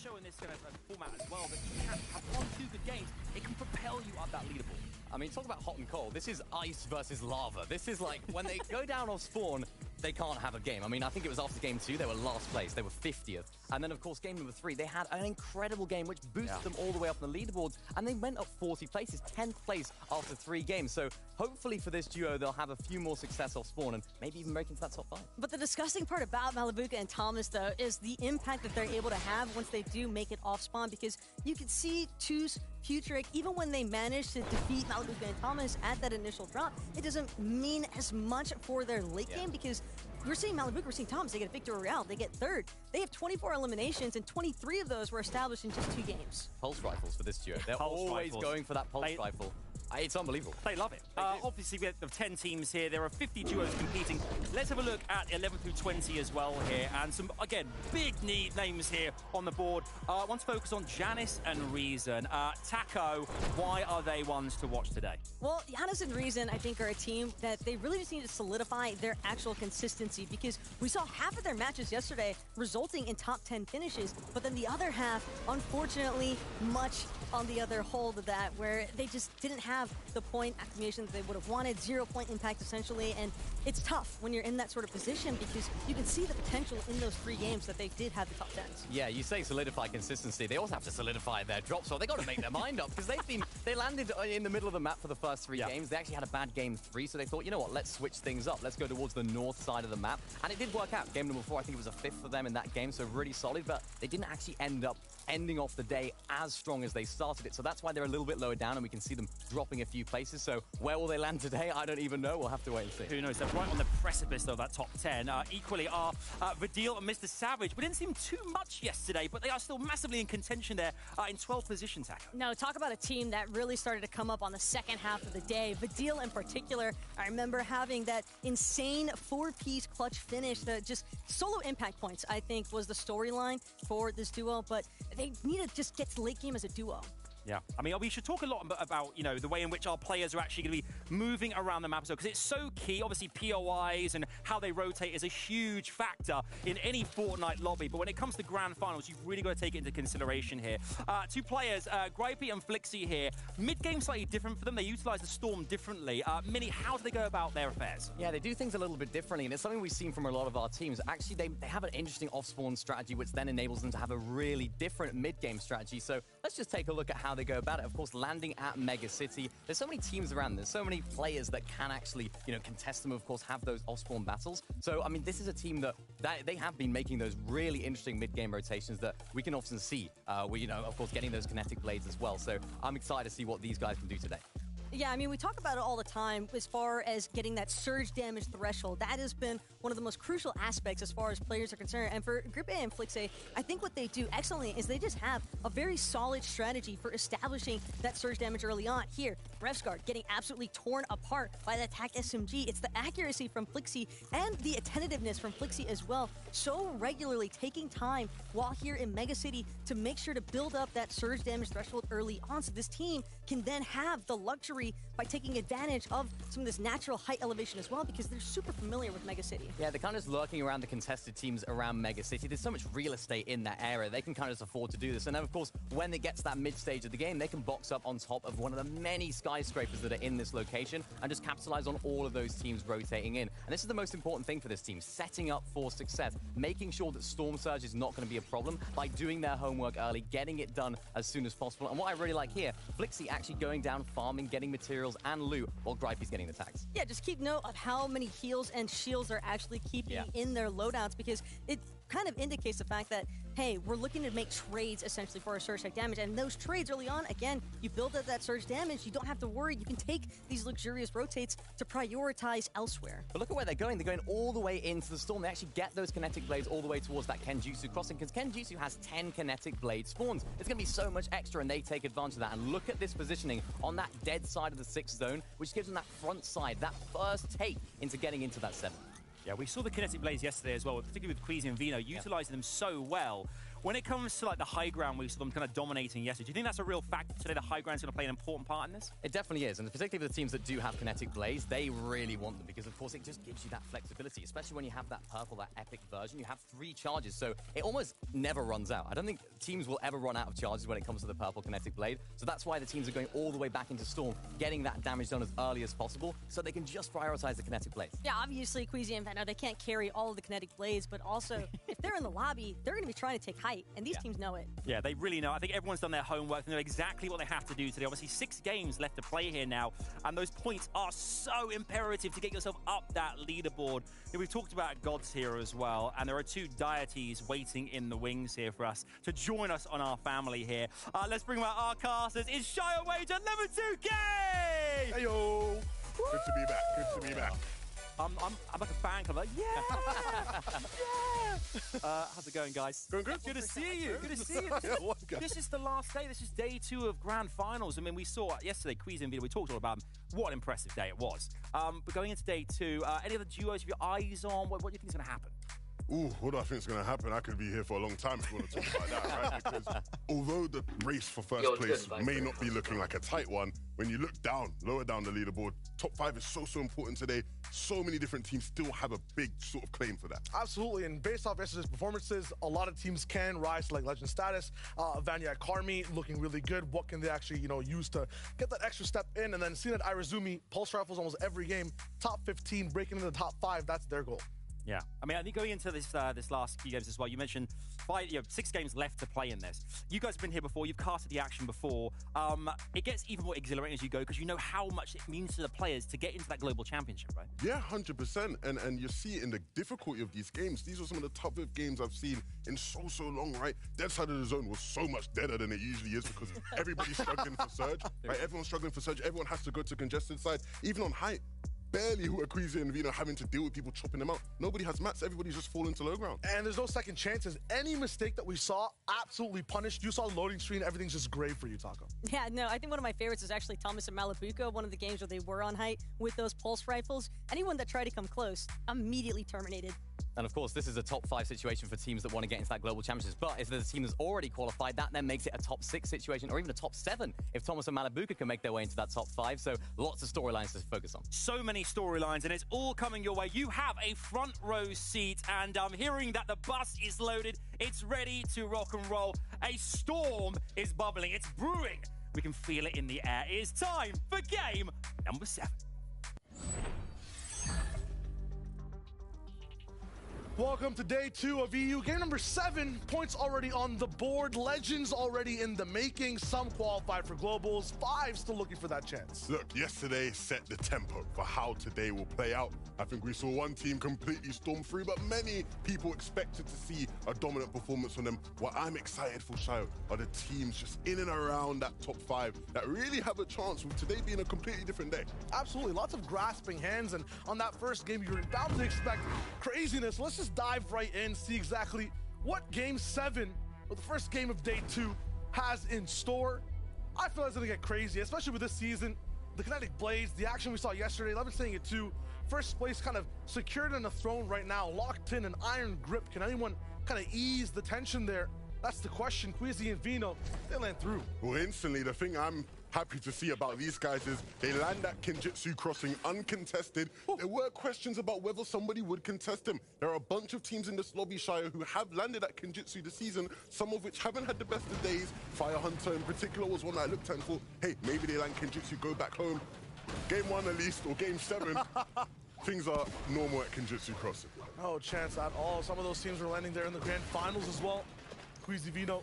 show in this kind of format as well that you can have 1-2 good games. It can propel you up that leaderboard. I mean, talk about hot and cold. This is ice versus lava. This is like when they go down off spawn, they can't have a game. I mean, I think it was after game 2, they were last place. They were 50th. And then, of course, game number 3, they had an incredible game, which boosted them all the way up on the leaderboards. And they went up 40 places, 10th place after 3 games. So hopefully for this duo, they'll have a few more success off spawn and maybe even break into that top 5. But the disgusting part about Malibuca and Thomas, though, is the impact that they're able to have once they do make it off spawn. Because you can see Two's Futric, even when they manage to defeat Malibuca and Thomas at that initial drop, it doesn't mean as much for their late game because we're seeing Malibuca, we're seeing Thomas, they get a Victory Royale, they get 3rd. They have 24 eliminations, and 23 of those were established in just 2 games. Pulse rifles for this duo. They're always going for that pulse rifle. It's unbelievable. They love it. Obviously, we have 10 teams here. There are 50 duos competing. Let's have a look at 11 through 20 as well here. And some, again, big names here on the board. I want to focus on Janus and Reason. Taco, why are they ones to watch today? Well, Janus and Reason, I think, are a team that they really just need to solidify their actual consistency because we saw half of their matches yesterday resulting in top 10 finishes, but then the other half, unfortunately, much on the other hold of that, where they just didn't have the point accumulation that they would have wanted, 0-point impact essentially, and it's tough when you're in that sort of position because you can see the potential in those 3 games that they did have the top 10s. Yeah, you say solidify consistency. They also have to solidify their drop, so they got to make their mind up because they landed in the middle of the map for the first 3 games. They actually had a bad game 3, so they thought, you know what, let's switch things up. Let's go towards the north side of the map, and it did work out. Game number 4, I think it was a 5th for them in that game, so really solid, but they didn't actually ending off the day as strong as they started it. So that's why they're a little bit lower down and we can see them dropping a few places. So where will they land today? I don't even know. We'll have to wait and see. Who knows? They're right on the precipice of that top 10. Equally are Vidil and Mr. Savage. We didn't see them too much yesterday, but they are still massively in contention there in 12th position, Taco. No, talk about a team that really started to come up on the second half of the day. Vidil in particular, I remember having that insane 4-piece clutch finish that just solo impact points, I think, was the storyline for this duo, but they need to just get to late game as a duo. Yeah, I mean, we should talk a lot about, you know, the way in which our players are actually going to be moving around the map as well, because it's so key. Obviously, POIs and how they rotate is a huge factor in any Fortnite lobby, but when it comes to grand finals, you've really got to take it into consideration here. 2 players, Gripey and Flixie here. Mid-game slightly different for them. They utilize the Storm differently. Mini, how do they go about their affairs? Yeah, they do things a little bit differently, and it's something we've seen from a lot of our teams. Actually, they have an interesting off-spawn strategy, which then enables them to have a really different mid-game strategy. So let's just take a look at how they go about it. Of course, landing at Mega City. There's so many teams around. There's so many players that can actually, you know, contest them, of course, have those off-spawn battles. So, I mean, this is a team that they have been making those really interesting mid-game rotations that we can often see. You know, of course, getting those kinetic blades as well. So I'm excited to see what these guys can do today. Yeah, I mean, we talk about it all the time as far as getting that surge damage threshold. That has been one of the most crucial aspects as far as players are concerned. And for Group A and Flixie, I think what they do excellently is they just have a very solid strategy for establishing that surge damage early on. Here, Revsguard getting absolutely torn apart by the attack SMG. It's the accuracy from Flixie and the attentiveness from Flixie as well. So regularly taking time while here in Mega City to make sure to build up that surge damage threshold early on so this team can then have the luxury by taking advantage of some of this natural height elevation as well because they're super familiar with Mega City. Yeah, they're kind of just lurking around the contested teams around Mega City. There's so much real estate in that area. They can kind of just afford to do this. And then, of course, when they get to that mid-stage of the game, they can box up on top of one of the many skyscrapers that are in this location and just capitalize on all of those teams rotating in. And this is the most important thing for this team, setting up for success, making sure that Storm Surge is not going to be a problem by doing their homework early, getting it done as soon as possible. And what I really like here, Flixie actually going down, farming, getting materials and loot while Gripey's getting the tags. Yeah, just keep note of how many heals and shields are actually keeping in their loadouts because it kind of indicates the fact that, hey, we're looking to make trades essentially for our surge tech damage. And those trades early on, again, you build up that surge damage, you don't have to worry. You can take these luxurious rotates to prioritize elsewhere. But look at where they're going. They're going all the way into the Storm. They actually get those kinetic blades all the way towards that Kenjutsu crossing because Kenjutsu has 10 kinetic blade spawns. It's going to be so much extra and they take advantage of that. And look at this positioning on that dead side of the 6th zone, which gives them that front side, that first take into getting into that 7th. Yeah, we saw the kinetic blades yesterday as well, particularly with Queasy and Vino, utilizing them so well. when it comes to like the high ground, we saw them kind of dominating yesterday. Do you think that's a real factor today? The high ground's going to play an important part in this? It definitely is, and particularly for the teams that do have Kinetic Blaze, they really want them because, of course, it just gives you that flexibility, especially when you have that purple, that epic version. You have 3 charges, so it almost never runs out. I don't think teams will ever run out of charges when it comes to the purple Kinetic Blade, so that's why the teams are going all the way back into Storm, getting that damage done as early as possible, so they can just prioritize the Kinetic Blaze. Yeah, obviously, Queasy and Veno, they can't carry all of the Kinetic Blades, but also, if they're in the lobby, they're going to be trying to take height, and these teams know it. Yeah, they really know. I think everyone's done their homework. They know exactly what they have to do today. Obviously, 6 games left to play here now, and those points are so imperative to get yourself up that leaderboard. We've talked about gods here as well, and there are 2 deities waiting in the wings here for us to join us on our family here. Let's bring out our casters. It's Shio Wage at Level 2K! Hey yo! Good to be back. Good to be back. I'm like a fan club. Like, yeah! yeah! How's it going, guys? Going good. Good to see you. Good to see you. Yeah, what guy? This is the last day. This is day 2 of Grand Finals. I mean, we saw yesterday, Queasy and Veno, we talked all about them. What an impressive day it was. But going into day 2, any other duos you have your eyes on? What do you think is going to happen? Ooh, what do I think is going to happen? I could be here for a long time if you want to talk about that, right? Because although the race for first place may not be looking like a tight one, when you look down, lower down the leaderboard, top 5 is so important today. So many different teams still have a big sort of claim for that. Absolutely, and based off yesterday's performances, a lot of teams can rise to like legend status. Vanya Karmi looking really good. What can they actually, use to get that extra step in? And then seeing that Irizumi pulse rifles almost every game, top 15, breaking into the top 5, that's their goal. Yeah, I mean, I think going into this this last few games as well, you mentioned 6 games left to play in this. You guys have been here before, you've casted the action before. It gets even more exhilarating as you go because you know how much it means to the players to get into that global championship, right? Yeah, 100%. And you see in the difficulty of these games, these are some of the toughest games I've seen in so long, right? Dead side of the zone was so much deader than it usually is because everybody's struggling for surge, right? Everyone's struggling for surge. Everyone has to go to congested side, even on height. Barely who are Queasy and Veno having to deal with people chopping them out. Nobody has mats. Everybody's just falling to low ground. And there's no second chances. Any mistake that we saw, absolutely punished. You saw the loading screen. Everything's just gray for you, Taco. Yeah, no, I think one of my favorites is actually Thomas and Malabuko, one of the games where they were on height with those pulse rifles. Anyone that tried to come close, immediately terminated. And of course, this is a top 5 situation for teams that want to get into that global championships. But if the team has already qualified, that then makes it a top 6 situation or even a top 7 if Thomas and Malabuka can make their way into that top 5. So lots of storylines to focus on. So many storylines, and it's all coming your way. You have a front row seat, and I'm hearing that the bus is loaded. It's ready to rock and roll. A storm is bubbling. It's brewing. We can feel it in the air. It is time for game number 7. Welcome to day 2 of EU. Game number 7, points already on the board, legends already in the making, some qualified for globals, 5 still looking for that chance. Look, yesterday set the tempo for how today will play out. I think we saw one team completely storm through, but many people expected to see a dominant performance from them. What I'm excited for, Shio, are the teams just in and around that top 5 that really have a chance with today being a completely different day. Absolutely, lots of grasping hands, and on that first game, you're bound to expect craziness. Let's just dive right in, see exactly what Game 7, or the first game of Day 2, has in store. I feel it's going to get crazy, especially with this season. The Kinetic Blades, the action we saw yesterday, I've been saying it too. First place kind of secured in a throne right now, locked in an iron grip. Can anyone kind of ease the tension there? That's the question. Queasy and Veno, they land through. Well, instantly, the thing I'm happy to see about these guys is they land that Kenjutsu crossing uncontested. There were questions about whether somebody would contest him. There are a bunch of teams in this lobby, Shire, who have landed at Kenjutsu this season, some of which haven't had the best of days. Fire Hunter in particular was one that I looked at and thought, hey, maybe they land Kenjutsu, go back home. Game 1 at least, or Game 7, things are normal at Kenjutsu crossing. No chance at all. Some of those teams were landing there in the grand finals as well. Queasy Veno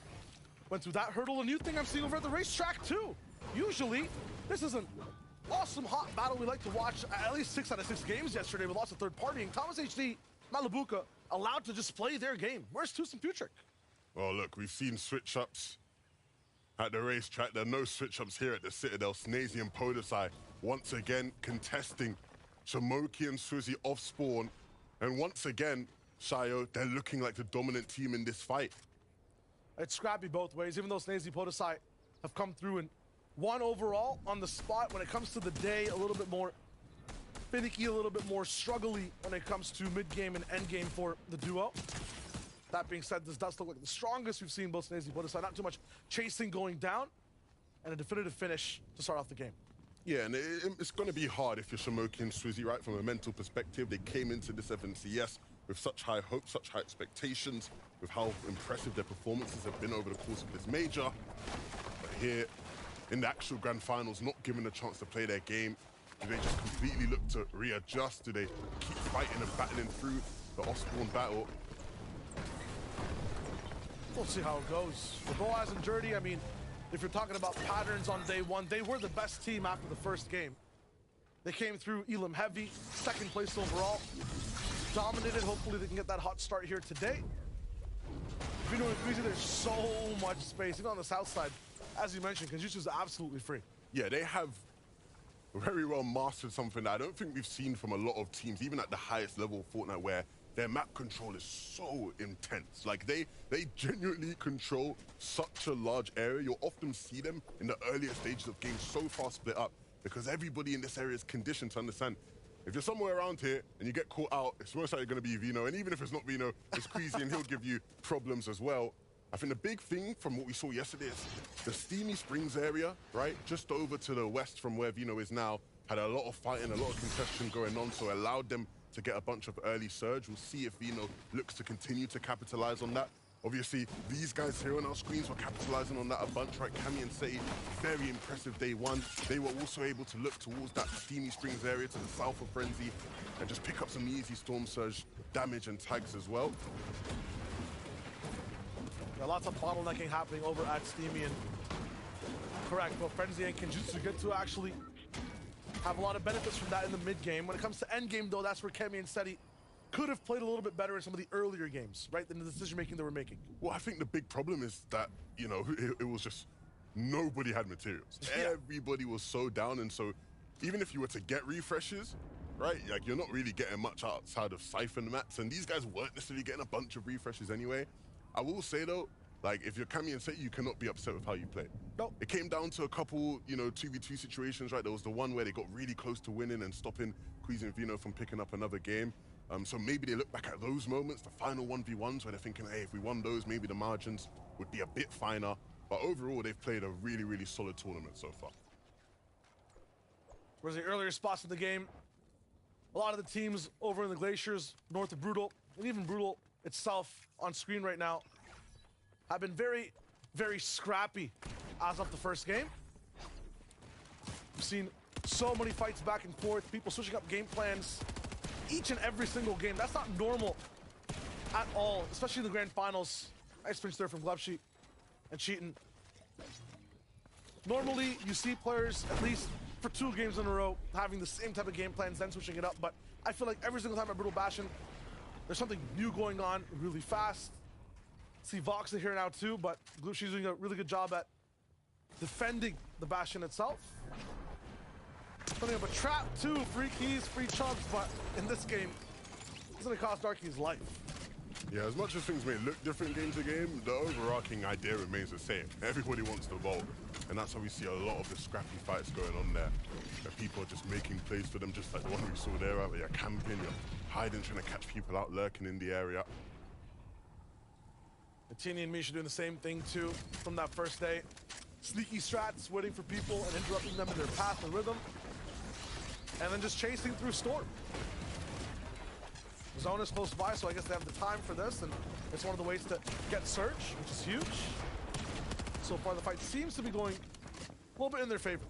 went through that hurdle. A new thing I'm seeing over at the racetrack too. Usually, this is an awesome hot battle we like to watch at least 6 out of 6 games yesterday with lots of third partying. Thomas HD, Malabuka allowed to just play their game. Where's Tusum Putrick? Well, look, we've seen switch-ups at the racetrack. There are no switch-ups here at the Citadel. Snazy and Podosai once again contesting Shamoki and Suzy off spawn. And once again, Shio, they're looking like the dominant team in this fight. It's scrappy both ways, even though Snazy Podosai have come through and won overall on the spot. When it comes to the day, a little bit more finicky, a little bit more struggly when it comes to mid-game and end-game for the duo. That being said, this does look like the strongest we've seen both Snazy Buddha side. Not too much chasing going down, and a definitive finish to start off the game. Yeah, and it's going to be hard if you're Shamoki and Swizzy, right? From a mental perspective, they came into this FNCS with such high hopes, such high expectations, with how impressive their performances have been over the course of this major. But here, in the actual grand finals, not given a chance to play their game, do they just completely look to readjust? Do they keep fighting and battling through the Osborne battle? We'll see how it goes. For Boaz and Jerdy, I mean, if you're talking about patterns on day one, they were the best team after the first game. They came through Elam heavy, second place overall, dominated. Hopefully they can get that hot start here today. Vino and Queasy, there's so much space. Even on the south side, as you mentioned, Kenjutsu's absolutely free. Yeah, they have very well mastered something that I don't think we've seen from a lot of teams, even at the highest level of Fortnite, where their map control is so intense. Like, they genuinely control such a large area. You'll often see them in the earlier stages of games so far split up because everybody in this area is conditioned to understand if you're somewhere around here and you get caught out, it's most likely going to be Vino. And even if it's not Vino, it's Queasy and he'll give you problems as well. I think the big thing from what we saw yesterday is the Steamy Springs area, right? Just over to the west from where Vino is now, had a lot of fighting, a lot of contention going on, so it allowed them to get a bunch of early surge. We'll see if Vino looks to continue to capitalize on that. Obviously, these guys here on our screens were capitalizing on that a bunch, right? Cammy and Seti, very impressive day one. They were also able to look towards that Steamy Springs area to the south of Frenzy and just pick up some easy Storm Surge damage and tags as well. Yeah, lots of bottlenecking happening over at Steamy, and correct, but Frenzy and Kenjutsu get to actually have a lot of benefits from that in the mid game. When it comes to end game, though, that's where Cammy and Seti could have played a little bit better in some of the earlier games, right, than the decision-making they were making. Well, I think the big problem is that, you know, it was just nobody had materials. Yeah. Everybody was so down, and so even if you were to get refreshes, right, like, you're not really getting much outside of Siphon mats, and these guys weren't necessarily getting a bunch of refreshes anyway. I will say, though, like, if you're Cammy and Seti, you cannot be upset with how you played. No. It came down to a couple, you know, 2v2 situations, right? There was the one where they got really close to winning and stopping Queasy and Vino from picking up another game. So maybe they look back at those moments, the final 1v1s, where they're thinking, hey, if we won those, maybe the margins would be a bit finer. But overall, they've played a really, really solid tournament so far. Whereas the earlier spots of the game, a lot of the teams over in the Glaciers, north of Brutal, and even Brutal itself on screen right now, have been very, very scrappy as of the first game. We've seen so many fights back and forth, people switching up game plans each and every single game. That's not normal at all, especially in the grand finals. Nice finish there from Glebsheet and Cheatin. Normally, you see players, at least for 2 games in a row, having the same type of game plans, then switching it up. But I feel like every single time at Brutal Bastion, there's something new going on really fast. See Vox here now too, but Glebsheet's doing a really good job at defending the Bastion itself. Putting up a trap too, free keys, free chunks, but in this game, it's gonna cost Darky his life. Yeah, as much as things may look different game to game, the overarching idea remains the same. Everybody wants to vault, and that's how we see a lot of the scrappy fights going on there. Where people are just making plays for them, just like the one we saw there, where you're camping, you're hiding, trying to catch people out lurking in the area. Tini and Misha doing the same thing too from that first day. Sneaky strats, waiting for people and interrupting them in their path and rhythm. And then just chasing through Storm. The zone is close by, so I guess they have the time for this, and it's one of the ways to get Surge, which is huge. So far, the fight seems to be going a little bit in their favor.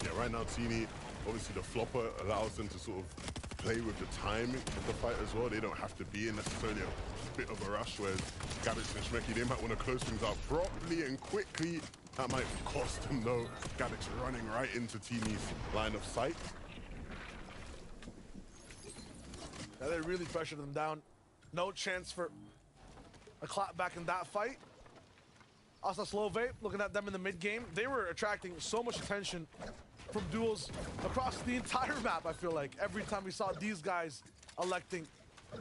Yeah, right now, Tini, obviously the flopper allows them to sort of play with the timing of the fight as well. They don't have to be in necessarily a bit of a rush, whereas Gabix and Shmeki, they might want to close things out properly and quickly. That might cost them, though. Gabix running right into Tini's line of sight. Now they really pressured them down. No chance for a clap back in that fight. Asa Slove, looking at them in the mid game, they were attracting so much attention from duels across the entire map, I feel like. Every time we saw these guys electing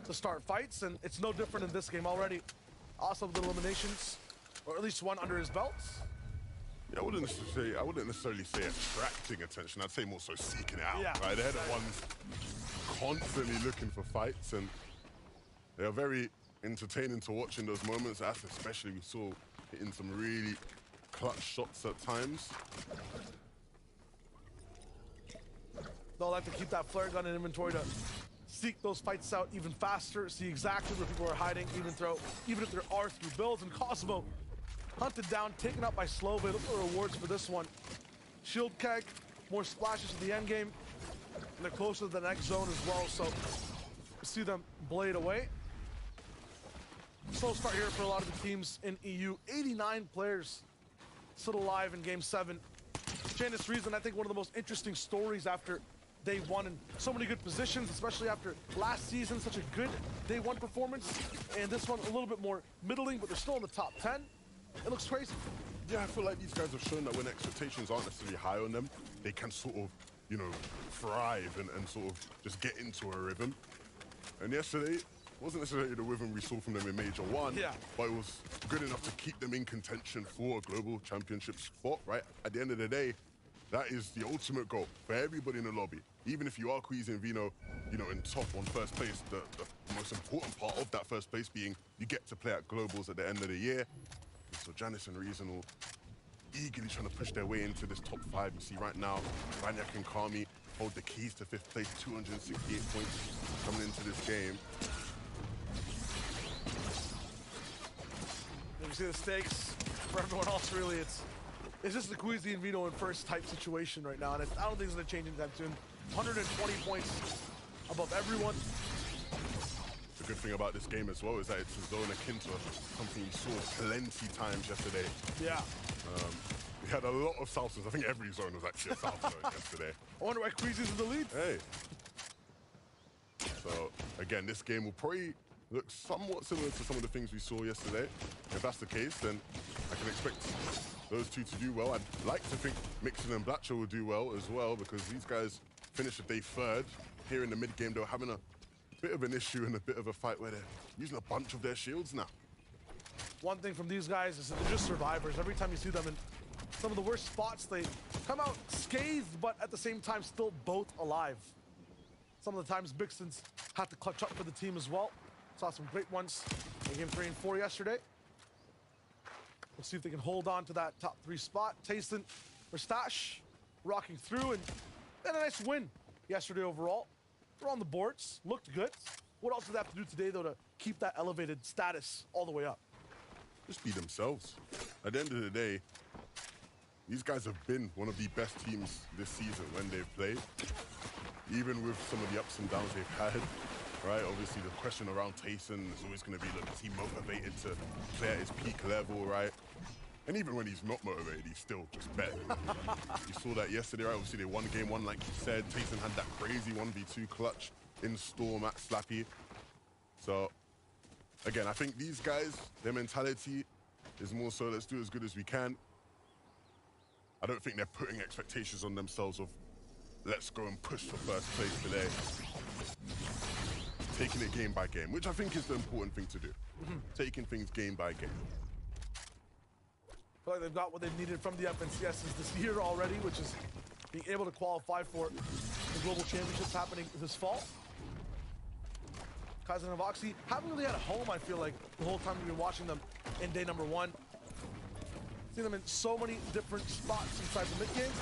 to start fights, and it's no different in this game already. Asa with eliminations, or at least one under his belt. Yeah, I wouldn't necessarily say attracting attention. I'd say more so seeking it out. Yeah. Right? They're the ones constantly looking for fights, and They are very entertaining to watch in those moments, as especially we saw hitting some really clutch shots at times. They'll like to keep that flare gun in inventory to seek those fights out even faster, see exactly where people are hiding, even if there are through builds. And Cosmo hunted down, taken out by Slove. Look at the rewards for this one. Shield keg, more splashes to the end game, and they're closer to the next zone as well. So see them blade away. Slow start here for a lot of the teams in EU. 89 players still alive in Game 7. Janus Reason, I think one of the most interesting stories after Day 1 in so many good positions, especially after last season, such a good Day 1 performance. And this one a little bit more middling, but they're still in the top 10. It looks crazy. Yeah, I feel like these guys have shown that when expectations aren't necessarily high on them, they can sort of, you know, thrive and sort of just get into a rhythm. And yesterday, wasn't necessarily the rhythm we saw from them in Major 1, but it was good enough to keep them in contention for a global championship spot, right? At the end of the day, that is the ultimate goal for everybody in the lobby. Even if you are Queasy and Vino, you know, in top on first place, the most important part of that first place being you get to play at globals at the end of the year. So Janus and Reason will eagerly trying to push their way into this top 5. You see right now, Banyak and Kami hold the keys to 5th place, 268 points coming into this game. You see the stakes for everyone else, really. It's just the Queasy and Vino in first type situation right now, and I don't think it's going to change anytime soon. 120 points above everyone. The good thing about this game as well is that it's a zone akin to something you saw plenty times yesterday. Yeah. We had a lot of South zones. I think every zone was actually a South zone yesterday. I wonder why Queasy's in the lead. Hey. So, again, this game will probably look somewhat similar to some of the things we saw yesterday. If that's the case, then I can expect those two to do well. I'd like to think Mixon and Blatcher will do well as well, because these guys finished the day 3rd. Here in the mid-game, they were having a bit of an issue and a bit of a fight where they're using a bunch of their shields now. One thing from these guys is that they're just survivors. Every time you see them in some of the worst spots, they come out scathed, but at the same time still both alive. Some of the times Bixton's had to clutch up for the team as well. Saw some great ones in Game 3 and 4 yesterday. We'll see if they can hold on to that top 3 spot. Tayson or Stash rocking through, and a nice win yesterday overall. They're on the boards, looked good. What else do they have to do today, though, to keep that elevated status all the way up? Just be themselves. At the end of the day, these guys have been one of the best teams this season when they've played. Even with some of the ups and downs they've had, right? Obviously, the question around Tayson is always going to be, look, is he motivated to play at his peak level, right? And even when he's not motivated, he's still just better. You saw that yesterday, right? Obviously, they won Game 1, like you said. Tayson had that crazy 1v2 clutch in Storm at Slappy. So, again, I think these guys, their mentality is more so, let's do as good as we can. I don't think they're putting expectations on themselves of, let's go and push for first place today. Taking it game by game, which I think is the important thing to do. Taking things game by game. I feel like they've got what they've needed from the FNCSs this year already, which is being able to qualify for the Global Championships happening this fall. Kaizen and Voxy haven't really had a home, I feel like, the whole time we've been watching them in day number 1. Seen them in so many different spots inside the mid-game.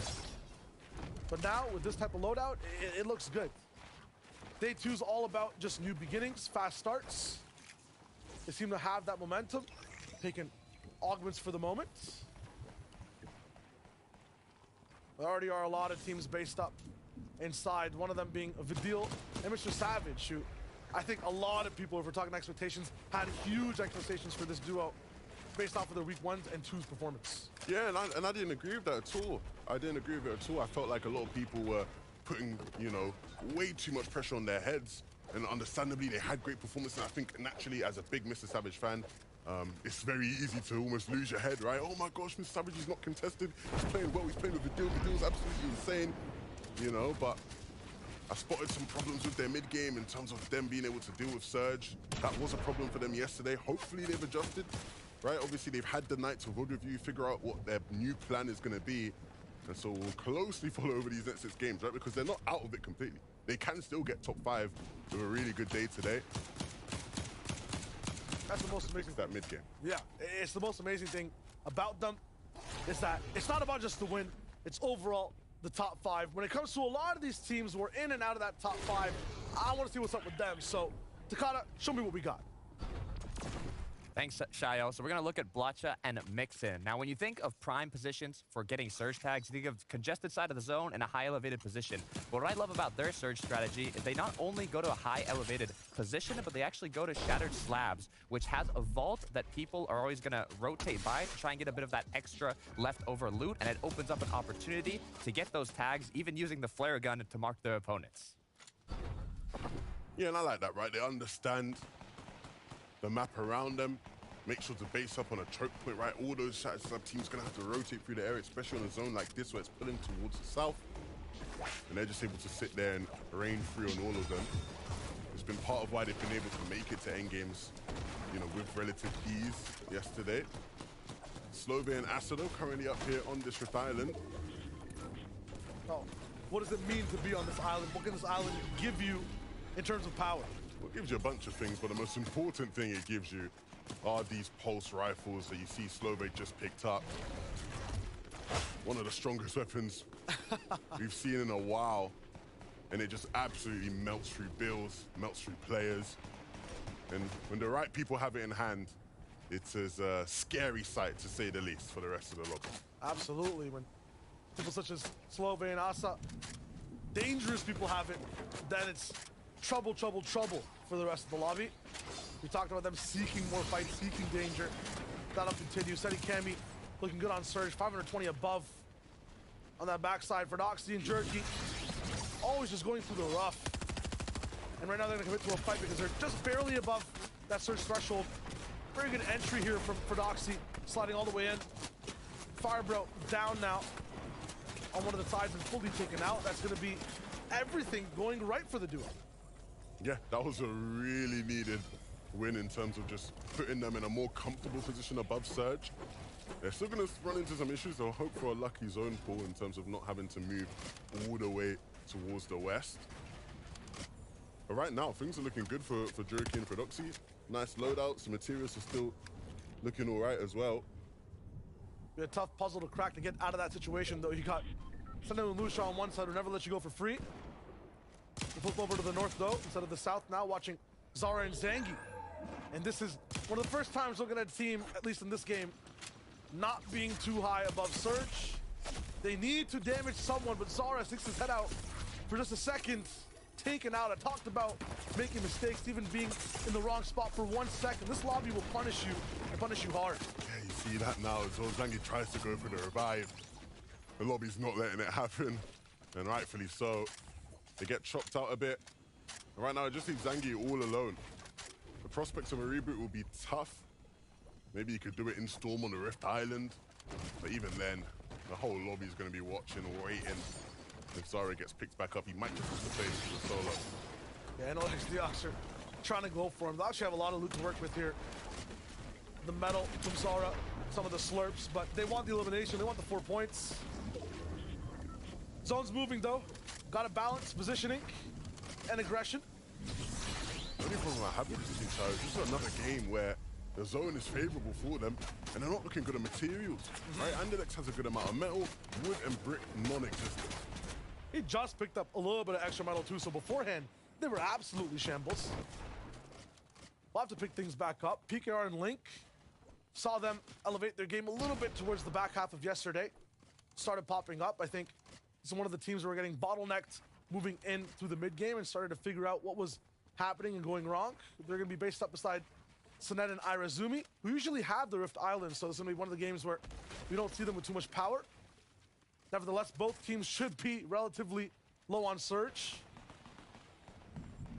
But now, with this type of loadout, it looks good. Day 2 is all about just new beginnings, fast starts. They seem to have that momentum, taking augments for the moment. There already are a lot of teams based up inside, one of them being Vidil and Mr. Savage, who I think a lot of people, if we're talking expectations, had huge expectations for this duo based off of their week 1 and 2's performance. Yeah, and I didn't agree with that at all. I didn't agree with it at all. I felt like a lot of people were putting, you know, way too much pressure on their heads. And understandably, they had great performance. And I think naturally, as a big Mr. Savage fan, it's very easy to almost lose your head, right? Oh my gosh, Mr. Savage is not contested. He's playing well. He's playing with Vidil. Vidil's absolutely insane, you know. But I spotted some problems with their mid-game in terms of them being able to deal with Surge. That was a problem for them yesterday. Hopefully, they've adjusted, right? Obviously, they've had the night to road review, figure out what their new plan is going to be. And so we'll closely follow over these next 6 games, right? Because they're not out of it completely. They can still get top 5 with a really good day today. That's the most amazing. It's that mid game. Yeah, it's the most amazing thing about them is that it's not about just the win. It's overall the top 5. When it comes to a lot of these teams, we're in and out of that top 5. I want to see what's up with them. So, Takada, show me what we got. Thanks, Shayo. So we're going to look at Blotcha and Mixin. Now, when you think of prime positions for getting surge tags, you think of congested side of the zone and a high elevated position. But what I love about their surge strategy is they not only go to a high elevated position, but they actually go to shattered slabs, which has a vault that people are always going to rotate by to try and get a bit of that extra leftover loot, and it opens up an opportunity to get those tags, even using the flare gun to mark their opponents. Yeah, and I like that, right? They understand the map around them, make sure to base up on a choke point, right? All those shattered slab teams gonna have to rotate through the area, especially on a zone like this where it's pulling towards the south. And they're just able to sit there and rain through on all of them. It's been part of why they've been able to make it to endgames, you know, with relative ease yesterday. Slovia and Acido currently up here on this Rift Island. Oh, what does it mean to be on this island? What can this island give you in terms of power? Well, it gives you a bunch of things, but the most important thing it gives you are these pulse rifles that you see Slovia just picked up. One of the strongest weapons we've seen in a while, and it just absolutely melts through builds, melts through players. And when the right people have it in hand, it's a scary sight, to say the least, for the rest of the lobby. Absolutely. When people such as Slovia and Asa, dangerous people have it, then it's trouble, trouble, trouble for the rest of the lobby. We talked about them seeking more fights, seeking danger. That'll continue. Seti Kami looking good on Surge, 520 above on that backside for Noxy and Jerky. Always just going through the rough. And right now they're gonna commit to a fight because they're just barely above that Surge threshold. Very good entry here from Doxy, sliding all the way in. Firebro down now on one of the sides and fully taken out. That's gonna be everything going right for the duo. Yeah, that was a really needed win in terms of just putting them in a more comfortable position above Surge. They're still going to run into some issues. They'll hope for a lucky zone pull in terms of not having to move all the way towards the west. But right now, things are looking good for Jerky and for Doxy. Nice loadouts. The materials are still looking all right as well. Be a tough puzzle to crack to get out of that situation, though. You got Sendai and Lucia on one side who never let you go for free. We flip over to the north, though, instead of the south now, watching Zara and Zangi. And this is one of the first times looking at a team, at least in this game, not being too high above Surge. They need to damage someone, but Zara sticks his head out for just a second. Taken out. I talked about making mistakes, even being in the wrong spot for 1 second. This lobby will punish you, and punish you hard. Yeah, you see that now as well. Zangi tries to go for the revive. The lobby's not letting it happen, and rightfully so. They get chopped out a bit. And right now, it just leaves Zangi all alone. The prospects of a reboot will be tough. Maybe you could do it in Storm on the Rift Island. But even then, the whole lobby is going to be watching, waiting. If Zara gets picked back up, he might just have to play the solo. Yeah, and Alex Diox are trying to go for him. They actually have a lot of loot to work with here. The metal from Zara, some of the slurps, but they want the elimination. They want the 4 points. Zone's moving, though. Got to balance positioning and aggression. The only problem I have with this team, Shai, this is another game where the zone is favorable for them, and they're not looking good at materials, right? Andilex has a good amount of metal, wood and brick non-existent. He just picked up a little bit of extra metal, too, so beforehand, they were absolutely shambles. We'll have to pick things back up. PKR and Link saw them elevate their game a little bit towards the back half of yesterday. Started popping up. I think this is one of the teams who were getting bottlenecked moving in through the mid-game and started to figure out what was happening and going wrong. They're going to be based up beside Sinet and Irazumi, who usually have the Rift Island, so this is going to be one of the games where we don't see them with too much power. Nevertheless, both teams should be relatively low on Surge.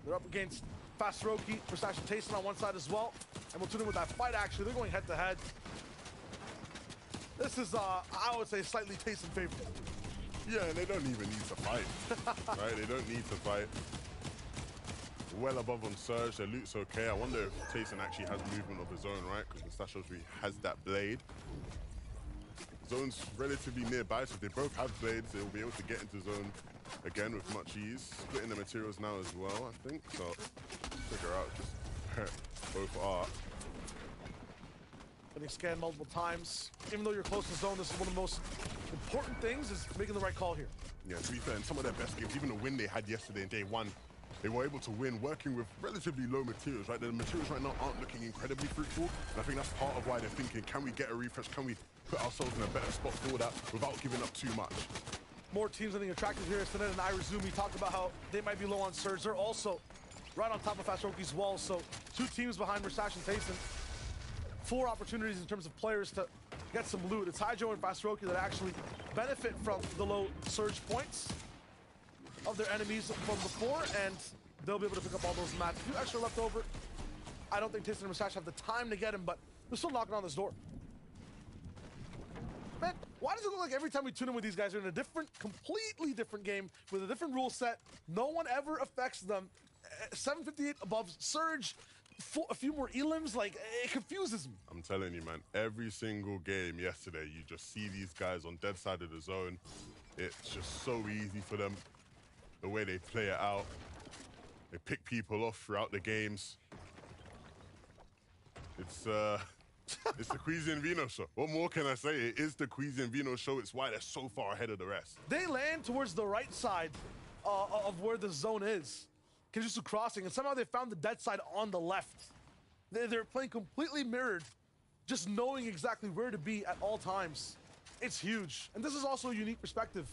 They're up against Fastaroki, Versace Tayson on one side as well. And we'll tune in with that fight, actually. They're going head-to-head. This is, I would say, slightly Tayson favorable. Yeah, and they don't even need to fight, right? They don't need to fight. Well above on Surge, their loot's okay. I wonder if Tayson actually has movement of his own, right? Because Mustachio's has that blade. Zone's relatively nearby, so if they both have blades, they'll be able to get into zone again with much ease. Splitting the materials now as well, I think. So figure out just where both are. Getting scanned multiple times. Even though you're close to zone, this is one of the most important things, is making the right call here. Yeah, to be fair, in some of their best games, even the win they had yesterday in day one, they were able to win working with relatively low materials, right? The materials right now aren't looking incredibly fruitful, and I think that's part of why they're thinking, can we get a refresh? Can we put ourselves in a better spot for that without giving up too much? More teams getting attracted here. Sinet and Irizumi talked about how they might be low on Surge. They're also right on top of Fasroki's wall, so 2 teams behind Mustache and Tayson. 4 opportunities in terms of players to get some loot. It's Hydro and Fasroki that actually benefit from the low Surge points of their enemies from before, and they'll be able to pick up all those mats. A few extra left over. I don't think Tayson and Mustache have the time to get him, but they're still knocking on this door. Man, why does it look like every time we tune in with these guys, they're in a different, completely different game with a different rule set? No one ever affects them. 758 above Surge, a few more elims, like, it confuses me. I'm telling you, man, every single game yesterday, you just see these guys on dead side of the zone. It's just so easy for them, the way they play it out. They pick people off throughout the games. It's it's the Queasy and Vino show. What more can I say? It is the Queasy and Vino show. It's why they're so far ahead of the rest. They land towards the right side of where the zone is. Kenjutsu crossing, and somehow they found the dead side on the left. They're playing completely mirrored, just knowing exactly where to be at all times. It's huge. And this is also a unique perspective.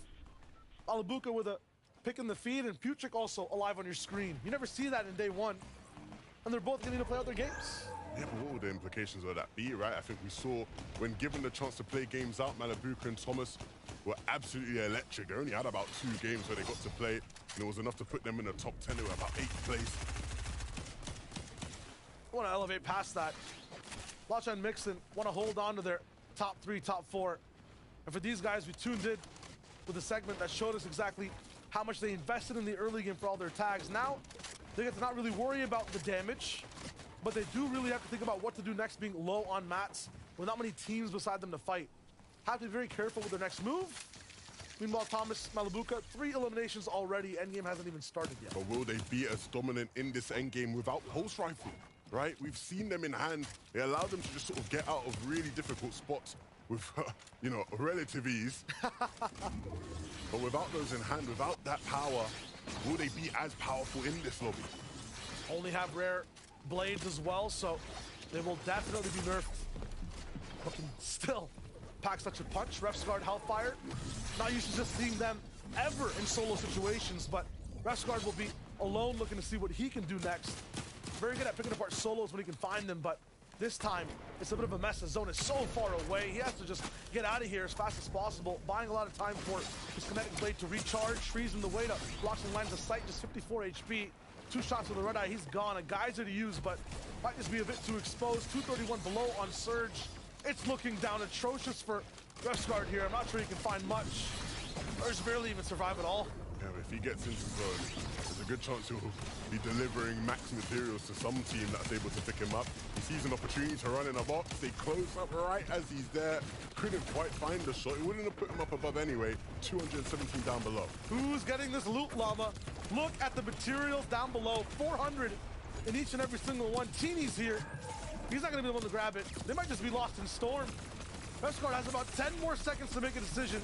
Alabuka with a pick in the feed, and Putrick also alive on your screen. You never see that in day one. And they're both getting to play out their games. Yeah, but what would the implications of that be, right? I think we saw when given the chance to play games out, Malabuka and Thomas were absolutely electric. They only had about 2 games where they got to play, and it was enough to put them in the top 10. They were about 8th place. I want to elevate past that. Blotcha and Mixon want to hold on to their top 3, top 4. And for these guys, we tuned in with a segment that showed us exactly how much they invested in the early game for all their tags. Now, they get to not really worry about the damage, but they do really have to think about what to do next, being low on mats with not many teams beside them to fight. Have to be very careful with their next move. Meanwhile, Thomas, Malabuka, 3 eliminations already. Endgame hasn't even started yet. But will they be as dominant in this endgame without Pulse Rifle, right? We've seen them in hand. They allow them to just sort of get out of really difficult spots with, you know, relative ease. But without those in hand, without that power, will they be as powerful in this lobby? Only have rare blades as well, so they will definitely be nerfed. But can still pack such a punch. Refsguard, Hellfire. Not used to just seeing them ever in solo situations, but Refsguard will be alone looking to see what he can do next. Very good at picking apart solos when he can find them, but this time it's a bit of a mess. The zone is so far away. He has to just get out of here as fast as possible, buying a lot of time for his kinetic blade to recharge, freezing the weight up, blocks and lines of sight, just 54 HP. 2 shots with the red eye, he's gone. A geyser to use, but might just be a bit too exposed. 231 below on Surge. It's looking down atrocious for Refsguard here. I'm not sure he can find much. Or just barely even survive at all. Yeah, but if he gets into zone, there's a good chance he'll be delivering max materials to some team that's able to pick him up. He sees an opportunity to run in a box. They close up right as he's there. Couldn't quite find the shot. It wouldn't have put him up above anyway. 217 down below. Who's getting this loot, Llama? Look at the materials down below. 400 in each and every single one. Teeny's here. He's not going to be the one to grab it. They might just be lost in Storm. Refsguard has about 10 more seconds to make a decision.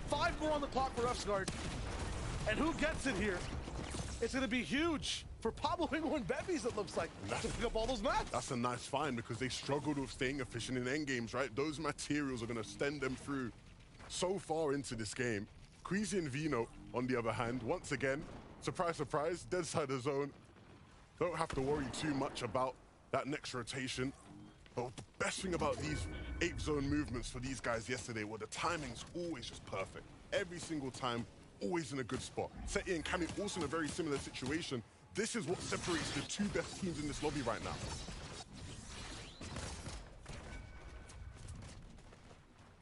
5 more on the clock for Refsguard. And who gets it here? It's going to be huge for Pablo Ingo and Bevies, it looks like, to pick up all those mats. That's a nice find because they struggled with staying efficient in endgames, right? Those materials are going to send them through so far into this game. Queasy and Vino, on the other hand, once again, surprise, surprise, dead side of zone. Don't have to worry too much about that next rotation. But the best thing about these 8 zone movements for these guys yesterday were the timing's always just perfect. Every single time, always in a good spot. Seti and Cammy also in a very similar situation. This is what separates the 2 best teams in this lobby right now.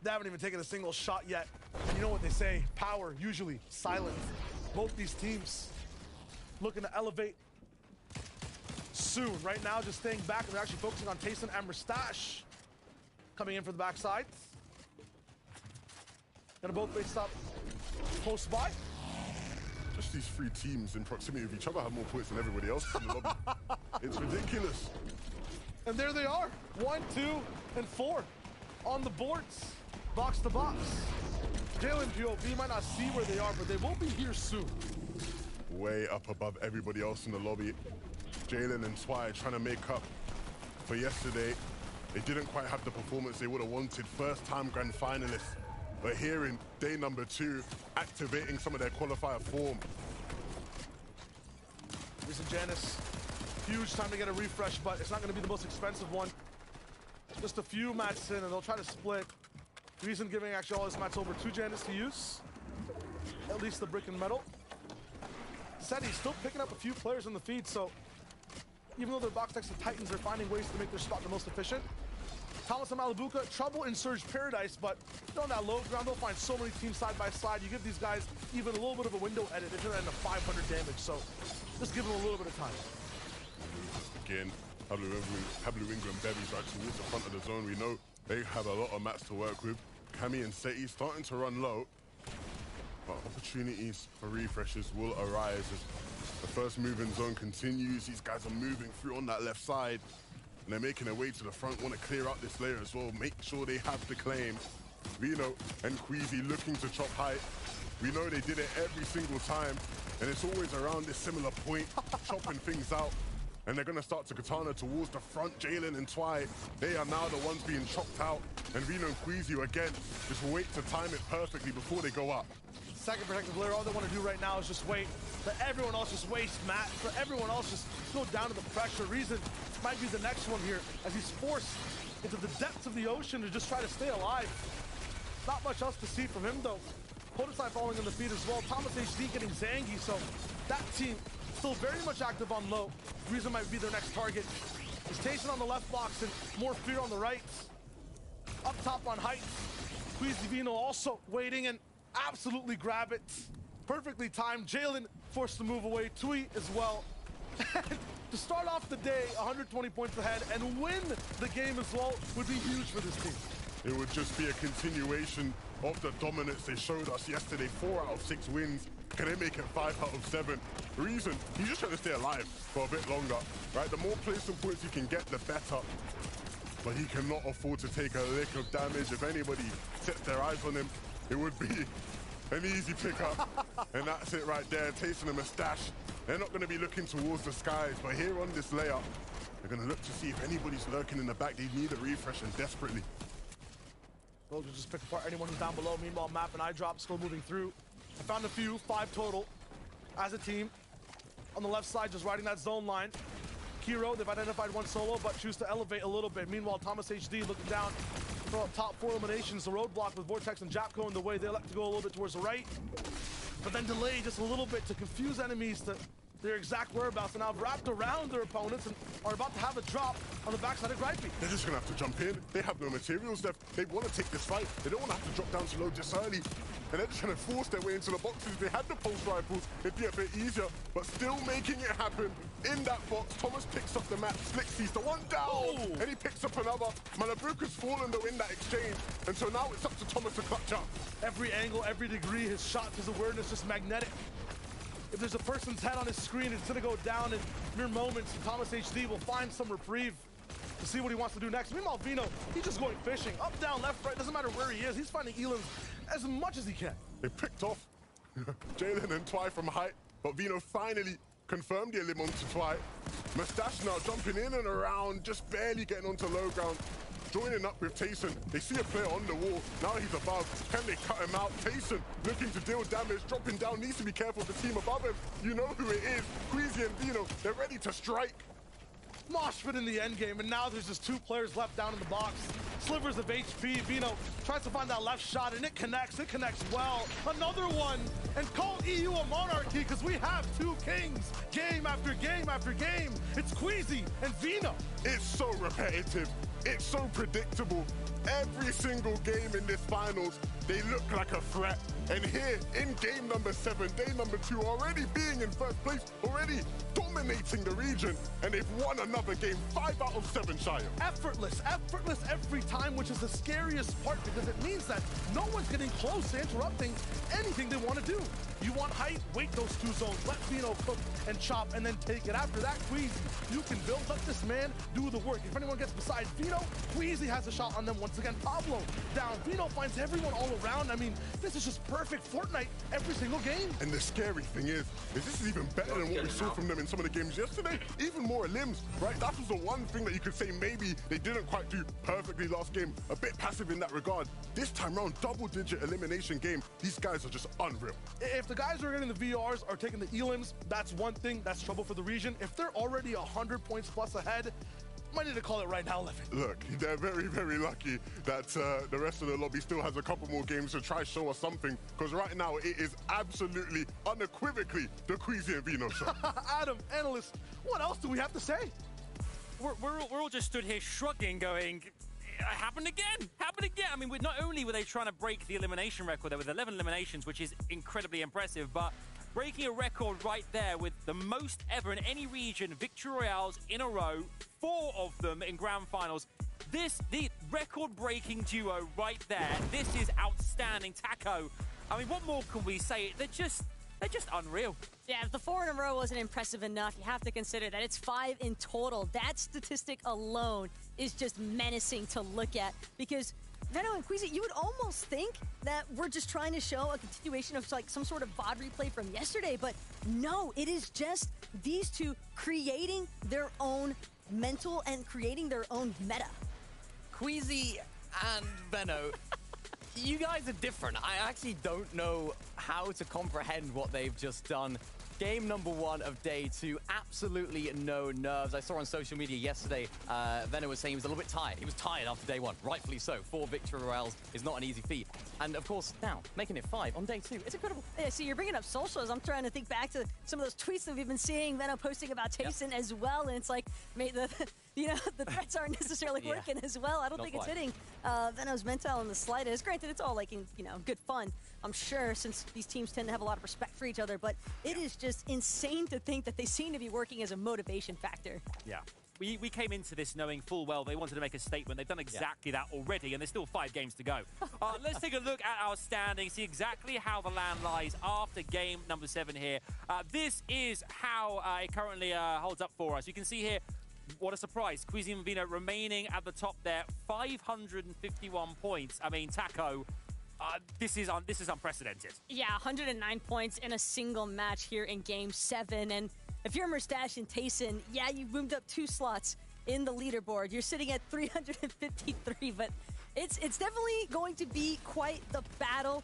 They haven't even taken a single shot yet. You know what they say, power, usually silent. Both these teams looking to elevate soon. Right now, just staying back, and they're actually focusing on Tayson and Mustache coming in for the backside. Gonna both face up close by. Just these 3 teams in proximity of each other have more points than everybody else in the lobby. It's ridiculous. And there they are, 1, 2, and 4 on the boards, box to box. Jalen POV might not see where they are, but they will be here soon. Way up above everybody else in the lobby. Jalen and Twy trying to make up for yesterday. They didn't quite have the performance they would have wanted. First time grand finalists. But here in day number 2, activating some of their qualifier form. Reason Janus, huge time to get a refresh, but it's not going to be the most expensive one. Just a few mats in, and they'll try to split. Reason giving actually all his mats over to Janus to use. At least the brick and metal. Said he's still picking up a few players in the feed, so even though they're boxed next to Titans, they're finding ways to make their spot the most efficient. Thomas and Malibuca, trouble in Surge Paradise, but on that low ground, they'll find so many teams side by side. You give these guys even a little bit of a window edit, they're gonna end up 500 damage, so just give them a little bit of time. Again, Pablo Ingram berries right towards the front of the zone. We know they have a lot of mats to work with. Kami and Seti starting to run low, but opportunities for refreshes will arise as the first move in zone continues. These guys are moving through on that left side, and they're making their way to the front. Want to clear out this layer as well, make sure they have the claim. Vino and Queasy looking to chop height. We know they did it every single time, and it's always around this similar point, chopping things out. And they're going to start to katana towards the front. Jalen and Twy, they are now the ones being chopped out. And Vino and Queasy, again, just wait to time it perfectly before they go up. Second protective layer, all they want to do right now is just wait. Let everyone else just waste mat. For everyone else just go down to the pressure. Reason might be the next one here, as he's forced into the depths of the ocean to just try to stay alive. Not much else to see from him, though. Podesai falling on the feet as well. Thomas HD getting Zangy, so that team still very much active on low. Reason might be their next target. He's Tayson on the left box and more fear on the right. Up top on height. Queasy Vino also waiting and absolutely grab it. Perfectly timed. Jalen forced to move away. Tui as well. To start off the day, 120 points ahead and win the game as well would be huge for this team. It would just be a continuation of the dominance they showed us yesterday. 4 out of 6 wins. Can they make it 5 out of 7? Reason, he's just trying to stay alive for a bit longer, right? The more placement points you can get, the better. But he cannot afford to take a lick of damage. If anybody sets their eyes on him, it would be an easy pickup. And that's it right there, tasting a mustache. They're not going to be looking towards the skies, but here on this layer, they're going to look to see if anybody's lurking in the back. They need a refresh and desperately. They'll just pick apart anyone who's down below. Meanwhile, Map and iDrop still moving through. I found a few, 5 total as a team. On the left side, just riding that zone line. Kiro, they've identified one solo, but choose to elevate a little bit. Meanwhile, Thomas HD looking down for top 4 eliminations. The roadblock with Vortex and Japco in the way. They elect to go a little bit towards the right, but then delay just a little bit to confuse enemies to their exact whereabouts, and now wrapped around their opponents and are about to have a drop on the backside of Gripey. They're just gonna have to jump in. They have no materials left. They want to take this fight. They don't want to have to drop down so low this early. And they're just trying to force their way into the boxes. If they had the pulse rifles, it'd be a bit easier, but still making it happen. In that box, Thomas picks up the map. Slick sees the one down, and he picks up another. Malibuca's fallen though in that exchange, and so now it's up to Thomas to clutch up. Every angle, every degree, his shot, his awareness just magnetic. If there's a person's head on his screen, it's gonna go down in mere moments. Thomas HD will find some reprieve to see what he wants to do next. Meanwhile, Vino, he's just going fishing. Up, down, left, right, doesn't matter where he is. He's finding Elims as much as he can. They picked off Jalen and Twy from height, but Vino finally confirmed the elim onto Twy. Mustache now jumping in and around, just barely getting onto low ground. Joining up with Tayson. They see a player on the wall. Now he's above. Can they cut him out? Tayson looking to deal damage, dropping down. Needs to be careful of the team above him. You know who it is. Queasy and Vino, they're ready to strike. Mosh pit in the end game, and now there's just 2 players left down in the box. Slivers of HP. Vino tries to find that left shot, and it connects. It connects well. Another one, and call EU a monarchy, because we have 2 kings. Game after game after game. It's Queasy and Vino. It's so repetitive. It's so predictable. Every single game in this finals, they look like a threat. And here, in game number 7, day number 2, already being in first place, already dominating the region, and they've won another game, 5 out of 7, Shia. Effortless every time, which is the scariest part because it means that no one's getting close to interrupting anything they want to do. You want height, wait those 2 zones, let Vino cook and chop, and then take it. After that, Queasy, you can build up this man, do the work. If anyone gets beside Vino, Queasy has a shot on them once again. Pablo down, Vino finds everyone all around. I mean, this is just perfect Fortnite every single game. And the scary thing is this is even better than what we saw from them in some of the games yesterday. Even more limbs, right? That was the one thing that you could say maybe they didn't quite do perfectly last game. A bit passive in that regard. This time round, double-digit elimination game. These guys are just unreal. If the guys who are getting the VRs are taking the elims, that's one thing. That's trouble for the region. If they're already 100 points plus ahead, might need to call it right now, Levin. Look, they're very, very lucky that the rest of the lobby still has a couple more games to try show us something, because right now it is absolutely, unequivocally the Queasy and Vino show. Adam, analyst, what else do we have to say? We're all just stood here shrugging, going, happened again. I mean, not only were they trying to break the elimination record there with 11 eliminations, which is incredibly impressive, but breaking a record right there with the most ever in any region, Victory Royales in a row, 4 of them in grand finals. The record-breaking duo right there, this is outstanding. Taco, I mean, what more can we say? They're just unreal. Yeah, if the 4 in a row wasn't impressive enough, you have to consider that it's 5 in total. That statistic alone is just menacing to look at because Veno and Queasy, you would almost think that we're just trying to show a continuation of like some sort of VOD replay from yesterday, but no, it is just these 2 creating their own mental and creating their own meta. Queasy and Veno, you guys are different. I actually don't know how to comprehend what they've just done. Game number 1 of day 2, absolutely no nerves. I saw on social media yesterday, Veno was saying he was a little bit tired. He was tired after day 1, rightfully so. 4 Victory Royales is not an easy feat. And of course, now, making it 5 on day 2, it's incredible. Yeah, see, you're bringing up socials. I'm trying to think back to some of those tweets that we've been seeing Veno posting about Tayson as well, and it's like, mate, the threats aren't necessarily working as well. I don't think it's hitting Veno's mental in the slightest. Granted, it's all like in, good fun, I'm sure, since these teams tend to have a lot of respect for each other, but it is just insane to think that they seem to be working as a motivation factor. Yeah. We came into this knowing full well they wanted to make a statement. They've done exactly that already, and there's still 5 games to go. Let's take a look at our standings, see exactly how the land lies after game number 7 here. This is how it currently holds up for us. You can see here, what a surprise. Queasy and Vino remaining at the top there, 551 points. I mean, Taco, this is unprecedented. Yeah, 109 points in a single match here in Game 7. And if you're Mustache and Tayson, yeah, you moved up 2 slots in the leaderboard. You're sitting at 353, but it's definitely going to be quite the battle.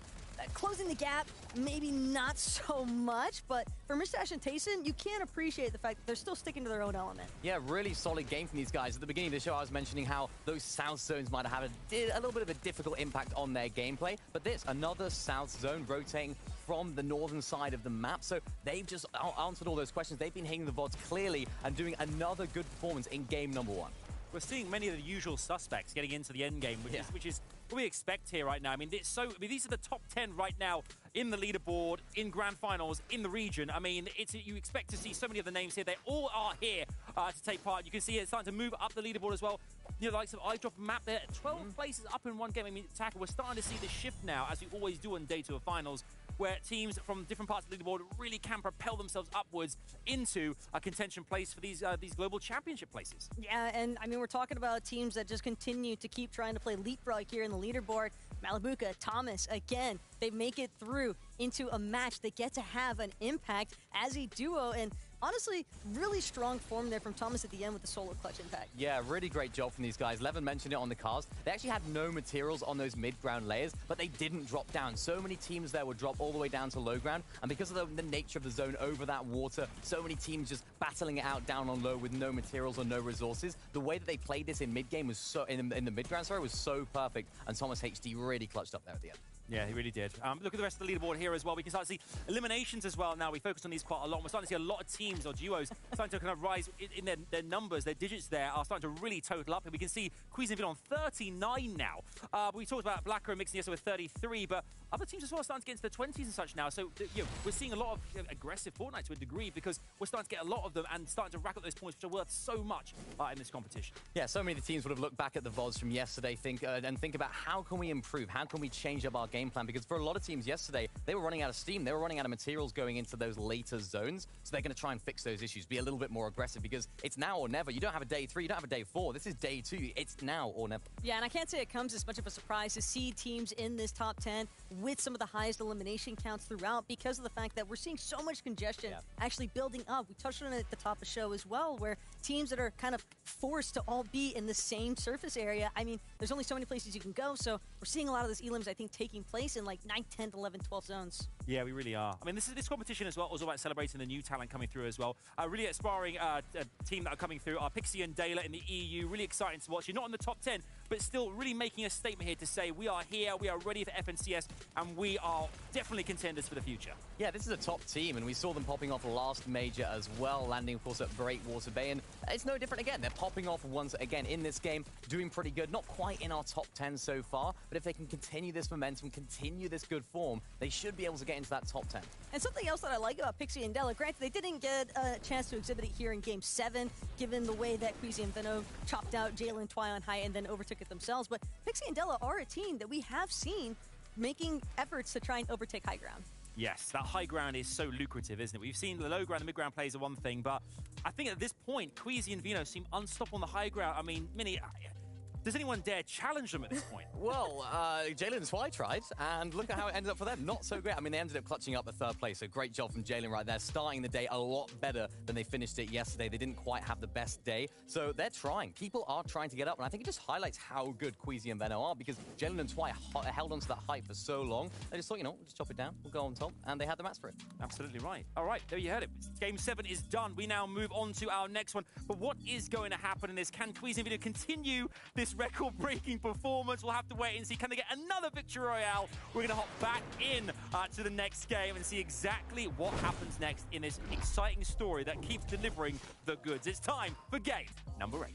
Closing the gap, maybe not so much, but for Mustache and Tayson, you can't appreciate the fact that they're still sticking to their own element. Yeah, really solid game from these guys. At the beginning of the show, I was mentioning how those south zones might have a little bit of a difficult impact on their gameplay, but this, another south zone rotating from the northern side of the map, so they've just answered all those questions. They've been hitting the VODs clearly and doing another good performance in game number 1. We're seeing many of the usual suspects getting into the end game, which is what we expect here right now. I mean, these are the top 10 right now in the leaderboard, in grand finals, in the region. I mean, you expect to see so many of the names here. They all are here to take part. You can see it's starting to move up the leaderboard as well. The likes of iDrop and Map there, 12 places up in one game. I mean, Tackle, we're starting to see the shift now, as we always do on day 2 of finals, where teams from different parts of the leaderboard really can propel themselves upwards into a contention place for these global championship places. Yeah, and I mean, we're talking about teams that just continue to keep trying to play leapfrog here in the leaderboard. Malabuka, Thomas, again, they make it through into a match. They get to have an impact as a duo, and honestly, really strong form there from Thomas at the end with the solo clutch impact. Yeah, really great job from these guys. Levin mentioned it on the cast. They actually had no materials on those mid-ground layers, but they didn't drop down. So many teams there would drop all the way down to low ground, and because of the nature of the zone over that water, so many teams just battling it out down on low with no materials or no resources. The way that they played this in mid-game was in the mid-ground, sorry, was so perfect, and Thomas HD really clutched up there at the end. Yeah, he really did. Look at the rest of the leaderboard here as well. We can start to see eliminations as well now. We focused on these quite a lot. We're starting to see a lot of teams or duos starting to kind of rise in their numbers. Their digits there are starting to really total up. And we can see Queasy on 39 now. We talked about Blacker and Mixing yesterday with 33, but other teams as well are starting to get into the 20s and such now. So we're seeing a lot of aggressive Fortnite to a degree because we're starting to get a lot of them and starting to rack up those points, which are worth so much in this competition. Yeah, so many of the teams would have looked back at the VODs from yesterday and think about how can we improve? How can we change up our game plan? Because for a lot of teams yesterday, they were running out of steam. They were running out of materials going into those later zones. So they're going to try and fix those issues, be a little bit more aggressive because it's now or never. You don't have a day 3, you don't have a day 4. This is day 2. It's now or never. Yeah, and I can't say it comes as much of a surprise to see teams in this top 10 with some of the highest elimination counts throughout because of the fact that we're seeing so much congestion actually building up. We touched on it at the top of the show as well, where teams that are kind of forced to all be in the same surface area. I mean, there's only so many places you can go, so we're seeing a lot of this elims, I think, taking place in like 9th, 10th, 11th, 12th zones. Yeah, we really are. I mean, this competition as well was all about celebrating the new talent coming through as well. Really aspiring team that are coming through are Pixie and Dayla in the EU. Really exciting to watch. You're not in the top 10, but still really making a statement here to say we are here, we are ready for FNCS, and we are definitely contenders for the future. Yeah, this is a top team, and we saw them popping off last major as well, landing, of course, at Breakwater Bay, and it's no different again. They're popping off once again in this game, doing pretty good. Not quite in our top 10 so far, but if they can continue this momentum, continue this good form, they should be able to get into that top 10. And something else that I like about Pixie and Dayla, granted, they didn't get a chance to exhibit it here in Game 7, given the way that Queasy and Veno chopped out Jalen Twy on high and then overtook it themselves, but Pixie and Dayla are a team that we have seen making efforts to try and overtake high ground. Yes, that high ground is so lucrative, isn't it? We've seen the low ground and mid ground plays are one thing, but I think at this point, Queasy and Veno seem unstoppable on the high ground. I mean, Mini, does anyone dare challenge them at this point? Well, Jalen Twy tried, and look at how it ended up for them. Not so great. I mean, they ended up clutching up the 3rd place, so great job from Jalen right there, starting the day a lot better than they finished it yesterday. They didn't quite have the best day, so they're trying. People are trying to get up, and I think it just highlights how good Queasy and Veno are, because Jalen and Twy held onto that height for so long. They just thought, we'll just chop it down, we'll go on top, and they had the mats for it. Absolutely right. All right, there you heard it. Game 7 is done. We now move on to our next one. But what is going to happen in this? Can Queasy and Veno continue this record-breaking performance? We'll have to wait and see. Can they get another Victory Royale? We're going to hop back in to the next game and see exactly what happens next in this exciting story that keeps delivering the goods. It's time for game number 8.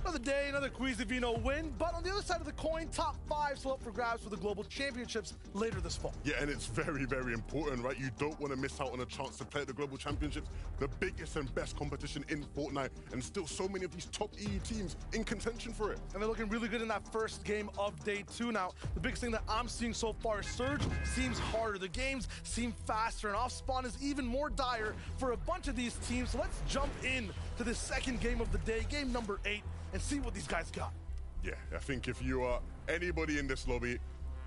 Another day, another Queasy Veno win, but on the other side of the coin, top 5 still up for grabs for the Global Championships later this fall. Yeah, and it's very, very important, right? You don't want to miss out on a chance to play at the Global Championships, the biggest and best competition in Fortnite, and still so many of these top EU teams in contention for it. And they're looking really good in that first game of day 2 now. The biggest thing that I'm seeing so far is Surge seems harder. The games seem faster, and off-spawn is even more dire for a bunch of these teams. So let's jump in to the second game of the day, game number 8, and see what these guys got. Yeah, I think if you are anybody in this lobby,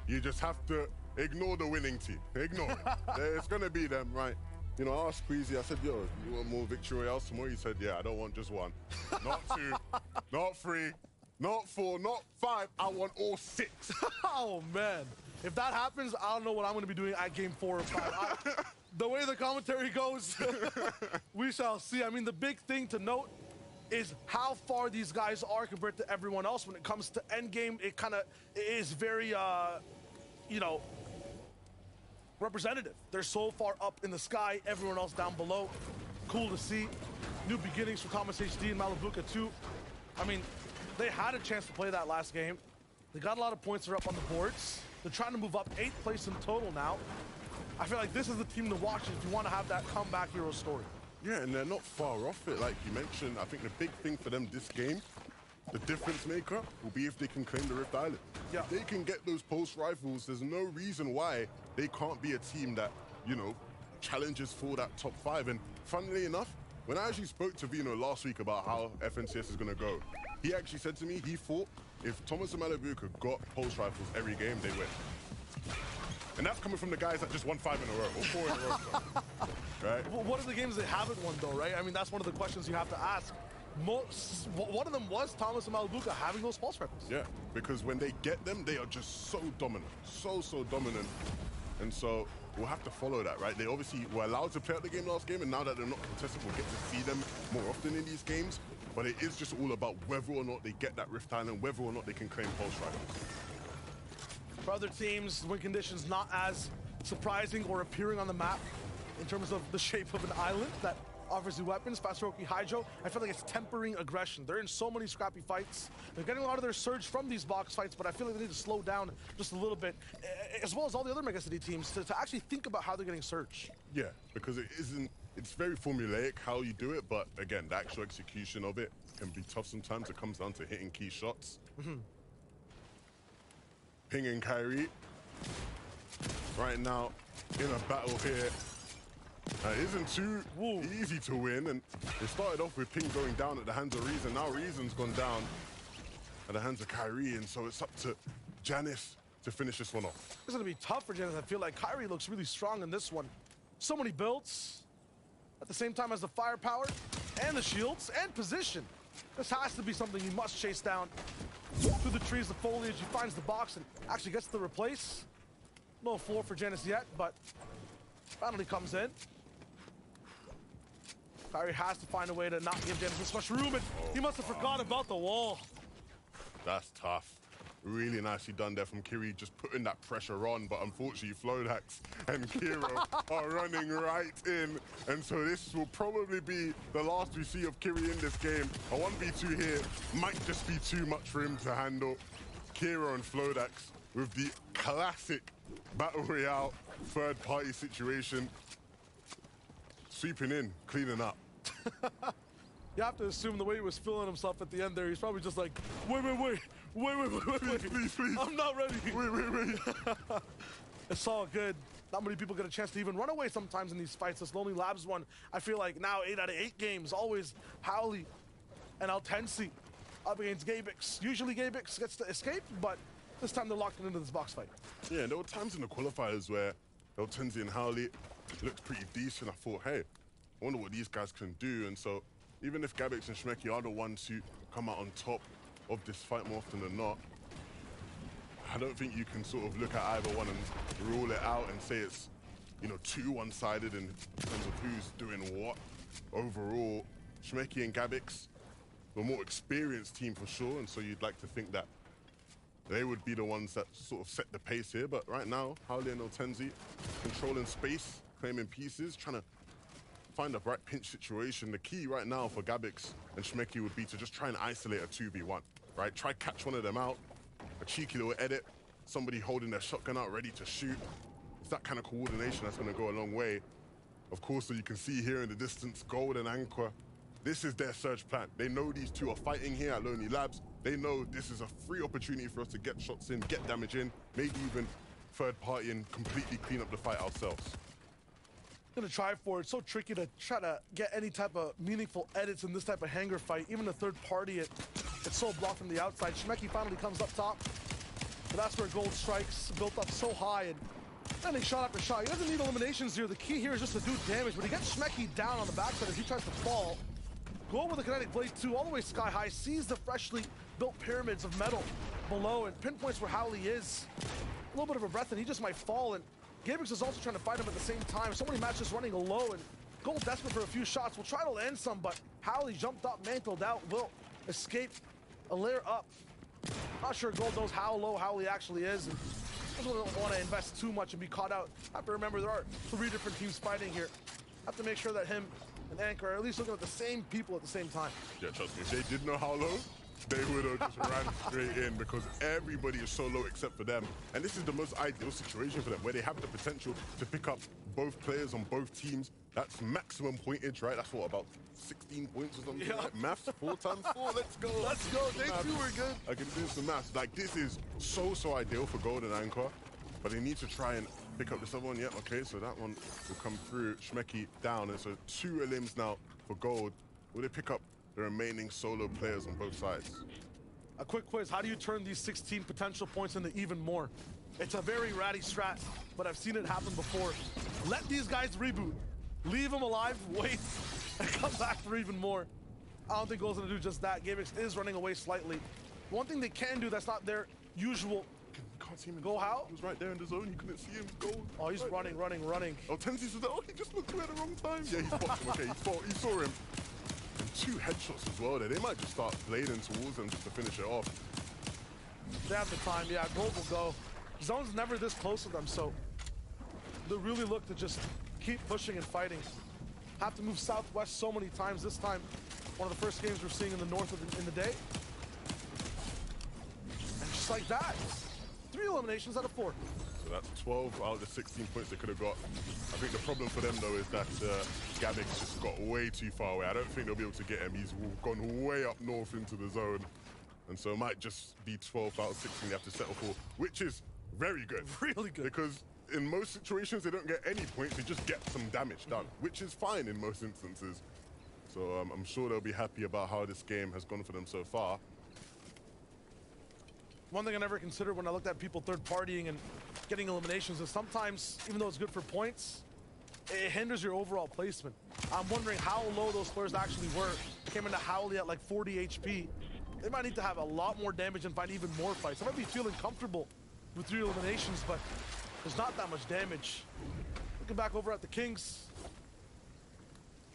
you just have to ignore the winning team. Ignore it. It's going to be them, right? You know, I asked Queasy, I said, yo, you want more Victory Royales tomorrow? He said, yeah, I don't want just 1. Not 2, not 3, not 4, not 5. I want all 6. Oh, man. If that happens, I don't know what I'm going to be doing at game 4 or 5. The way the commentary goes, we shall see. I mean, the big thing to note is how far these guys are compared to everyone else. When it comes to endgame, it kind of is very, representative. They're so far up in the sky, everyone else down below. Cool to see. New beginnings for Thomas HD and Malabuka too. I mean, they had a chance to play that last game. They got a lot of points. They're up on the boards. They're trying to move up 8th place in total now. I feel like this is the team to watch if you want to have that comeback hero story. Yeah, and they're not far off it, like you mentioned. I think the big thing for them this game, the difference maker, will be if they can claim the Rift Island. Yeah. If they can get those post rifles, there's no reason why they can't be a team that, challenges for that top 5. And funnily enough, when I actually spoke to Veno last week about how FNCS is going to go, he actually said to me he thought if Thomas and Malabuka got post rifles every game, they win. And that's coming from the guys that just won 5 in a row, or 4 in a row. Right? Well, what are the games they haven't won, though, right? I mean, that's one of the questions you have to ask. One of them was Thomas and Malabuka having those pulse rifles. Yeah, because when they get them, they are just so dominant. So dominant. And so we'll have to follow that, right? They obviously were allowed to play out the game last game, and now that they're not contested, we'll get to see them more often in these games. but it is just all about whether or not they get that Rift Island, whether or not they can claim Pulse Riders. For other teams, win conditions not as surprising or appearing on the map in terms of the shape of an island that offers you weapons. Fast-Roki Hydro, I feel like it's tempering aggression. They're in so many scrappy fights. They're getting a lot of their surge from these box fights, but I feel like they need to slow down just a little bit, as well as all the other Mega City teams, to actually think about how they're getting surge. Yeah, because it's very formulaic how you do it, but again, the actual execution of it can be tough sometimes. It comes down to hitting key shots. Ping and Kyrie, right now, in a battle here. It isn't too easy to win, and it started off with Ping going down at the hands of Reason. Now Reason's gone down at the hands of Kyrie, and so it's up to Janice to finish this one off. It's going to be tough for Janice. I feel like Kyrie looks really strong in this one. So many builds, at the same time as the firepower, and the shields, and position. This has to be something he must chase down. Through the trees, the foliage, he finds the box and actually gets the replace. No floor for Janice yet, but finally comes in. Kyrie has to find a way to not give Janice this much room, and he must have forgot about the wall. That's tough. Really nicely done there from Kiri, just putting that pressure on, but unfortunately Flodax and Kiro are running right in, and so this will probably be the last we see of Kiri in this game. A 1v2 here might just be too much for him to handle. Kiro and Flodax with the classic Battle Royale third-party situation. Sweeping in, cleaning up. You have to assume the way he was feeling himself at the end there, he's probably just like, wait. Please. I'm not ready. Wait. It's all good. Not many people get a chance to even run away sometimes in these fights. This Lonely Labs one, I feel like now 8 out of 8 games, always Howley and Altensi up against Gabix. Usually Gabix gets to escape, but this time they're locked into this box fight. Yeah, and there were times in the qualifiers where Altensi and Howley looked pretty decent. I thought, hey, I wonder what these guys can do. And so even if Gabix and Shmeki are the ones who come out on top of this fight more often than not, I don't think you can sort of look at either one and rule it out and say it's, you know, too one-sided in terms of who's doing what. Overall, Shmeki and Gabix were a more experienced team for sure, and so you'd like to think that they would be the ones that sort of set the pace here. But right now, Howley and Altensi controlling space, claiming pieces, trying to find a right pinch situation. The key right now for Gabix and Shmeki would be to just try and isolate a 2v1, right? Try catch one of them out, a cheeky little edit, somebody holding their shotgun out ready to shoot. It's that kind of coordination that's going to go a long way. Of course, so you can see here in the distance, Gold and Anqua, this is their surge plan. They know these two are fighting here at Lonely Labs. They know this is a free opportunity for us to get shots in, get damage in, maybe even third party and completely clean up the fight ourselves. Gonna try for it. It's so tricky to try to get any type of meaningful edits in this type of hanger fight. Even the third party, it's so blocked from the outside. Shmeki finally comes up top. But that's where Gold strikes, built up so high and landing shot after shot. He doesn't need eliminations here. The key here is just to do damage, but he gets Shmeki down on the backside as he tries to fall. Gold with the Kinetic Blade 2 all the way sky high, sees the freshly built pyramids of metal below and pinpoints where Howley is. A little bit of a breath and he just might fall, and Gabix is also trying to fight him at the same time. So many matches running low, and Gold desperate for a few shots. Will try to land some, but Howley jumped up, mantled out, will escape a layer up. Not sure Gold knows how low Howley actually is, and doesn't want to invest too much and be caught out. Have to remember there are 3 different teams fighting here. Have to make sure that him and Anchor are at least looking at the same people at the same time. Yeah, trust me, if they did know how low, they would have just ran straight in, because everybody is so low except for them. And this is the most ideal situation for them, where they have the potential to pick up both players on both teams. That's maximum pointage, right? That's what, about 16 points or something? Yeah. Like maths, 4 times 4, let's go. Let's go, day 2 we're good. I can do some maths. Like, this is so ideal for Gold and Anchor, but they need to try and pick up this other one. Yeah, okay, so that one will come through. Shmeki down, and so 2 elims now for Gold. Will they pick up the remaining solo players on both sides? A quick quiz, how do you turn these 16 potential points into even more? It's a very ratty strat, but I've seen it happen before. Let these guys reboot. Leave them alive, wait, and come back for even more. I don't think Gold's gonna do just that. Gabix is running away slightly. One thing they can do that's not their usual. You can't see him. Go how? He was right there in the zone. You couldn't see him. Gold. Oh, he's right running. Oh, Tenzi said that. Oh, he just looked away at the wrong time. Yeah, he spotted him. Okay, he saw him. And 2 headshots as well there. They might just start blading towards them just to finish it off. They have the time, yeah, Gold will go. Zone's never this close to them, so they'll really look to just keep pushing and fighting. Have to move southwest so many times. This time, one of the first games we're seeing in the north in the day. And just like that, 3 eliminations out of 4. So that's 12 out of the 16 points they could have got. I think the problem for them, though, is that Gabix just got way too far away. I don't think they'll be able to get him. He's gone way up north into the zone. And so it might just be 12 out of 16 they have to settle for, which is very good. Really good. Because in most situations, they don't get any points. They just get some damage done, which is fine in most instances. So I'm sure they'll be happy about how this game has gone for them so far. One thing I never considered when I looked at people third-partying and getting eliminations is sometimes, even though it's good for points, it hinders your overall placement. I'm wondering how low those players actually were. Came into Howley at like 40 HP. They might need to have a lot more damage and find even more fights. I might be feeling comfortable with 3 eliminations, but there's not that much damage. Looking back over at the Kings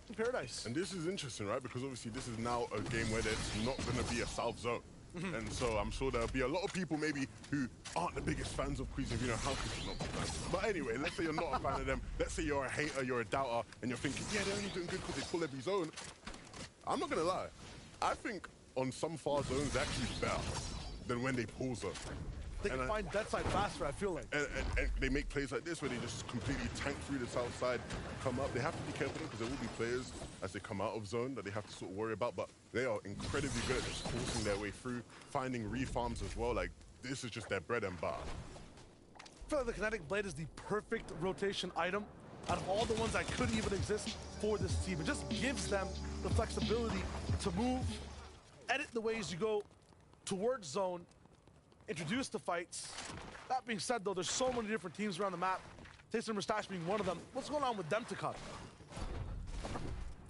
in Paradise. And this is interesting, right? Because obviously this is now a game where there's not going to be a South Zone. And so I'm sure there'll be a lot of people maybe who aren't the biggest fans of Cuisine. How could you not be fans? But anyway, let's say you're not a fan of them. Let's say you're a hater, you're a doubter, and you're thinking, yeah, they're only doing good because they pull every zone. I'm not going to lie. I think on some far zones, they're actually better than when they pull zone. They can find that side faster, I feel like. And they make plays like this where they just completely tank through the south side, come up. They have to be careful because there will be players as they come out of zone that they have to sort of worry about, but they are incredibly good at just forcing their way through, finding refarms as well. Like, this is just their bread and butter. I feel like the Kinetic Blade is the perfect rotation item out of all the ones that could even exist for this team. It just gives them the flexibility to move, edit the ways you go towards zone, introduce the fights. That being said, though, there's so many different teams around the map. Taste and Mustache being one of them. What's going on with them to cut?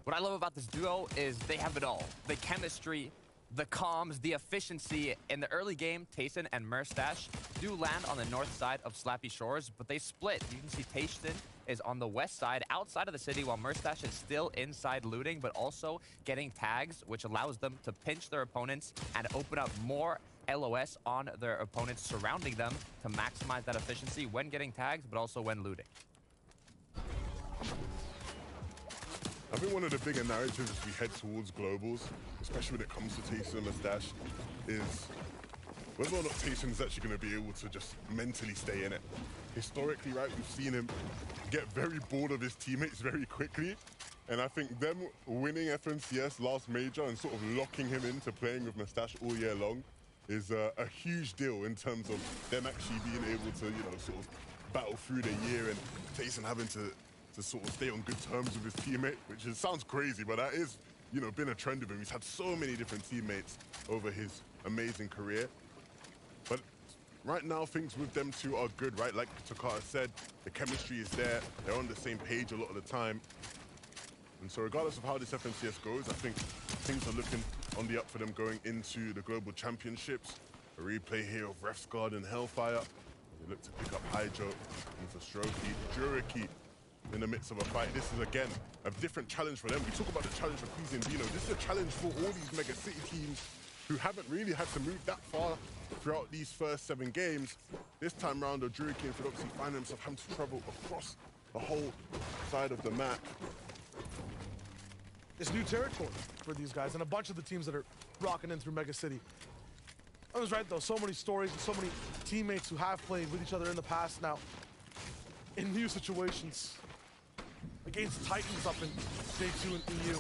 What I love about this duo is they have it all. The chemistry, the comms, the efficiency. In the early game, Tayson and Mustache do land on the north side of Slappy Shores, but they split. You can see Tayson is on the west side, outside of the city, while Mustache is still inside looting, but also getting tags, which allows them to pinch their opponents and open up more LOS on their opponents surrounding them to maximize that efficiency when getting tags, but also when looting. I think one of the bigger narratives as we head towards globals, especially when it comes to Tayson and Mustache, is whether or not Tayson is actually going to be able to just mentally stay in it. Historically, right, we've seen him get very bored of his teammates very quickly. And I think them winning FNCS last major and sort of locking him into playing with Mustache all year long is a huge deal in terms of them actually being able to, you know, sort of battle through the year and Tayson having to sort of stay on good terms with his teammate, which sounds crazy, but that is, you know, been a trend of him. He's had so many different teammates over his amazing career. But right now, things with them two are good, right? Like Takata said, the chemistry is there. They're on the same page a lot of the time. And so regardless of how this FNCS goes, I think things are looking on the up for them going into the Global Championships. A replay here of Refsguard and Hellfire. They look to pick up Hydro into Stroke. Juriki in the midst of a fight. This is, again, a different challenge for them. We talk about the challenge for Cuisine Dino. This is a challenge for all these Mega City teams who haven't really had to move that far throughout these first 7 games. This time round, Juriki and Philoxy find themselves having to travel across the whole side of the map. It's new territory for these guys and a bunch of the teams that are rocking in through Mega City. I was right, though. So many stories and so many teammates who have played with each other in the past now in new situations against Titans up in Day 2 and EU.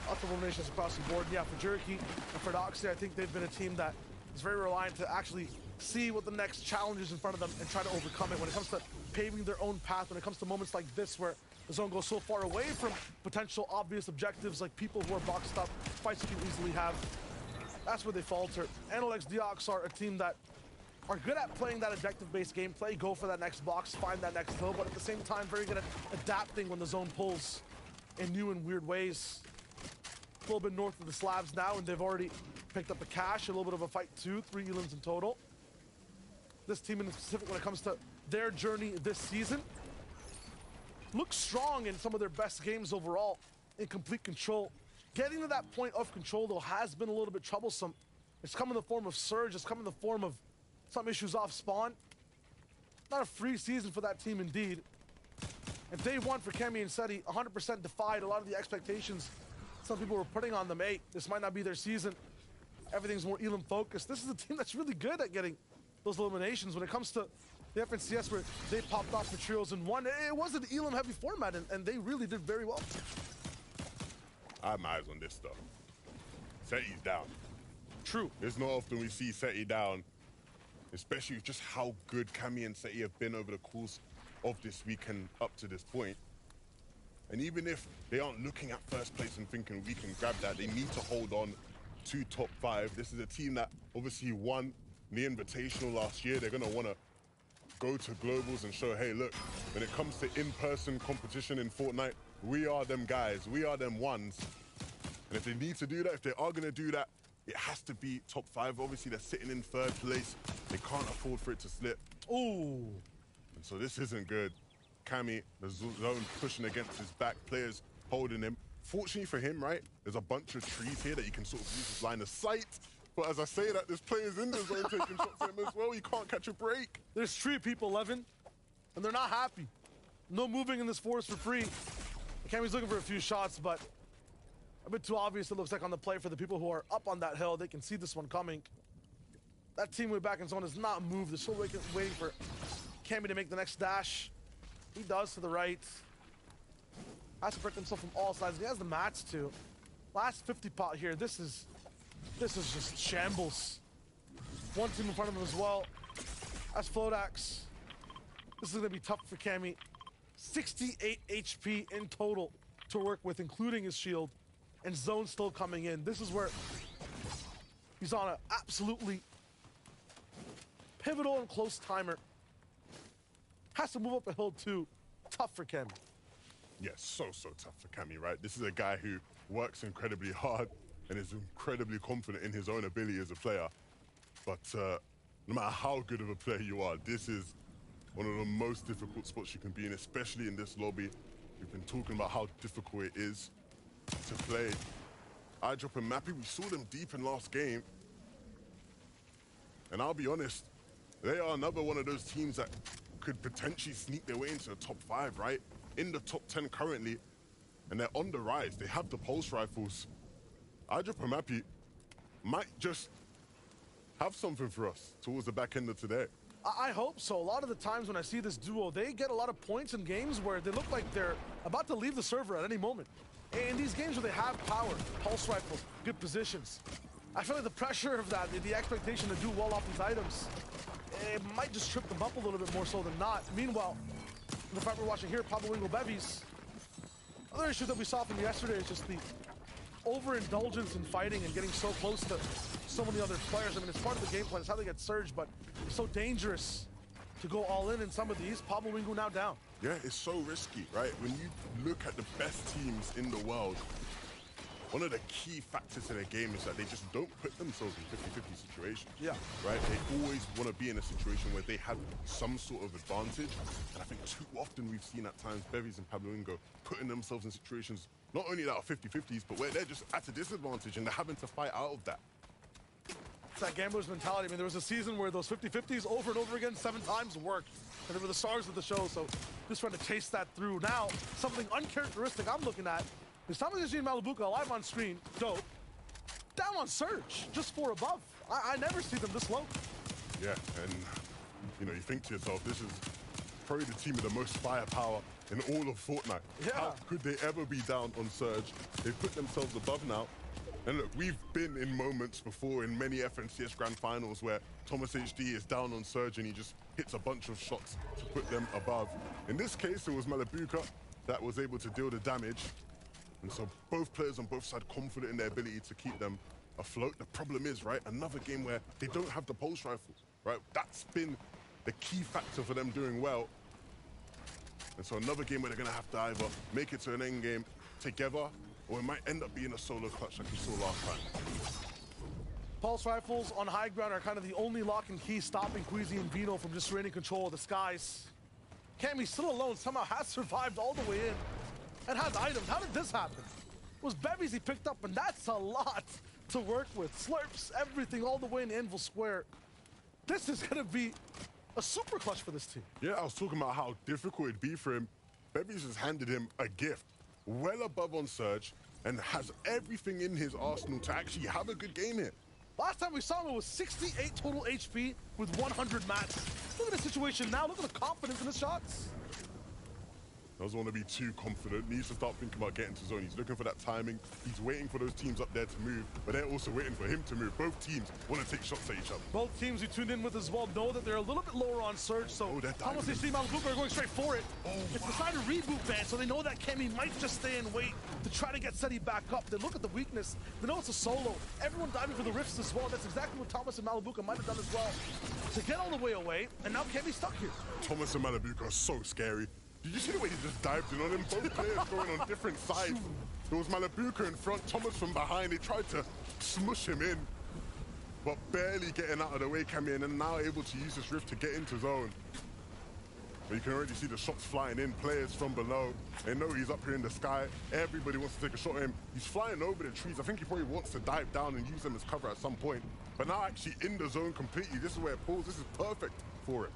Lots of eliminations across the board. Yeah, for Juriki and for Doxy, I think they've been a team that is very reliant to actually see what the next challenge is in front of them and try to overcome it. When it comes to paving their own path, when it comes to moments like this where the zone goes so far away from potential obvious objectives like people who are boxed up, fights you can easily have, that's where they falter. Analex Deox are a team that are good at playing that objective-based gameplay, go for that next box, find that next hill, but at the same time, very good at adapting when the zone pulls in new and weird ways. A little bit north of the slabs now, and they've already picked up a cache, a little bit of a fight too, 3 elims in total. This team in specific, when it comes to their journey this season, looks strong in some of their best games overall. in complete control. Getting to that point of control, though, has been a little bit troublesome. It's come in the form of Surge. It's come in the form of some issues off spawn. Not a free season for that team, indeed. And day one for Cammy and Seti 100% defied a lot of the expectations some people were putting on them. Hey, this might not be their season. Everything's more Elim focused. This is a team that's really good at getting those eliminations. When it comes to the FNCS, where they popped off materials in one, it was an Elim heavy format, and they really did very well. I have my eyes on this stuff. Seti's down. True. It's not often we see Seti down, especially just how good Cammy and Seti have been over the course of this weekend up to this point. And even if they aren't looking at first place and thinking we can grab that, they need to hold on to top 5. This is a team that obviously won the Invitational last year. They're going to want to go to globals and show, hey, look, when it comes to in-person competition in Fortnite, we are them guys, we are them ones. And if they need to do that, if they are going to do that, it has to be top 5. Obviously, they're sitting in 3rd place. They can't afford for it to slip. Ooh. And so this isn't good. Cammy, the zone pushing against his back, players holding him. Fortunately for him, right, there's a bunch of trees here that you can sort of use as line of sight. But as I say that, there's players in the zone taking shots at him as well. You can't catch a break. There's 3 people, Levin, and they're not happy. No moving in this forest for free. Cammy's looking for a few shots, but a bit too obvious, it looks like, on the play for the people who are up on that hill. They can see this one coming. That team way back in zone has not moved. They're still waiting for Cammy to make the next dash. He does to the right. Has to protect himself from all sides. He has the mats too. Last 50 pot here. This is just shambles. One team in front of him as well. That's Flodax. This is gonna be tough for Cammy. 68 HP in total to work with, including his shield. And zone still coming in. This is where he's on an absolutely pivotal and close timer. Has to move up a hill too. Tough for Cammy. Yeah, so tough for Cammy, right? This is a guy who works incredibly hard and is incredibly confident in his own ability as a player. But no matter how good of a player you are, this is one of the most difficult spots you can be in, especially in this lobby. We've been talking about how difficult it is to play. iDrop and Mappy, we saw them deep in last game. And I'll be honest, they are another one of those teams that could potentially sneak their way into the top 5, right? In the top 10 currently, and they're on the rise. They have the pulse rifles. iDrop and Mappy might just have something for us towards the back end of today. I hope so. A lot of the times when I see this duo, they get a lot of points in games where they look like they're about to leave the server at any moment. In these games where they have power, pulse rifles, good positions, I feel like the pressure of that, the expectation to do well off these items, it might just trip them up a little bit more so than not. Meanwhile, the fight we're watching here, Pablo Wingo Bevies, other issue that we saw from yesterday is just the overindulgence in fighting and getting so close to so many other players. I mean, it's part of the game plan. It's how they get surged, but it's so dangerous to go all in some of these. Pablo Wingo now down. Yeah, it's so risky, right? When you look at the best teams in the world, one of the key factors in a game is that they just don't put themselves in 50-50 situations. Yeah. Right? They always want to be in a situation where they have some sort of advantage. And I think too often we've seen at times Bevies and Pablo Wingo putting themselves in situations not only that are 50-50s, but where they're just at a disadvantage and they're having to fight out of that. It's that gambler's mentality. I mean, there was a season where those 50-50s over and over again 7 times worked. And they were the stars of the show, so just trying to chase that through. Now, something uncharacteristic I'm looking at is Thomas Eugene Malabuka live on screen, dope, down on Surge, just 4 above. I never see them this low. Yeah, and you know, you think to yourself, this is probably the team with the most firepower in all of Fortnite. Yeah. How could they ever be down on Surge? They've put themselves above now. And look, we've been in moments before in many FNCS Grand Finals where Thomas HD is down on Surge and he just hits a bunch of shots to put them above. In this case, it was Malabuka that was able to deal the damage. And so both players on both sides confident in their ability to keep them afloat. The problem is, right, another game where they don't have the pulse rifles, right? That's been the key factor for them doing well. And so another game where they're going to have to either make it to an end game together, or it might end up being a solo clutch like we saw last time. Pulse rifles on high ground are kind of the only lock and key stopping Queasy and Vino from just reigning control of the skies. Cammy still alone somehow has survived all the way in and has items. How did this happen? was Bevies he picked up, and that's a lot to work with. Slurps everything all the way in Anvil Square. This is going to be a super clutch for this team. Yeah, I was talking about how difficult it'd be for him. Bevies has handed him a gift, well above on Surge, and has everything in his arsenal to actually have a good game here. Last time we saw him, it was 68 total HP with 100 mats. Look at the situation now. Look at the confidence in his shots. Doesn't want to be too confident. Needs to start thinking about getting to zone. He's looking for that timing. He's waiting for those teams up there to move, but they're also waiting for him to move. Both teams want to take shots at each other. Both teams you tuned in with as well know that they're a little bit lower on Surge, so Thomas and Steve Malabuka are going straight for it. It's decided reboot ban, so they know that Kemi might just stay and wait to try to get Seti back up. They look at the weakness. They know it's a solo. Everyone diving for the rifts as well. That's exactly what Thomas and Malabuka might have done as well. To get all the way away, and now Kemi's stuck here. Thomas and Malabuka are so scary. Did you see the way he just dived in on him? Both players going on different sides. There was Malabuka in front, Thomas from behind. They tried to smush him in, but barely getting out of the way, Kemi, and now able to use this rift to get into zone. But you can already see the shots flying in, players from below. They know he's up here in the sky. Everybody wants to take a shot at him. He's flying over the trees. I think he probably wants to dive down and use them as cover at some point. But now actually in the zone completely. This is where it pulls. This is perfect for it.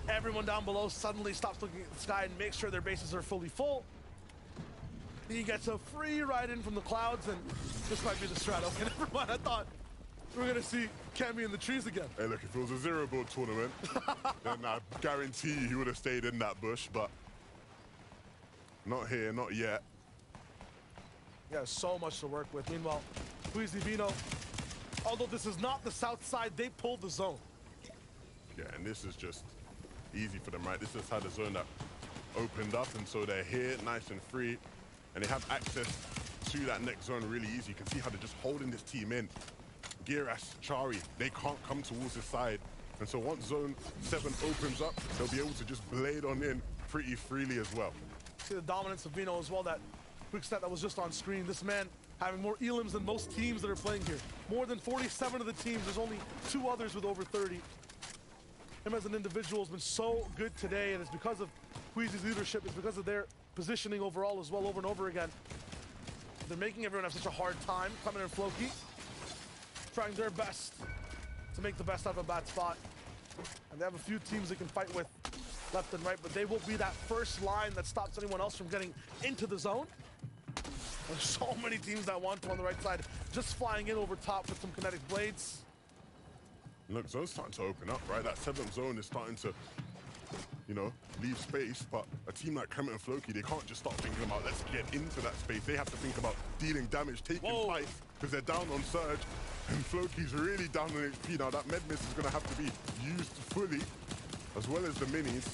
Everyone down below suddenly stops looking at the sky and makes sure their bases are fully full. He gets a free ride in from the clouds, and this might be the strat. Okay, never mind. I thought we were going to see Kemi in the trees again. Hey, look, if it was a zero-build tournament, then I guarantee you he would have stayed in that bush, but not here, not yet. Yeah, so much to work with. Meanwhile, Queasy Vino, although this is not the south side, they pulled the zone. Yeah, and this is just easy for them, right? This is how the zone that opened up, and so they're here nice and free, and they have access to that next zone really easy. You can see how they're just holding this team in. Giras, Chari, they can't come towards this side, and so once zone 7 opens up, they'll be able to just blade on in pretty freely as well. See the dominance of Vino as well, that quick stat that was just on screen. This man having more elims than most teams that are playing here. More than 47 of the teams, there's only 2 others with over 30. Him as an individual has been so good today, and it's because of Queasy's leadership. It's because of their positioning overall as well, over and over again. They're making everyone have such a hard time. Coming in Floki, trying their best to make the best out of a bad spot. And they have a few teams they can fight with left and right, but they will be that first line that stops anyone else from getting into the zone. There's so many teams that want to on the right side, just flying in over top with some kinetic blades. Look, zone's starting to open up, right? That 7th zone is starting to, you know, leave space, but a team like Kemet and Floki, they can't just start thinking about let's get into that space. They have to think about dealing damage, taking fights, because they're down on Surge, and Floki's really down on HP. Now that med miss is going to have to be used fully, as well as the minis.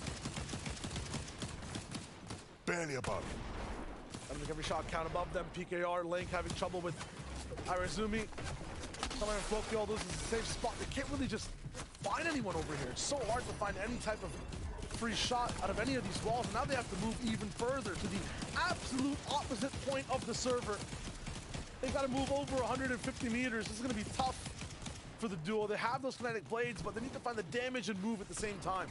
Barely above. Gotta make every shot count above them. PKR, Link having trouble with Irazumi. Coming in Floki, all those is a safe spot. They can't really just find anyone over here. It's so hard to find any type of free shot out of any of these walls. And now they have to move even further to the absolute opposite point of the server. They've got to move over 150 meters. This is going to be tough for the duo. They have those kinetic blades, but they need to find the damage and move at the same time.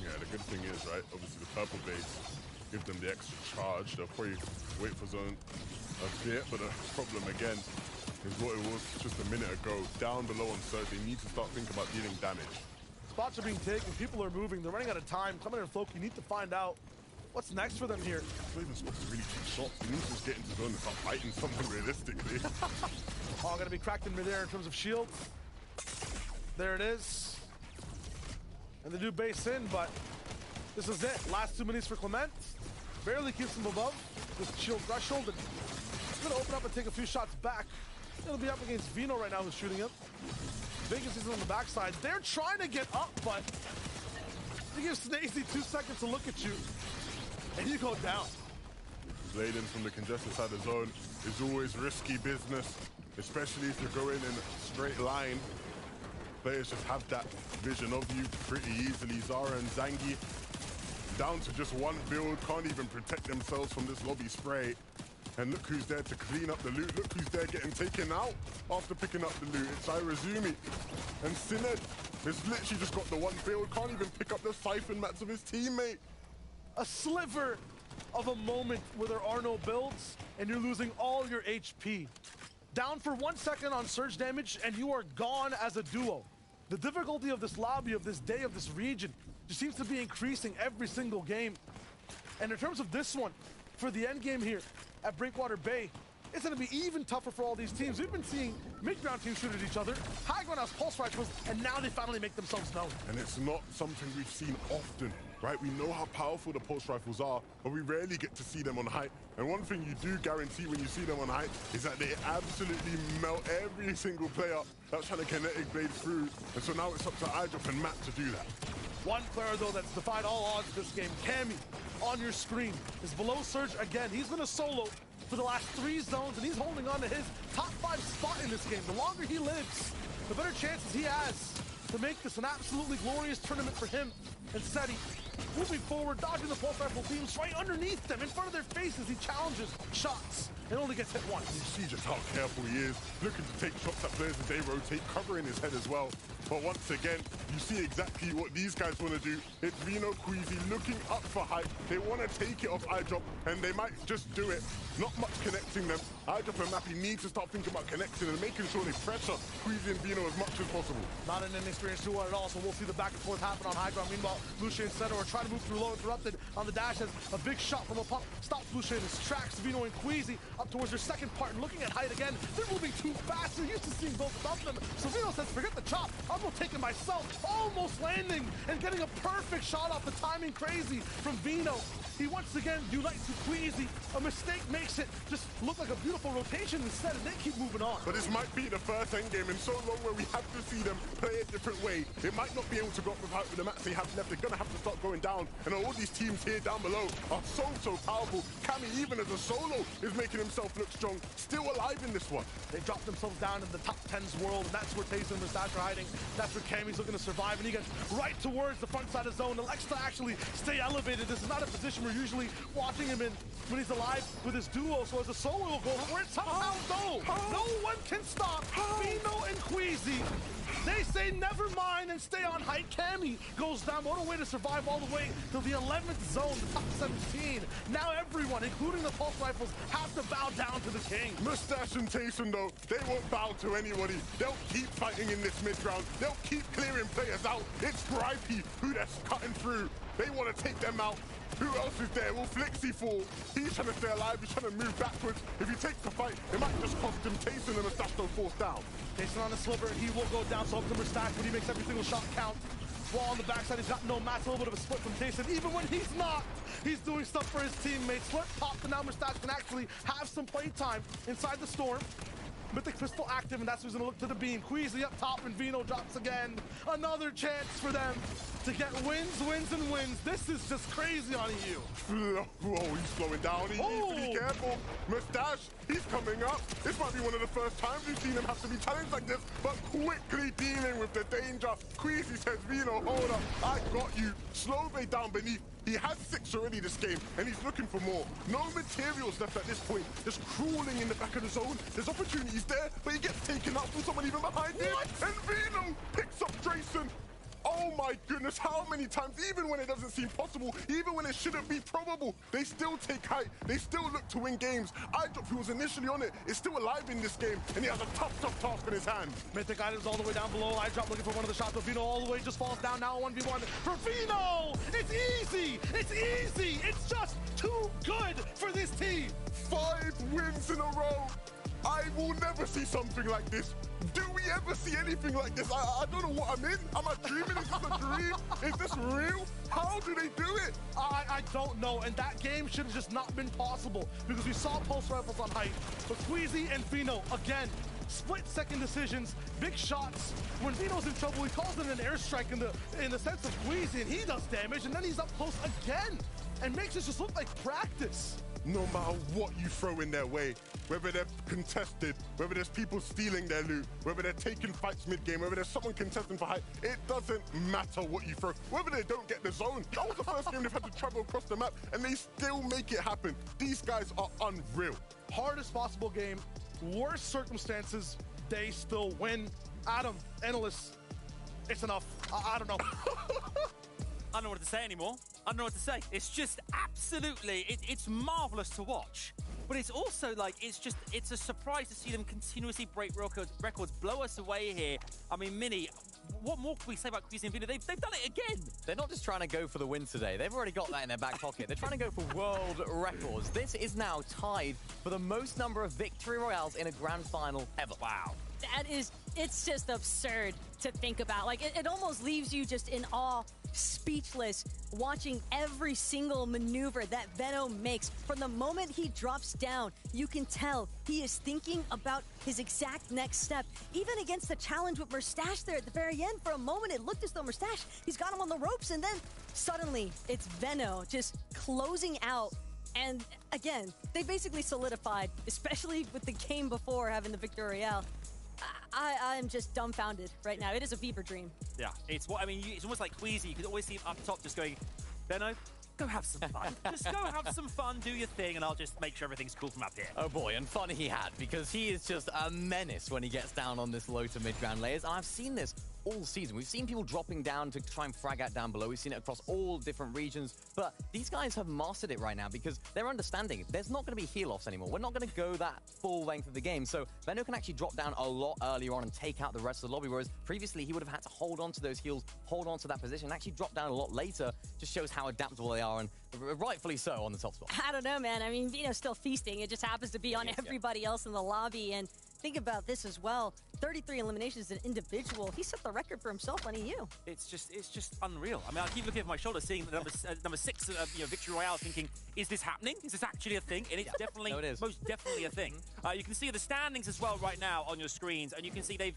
Yeah, the good thing is, right, obviously the purple blades give them the extra charge. They'll probably wait for zone a bit, but the problem again is what it was just a minute ago. Down below on Surge, they need to start thinking about dealing damage. Spots are being taken, people are moving, they're running out of time. Coming in Floki, you need to find out what's next for them here. It's not even supposed to really take shots. They need to just get into zone and start fighting something realistically. All gonna be cracked in midair in terms of shield. There it is. And they do base in, but this is it. Last 2 minutes for Clement. Barely keeps him above this shield threshold, and he's gonna open up and take a few shots back. It'll be up against Vino right now, who's shooting him. Vegas is on the backside. They're trying to get up, but you give Snazy 2 seconds to look at you, and you go down. Blading from the congested side of the zone is always risky business, especially if you're going in a straight line. Players just have that vision of you pretty easily. Zara and Zangi down to just 1 build, can't even protect themselves from this lobby spray. And look who's there to clean up the loot. Look who's there getting taken out after picking up the loot. It's Irazumi. And Sined has literally just got the 1 build, can't even pick up the siphon mats of his teammate. A sliver of a moment where there are no builds and you're losing all your HP. Down for 1 second on surge damage and you are gone as a duo. The difficulty of this lobby, of this day, of this region, just seems to be increasing every single game. And in terms of this one, for the end game here at Breakwater Bay, it's going to be even tougher for all these teams. We've been seeing mid-ground teams shoot at each other, high ground has pulse rifles, and now they finally make themselves known. And it's not something we've seen often, right? We know how powerful the pulse rifles are, but we rarely get to see them on height. And one thing you do guarantee when you see them on height is that they absolutely melt every single player that's trying to kinetic blade through. And so now it's up to iDrop and Matt to do that. One player, though, that's defied all odds this game, Cammy, on your screen, is below Surge again. He's been a solo for the last 3 zones, and he's holding on to his top 5 spot in this game. The longer he lives, the better chances he has to make this an absolutely glorious tournament for him. And Seti, moving forward, dodging the pulse rifle beams right underneath them, in front of their faces. He challenges shots and only gets hit once. You see just how careful he is, looking to take shots at players as they rotate, covering his head as well. But once again, you see exactly what these guys want to do. It's Vino, Queasy looking up for height. They want to take it off iDrop, and they might just do it. Not much connecting them. iDrop and Mappy need to start thinking about connecting and making sure they pressure Queasy and Vino as much as possible. Not an inexperienced duo at all, so we'll see the back and forth happen on high ground. Meanwhile, Lucian Center are trying to move through low, interrupted on the dash as a big shot from a pump stops Lucian in his tracks. Vino and Queasy up towards their second part and looking at height again. They're moving too fast. They're used to seeing both of them. So Vino says, forget the chop. I'm going to take it myself. Almost landing and getting a perfect shot off. The timing crazy from Vino. He once again unites with Queasy. A mistake makes it just look like a beautiful rotation instead, and they keep moving on. But this might be the first endgame in so long where we have to see them play a different way. They might not be able to go up without the mats they have left. They're going to have to start going down. And all these teams here down below are so powerful. Cammy, even as a solo, is making himself look strong. Still alive in this one. They dropped themselves down in the top 10's world, and that's where Taze and Mustache are hiding. That's where Cammy's looking to survive, and he gets right towards the front side of zone. Elects to actually stay elevated. This is not a position we're usually watching him in when he's alive with his duo. So as a solo will go, where it somehow go. No one can stop Vino and Queasy. They say never mind and stay on height. Cammy goes down. What a way to survive all the way to the 11th zone, the top 17. Now everyone, including the pulse rifles, have to bow down to the king. Mustache and Tayson, though, they won't bow to anybody. They'll keep fighting in this mid-ground. They'll keep clearing players out. It's Gripey who they're cutting through. They want to take them out. Who else is there? Will Flixie fall? He's trying to stay alive. He's trying to move backwards. If he takes the fight, it might just cost him. Tayson and Mustache don't force down. Tayson on the sliver, he will go down. So up to Mustache, but he makes every single shot count. While on the backside, he's got no mats. A little bit of a split from Tayson. Even when he's not, he's doing stuff for his teammates. Slip popped, and now Mustache can actually have some play time inside the storm. Mythic Pistol active, and that's who's gonna look to the beam. Queasy up top, and Vino drops again. Another chance for them to get wins, and wins. This is just crazy on EU. Oh, he's slowing down. He needs to be careful. Mustache, he's coming up. This might be one of the first times we've seen him have to be challenged like this, but quickly dealing with the danger. Queasy says, Vino, hold up. I got you. Slow Bay down beneath. He has 6 already this game, and he's looking for more. No materials left at this point. Just crawling in the back of the zone. There's opportunities there, but he gets taken out from someone even behind him. And Vino picks up Drayson. Oh my goodness, how many times, even when it doesn't seem possible, even when it shouldn't be probable, they still take height, they still look to win games. iDrop, who was initially on it, is still alive in this game, and he has a tough task in his hand. Mythic items all the way down below. iDrop looking for one of the shots, but Vino all the way just falls down. Now 1v1 for Vino! It's easy! It's easy! It's just too good for this team! 5 wins in a row. I will never see something like this. Do we ever see anything like this? I don't know what I'm in. Am I dreaming? Is this a dream? Is this real? How do they do it? I don't know, and that game should have just not been possible because we saw pulse rifles on height. But Queasy and Vino, again, split-second decisions, big shots. When Vino's in trouble, he calls it an airstrike in the sense of Queasy, and he does damage, and then he's up close again and makes it just look like practice. No matter what you throw in their way, whether they're contested, whether there's people stealing their loot, whether they're taking fights mid-game, whether there's someone contesting for height, it doesn't matter what you throw. Whether they don't get the zone, that was the first game they've had to travel across the map, and they still make it happen. These guys are unreal. Hardest possible game, worst circumstances, they still win. Adam, Analyst, it's enough. I don't know. I don't know what to say anymore. I don't know what to say. It's just absolutely, it's marvelous to watch. But it's also like, it's a surprise to see them continuously break records, blow us away here. I mean, Mini, what more can we say about Queasy and Vino? They've done it again. They're not just trying to go for the win today. They've already got that in their back pocket. They're trying to go for world records. This is now tied for the most number of victory royales in a grand final ever. Wow. It's just absurd to think about. Like, it almost leaves you just in awe, speechless, watching every single maneuver that Veno makes. From the moment he drops down, you can tell he is thinking about his exact next step. Even against the challenge with Merstache there at the very end, for a moment it looked as though Merstache, he's got him on the ropes, and then suddenly it's Veno just closing out. And again, they basically solidified, especially with the game before having the Victory Royale. I'm just dumbfounded right now. It is a fever dream. Yeah, it's almost like Queasy. You can always see him up top just going, Veno, go have some fun. Just go have some fun, do your thing, and I'll just make sure everything's cool from up here. Oh boy, and fun he had, because he is just a menace when he gets down on this low to mid-ground layers. And I've seen this all season. We've seen people dropping down to try and frag out down below. We've seen it across all different regions, but these guys have mastered it right now because they're understanding there's not going to be heal-offs anymore. We're not going to go that full length of the game, so Veno can actually drop down a lot earlier on and take out the rest of the lobby, whereas previously he would have had to hold on to those heals, hold on to that position, and actually drop down a lot later. Just shows how adaptable they are, and rightfully so on the top spot. I don't know, man. I mean, Veno's still feasting. It just happens to be on everybody else in the lobby, and think about this as well. 33 eliminations as an individual. He set the record for himself on EU. It's just unreal. I mean, I keep looking over my shoulder, seeing the number 6 Victory Royale, thinking, is this happening? Is this actually a thing? And it's definitely, No, it is. most definitely a thing. You can see the standings as well right now on your screens, and you can see they've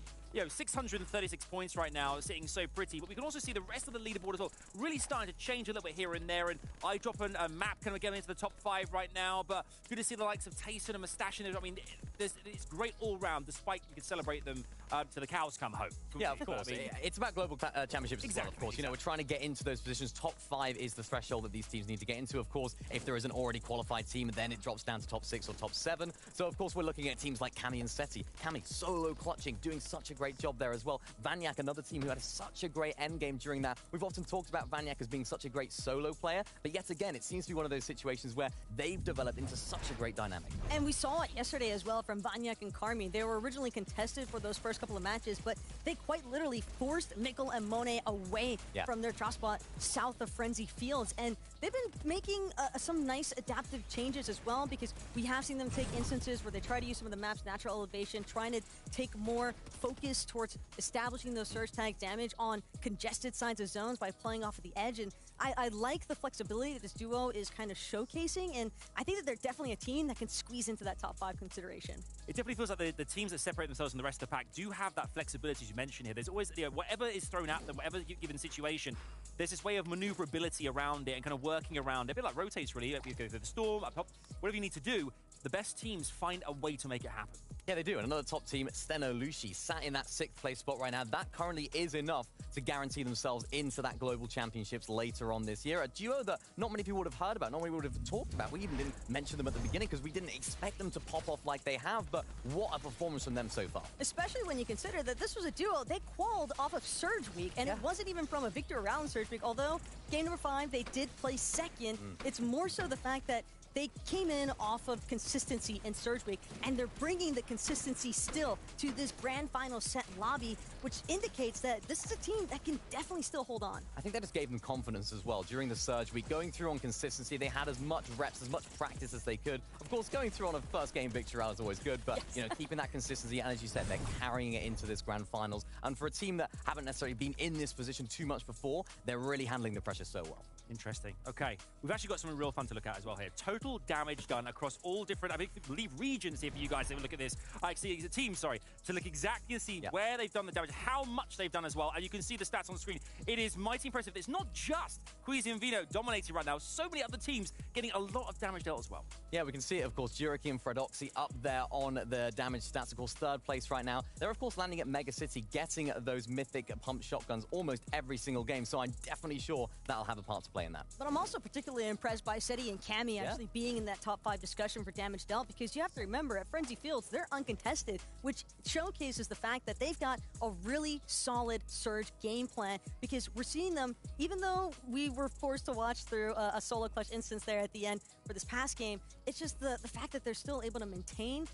636 points right now, sitting so pretty. But we can also see the rest of the leaderboard as well, really starting to change a little bit here and there. And I drop a map kind of getting into the top 5 right now. But good to see the likes of Tayson and Mustache. I mean, it's great all round, despite you can celebrate them till the cows come home. Yeah, of course. I mean, it's about global championships as well, of course. Exactly. You know, we're trying to get into those positions. Top 5 is the threshold that these teams need to get into. Of course, if there is an already qualified team, then it drops down to top 6 or top 7. So, of course, we're looking at teams like Cammy and Seti. Cammy solo clutching, doing such a great job there as well. Vannyak, another team who had such a great endgame during that. We've often talked about Vannyak as being such a great solo player, but yet again, it seems to be one of those situations where they've developed into such a great dynamic. And we saw it yesterday as well from Vannyak and Karmi. They were originally contested for those first couple of matches, but they quite literally forced Mikkel and Monet away from their drop spot south of Frenzy Fields. And they've been making some nice adaptive changes as well, because we have seen them take instances where they try to use some of the map's natural elevation, trying to take more focus towards establishing those surge tag damage on congested sides of zones by playing off of the edge. And I like the flexibility that this duo is kind of showcasing, and I think that they're definitely a team that can squeeze into that top 5 consideration. It definitely feels like the teams that separate themselves from the rest of the pack do have that flexibility, as you mentioned here. There's always, whatever is thrown at them, whatever given situation, there's this way of maneuverability around it and kind of working around it. A bit like rotates, really. You go through the storm, up top, whatever you need to do. The best teams find a way to make it happen. Yeah, they do. And another top team, Steno Lushi, sat in that 6th place spot right now. That currently is enough to guarantee themselves into that global championships later on this year. A duo that not many people would have heard about, not many people would have talked about. We even didn't mention them at the beginning because we didn't expect them to pop off like they have, but what a performance from them so far. Especially when you consider that this was a duo, they qualled off of Surge Week, and it wasn't even from a victory round in Surge Week, although game number 5, they did place second. It's more so the fact that they came in off of consistency in Surge Week, and they're bringing the consistency still to this grand final set lobby, which indicates that this is a team that can definitely still hold on. I think that just gave them confidence as well. During the Surge Week, going through on consistency, they had as much reps, as much practice as they could. Of course, going through on a first game victory round is always good, but you know, keeping that consistency, and as you said, they're carrying it into this grand finals. And for a team that haven't necessarily been in this position too much before, they're really handling the pressure so well. Interesting. Okay, we've actually got something real fun to look at as well here. Total damage done across all different, I believe, regions here for you guys to look at this. I see it's a team, sorry, to look exactly and see where they've done the damage, how much they've done as well. And you can see the stats on the screen. It is mighty impressive. It's not just Queasy and Vino dominating right now. So many other teams getting a lot of damage dealt as well. Yeah, we can see it, of course. Juriki and Fredoxy up there on the damage stats. Of course, 3rd place right now. They're, of course, landing at Mega City, getting those mythic pump shotguns almost every single game. So I'm definitely sure that'll have a part to play in that. But I'm also particularly impressed by Seti and Cammy actually being in that top 5 discussion for damage dealt, because you have to remember, at Frenzy Fields, they're uncontested, which showcases the fact that they've got a really solid Surge game plan, because we're seeing them, even though we were forced to watch through a solo clutch instance there at the end for this past game, it's just the fact that they're still able to maintain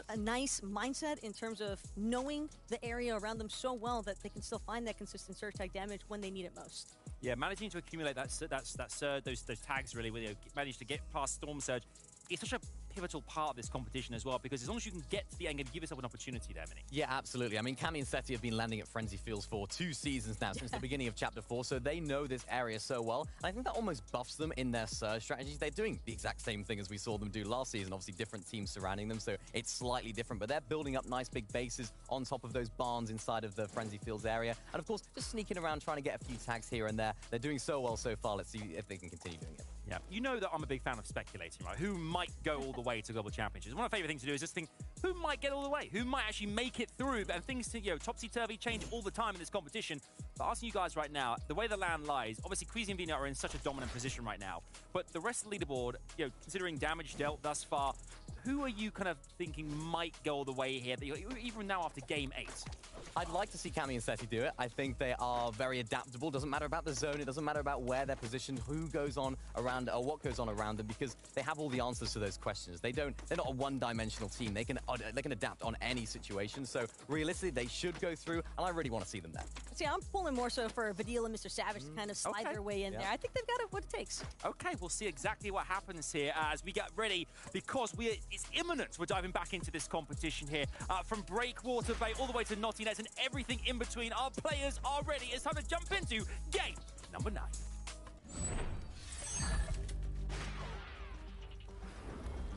a nice mindset in terms of knowing the area around them so well that they can still find that consistent Surge tag damage when they need it most. Yeah, managing to accumulate that surge, those tags really, you know, manage to get past Storm Surge. It's such a pivotal part of this competition as well, because as long as you can get to the end and give yourself an opportunity there, Mini. Yeah, absolutely. I mean, Cammy and Seti have been landing at Frenzy Fields for 2 seasons now, since the beginning of Chapter 4, so they know this area so well. And I think that almost buffs them in their Surge strategies. They're doing the exact same thing as we saw them do last season, obviously different teams surrounding them, so it's slightly different, but they're building up nice big bases on top of those barns inside of the Frenzy Fields area. And of course, just sneaking around, trying to get a few tags here and there. They're doing so well so far. Let's see if they can continue doing it. Yeah, you know that I'm a big fan of speculating, right? Who might go all the way to Global Championships? One of my favorite things to do is just think, who might get all the way? Who might actually make it through? And things, you know, topsy-turvy change all the time in this competition. But asking you guys right now, the way the land lies, obviously Queasy and Vina are in such a dominant position right now. But the rest of the leaderboard, you know, considering damage dealt thus far, who are you kind of thinking might go all the way here, even now after Game 8? I'd like to see Cammy and Seti do it. I think they are very adaptable. Doesn't matter about the zone. It doesn't matter about where they're positioned, who goes on around, or what goes on around them, because they have all the answers to those questions. They're not a one-dimensional team. They can adapt on any situation. So realistically, they should go through, and I really want to see them there. See, I'm pulling more so for Vidil and Mr. Savage to kind of slide their way in there. I think they've got what it takes. Okay, we'll see exactly what happens here as we get ready, because it's imminent. We're diving back into this competition here. From Breakwater Bay all the way to Naughty Nets and everything in between. Our players are ready. It's time to jump into game number 9.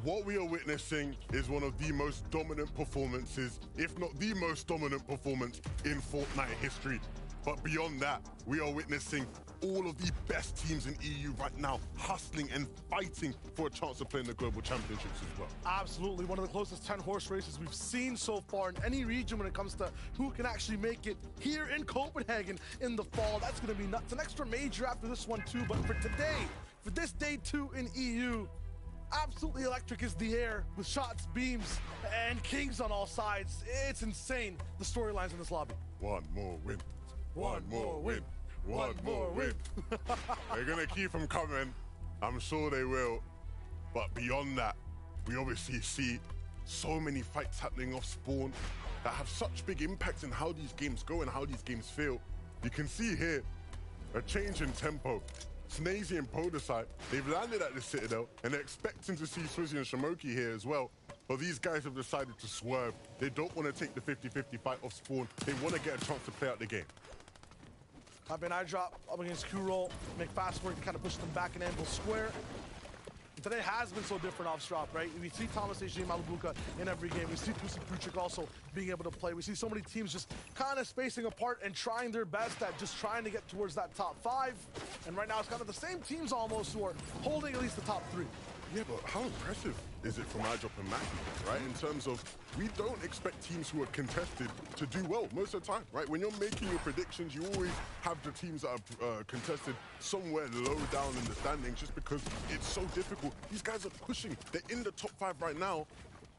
What we are witnessing is one of the most dominant performances, if not the most dominant performance in Fortnite history. But beyond that, we are witnessing all of the best teams in EU right now hustling and fighting for a chance to play in the Global Championships as well. Absolutely, one of the closest 10 horse races we've seen so far in any region when it comes to who can actually make it here in Copenhagen in the fall. That's going to be nuts. An extra major after this one too, but for today, for this day 2 in EU, absolutely electric is the air with shots, beams, and kings on all sides. It's insane, the storylines in this lobby. One more win. One more win. One more win. They're going to keep them coming. I'm sure they will. But beyond that, we obviously see so many fights happening off spawn that have such big impacts in how these games go and how these games feel. You can see here a change in tempo. Snazy and Podesite, they've landed at the Citadel and they're expecting to see Swizzy and Shamoki here as well. But these guys have decided to swerve. They don't want to take the 50-50 fight off spawn. They want to get a chance to play out the game. Up in eye drop, up against Q-Roll, make fast work to kind of push them back in Anvil Square. Today has been so different off Strop, right? We see Thomas HG Malabuka in every game. We see Pussy Puchik also being able to play. We see so many teams just kind of spacing apart and trying their best at just trying to get towards that top 5. And right now it's kind of the same teams almost who are holding at least the top 3. Yeah, but how impressive is it from iDrop and Mackie, right? In terms of, we don't expect teams who are contested to do well most of the time, right? When you're making your predictions, you always have the teams that are contested somewhere low down in the standings just because it's so difficult. These guys are pushing. They're in the top 5 right now.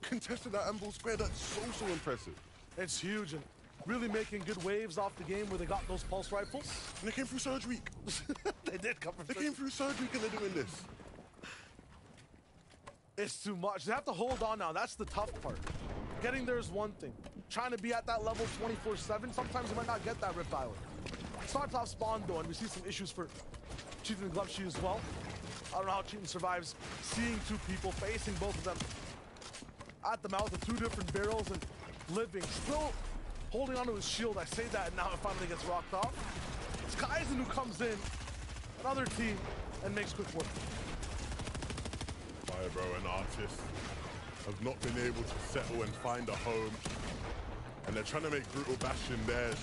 Contested at Anvil Square, that's so impressive. It's huge and really making good waves off the game where they got those pulse rifles. And they came through Surge Week. They did come from They came through Surge Week and they're doing this. It's too much. They have to hold on now. That's the tough part. Getting there is one thing. Trying to be at that level 24/7, sometimes you might not get that Rift Island. It's not top spawn though, and we see some issues for Cheatin and Glubshy as well. I don't know how Cheatin survives seeing 2 people, facing both of them at the mouth of 2 different barrels and living. Still holding onto his shield. I say that and now it finally gets rocked off. It's Kaizen who comes in, another team, and makes quick work. Firebro and Artist have not been able to settle and find a home. And they're trying to make Brutal Bastion theirs.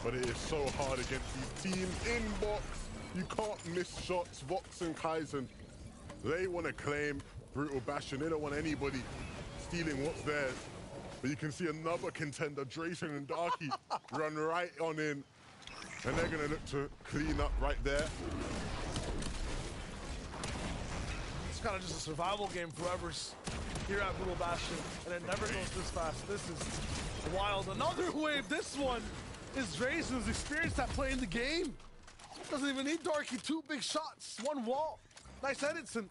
But it is so hard against these teams. Inbox, you can't miss shots. Vox and Kaizen, they want to claim Brutal Bastion. They don't want anybody stealing what's theirs. But you can see another contender, Drayson and Darky, run right on in. And they're going to look to clean up right there. Kind of just a survival game for whoever's here at Brutal Bastion, and it never goes this fast. This is wild. Another wave. This one is Drazen, who's experienced at playing the game. Doesn't even need Darky. 2 big shots, 1 wall. Nice edits, and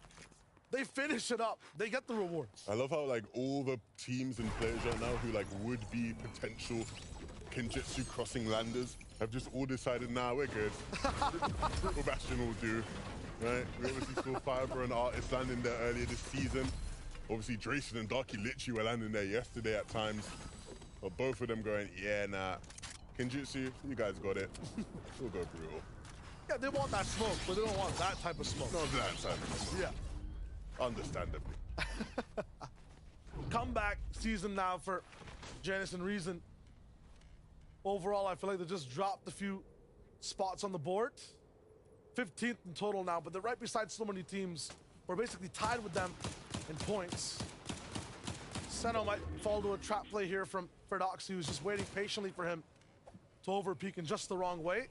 they finish it up. They get the rewards. I love how like all the teams and players right now who like would be potential Kenjutsu crossing landers have just all decided, nah, we're good. Brutal Bastion will do, right? We obviously saw Fiber and Artist landing there earlier this season. Obviously, Drazen and Darky literally were landing there yesterday at times. But both of them going, yeah, nah. Kenjutsu, you guys got it. We'll go Brutal. Yeah, they want that smoke, but they don't want that type of smoke. Not that type of smoke. Yeah. Understandably. Comeback season now for Janus and Reason. Overall, I feel like they just dropped a few spots on the board. 15th in total now, but they're right beside so many teams. We're basically tied with them in points. Senno might fall to a trap play here from Ferdoxy, who's just waiting patiently for him to overpeak in just the wrong way.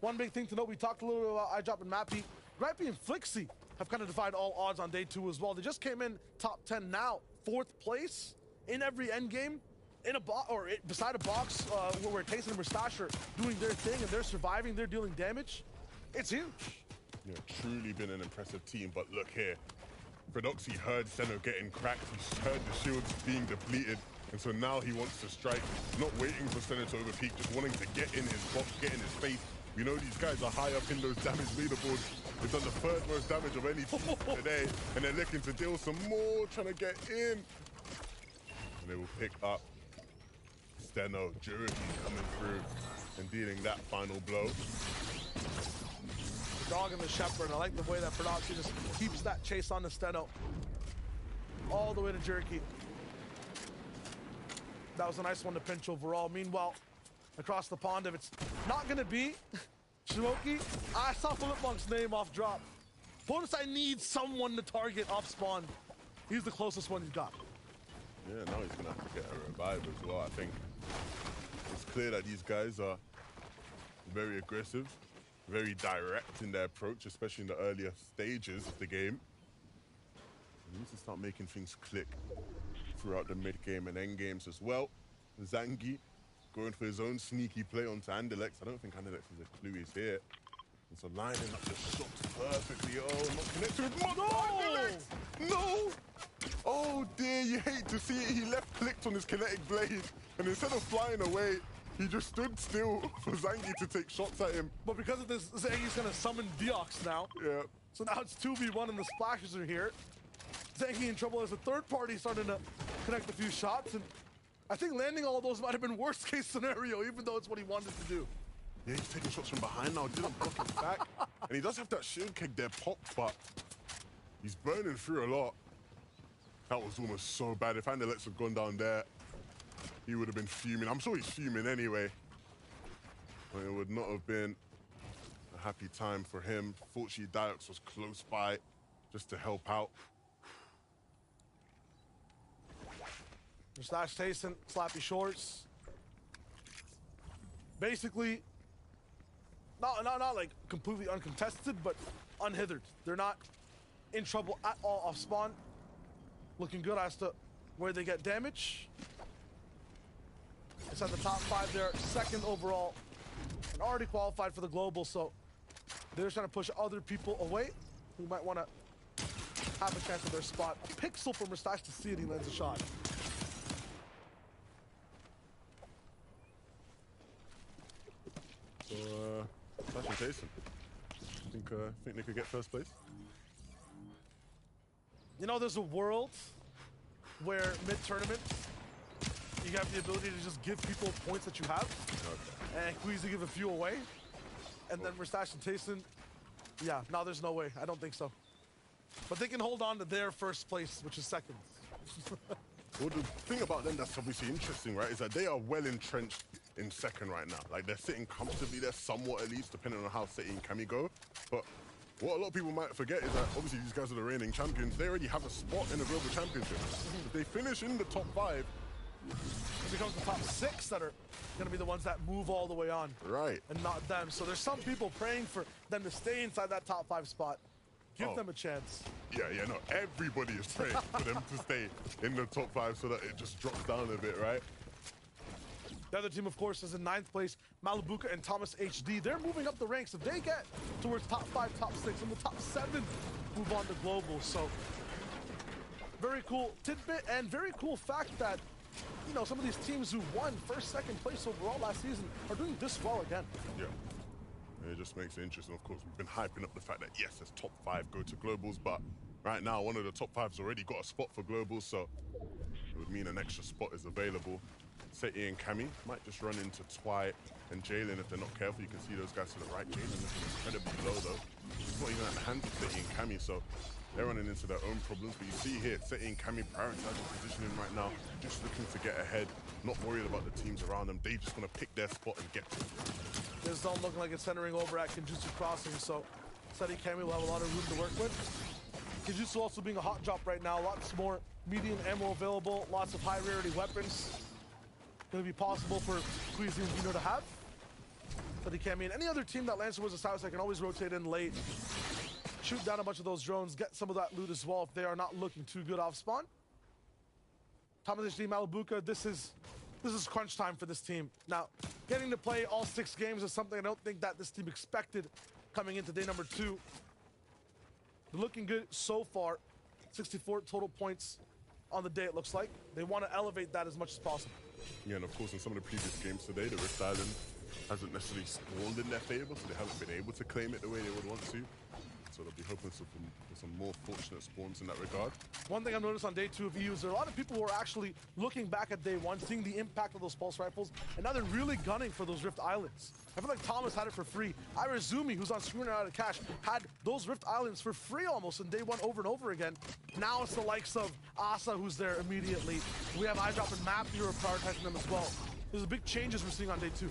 One big thing to note, we talked a little bit about iDrop and Mappy. Gripey and Flixie have kind of defied all odds on day 2 as well. They just came in top 10 now, 4th place in every end game, in a box or beside a box where Tayson and Mustache are doing their thing and they're surviving, they're dealing damage. It's huge. Yeah, truly been an impressive team, but look here. Ferdoxy heard Senno getting cracked, he heard the shields being depleted, and so now he wants to strike, not waiting for Senno to overpeak, just wanting to get in his box, get in his face. We know these guys are high up in those damage leaderboards. They've done the 3rd most damage of any team today, and they're looking to deal some more, trying to get in. And they will pick up Steno, Juriki coming through and dealing that final blow. The dog and the shepherd, I like the way that Ferdoxy just keeps that chase on the Steno. All the way to Juriki. That was a nice one to pinch overall. Meanwhile, across the pond, if it's not gonna be Shimoki, I saw Flipmonk's name off drop. Podesai needs someone to target off spawn. He's the closest one he's got. Yeah, now he's gonna have to get a revive as well. I think it's clear that these guys are very aggressive, very direct in their approach, especially in the earlier stages of the game. They need to start making things click throughout the mid game and end games as well. Zangi going for his own sneaky play onto Andalex. I don't think Andalex is a clue he's here. And so lining up the shots perfectly. Oh, not connected with Andalex! No! Oh dear, you hate to see it. He left clicked on his kinetic blade, and instead of flying away, he just stood still for Zangi to take shots at him. But because of this, Zangi's gonna summon Deox now. Yeah. So now it's 2v1 and the splashes are here. Zangi in trouble as a 3rd party starting to connect a few shots, and I think landing all of those might have been worst case scenario, even though it's what he wanted to do. Yeah, he's taking shots from behind now, didn't block his back. And he does have that shield keg there popped, but he's burning through a lot. That was almost so bad. If Andalex had gone down there, he would have been fuming. I'm sure he's fuming anyway. But it would not have been a happy time for him. Fortunately, Diox was close by just to help out. Mustache Tayson, Slappy Shorts. Basically, not like completely uncontested, but unhithered. They're not in trouble at all off spawn. Looking good as to where they get damage. It's at the top 5 there, 2nd overall, and already qualified for the global, so they're just trying to push other people away who might want to have a chance at their spot. A pixel for Mustache to see it, he lands a shot. So, Slash and Jason, think they could get 1st place? You know, there's a world where mid-tournament, you have the ability to just give people points that you have, and Queasy give a few away, and then Mustache and Tayson, yeah, no, there's no way. I don't think so. But they can hold on to their 1st place, which is 2nd. Well, the thing about them that's obviously interesting, right, is that they are well entrenched in 2nd right now. Like, they're sitting comfortably there, somewhat at least, depending on how City and Cammy go. But what a lot of people might forget is that obviously these guys are the reigning champions. They already have a spot in the global championship. If they finish in the top 5, It becomes the top 6 that are going to be the ones that move all the way on. right? And not them. So there's some people praying for them to stay inside that top 5 spot. Give them a chance. Yeah, no, everybody is praying for them to stay in the top 5 so that it just drops down a bit, right? The other team, of course, is in 9th place, Malibuca and Thomas HD. They're moving up the ranks. If they get towards top 5, top 6, and the top 7 move on to global. So very cool tidbit and very cool fact that, you know, some of these teams who won first, second place overall last season are doing this well again. Yeah. It just makes it interesting. Of course, we've been hyping up the fact that, yes, there's top 5 go to globals, but right now, one of the top 5's already got a spot for globals, so it would mean an extra spot is available. Seti and Cammy might just run into Twi and Jalen if they're not careful. You can see those guys to the right. Jalen looking incredibly low, though. He's not even at the hands of Seti and Cammy, so they're running into their own problems. But you see here, Seti and Cammy prioritizing positioning right now, just looking to get ahead, not worried about the teams around them. They just want to pick their spot and get to it. This zone looking like it's centering over at Kenjutsu Crossing, so Seti Cammy will have a lot of room to work with. Kenjutsu also being a hot drop right now, lots more medium ammo available, lots of high rarity weapons. Going to be possible for Queasy and Vino to have. Seti Cammy and any other team that lands towards the south side can always rotate in late, shoot down a bunch of those drones, get some of that loot as well if they are not looking too good off spawn. Thomas HD Malibuca, this is crunch time for this team. Now, getting to play all 6 games is something I don't think that this team expected coming into day number 2. They're looking good so far. 64 total points on the day, it looks like. They want to elevate that as much as possible. Yeah, and of course, in some of the previous games today, the Rift Island hasn't necessarily spawned in their favor, so they haven't been able to claim it the way they would want to. So they'll be hoping for some more fortunate spawns in that regard. One thing I've noticed on day 2 of EU is there are a lot of people who are actually looking back at day 1, seeing the impact of those pulse rifles, and now they're really gunning for those Rift Islands. I feel like Thomas had it for free. Irazumi, who's on screen out of cash, had those Rift Islands for free almost in day 1 over and over again. Now it's the likes of Asa who's there immediately. We have iDrop and Map who are prioritizing them as well. There's big changes we're seeing on day 2.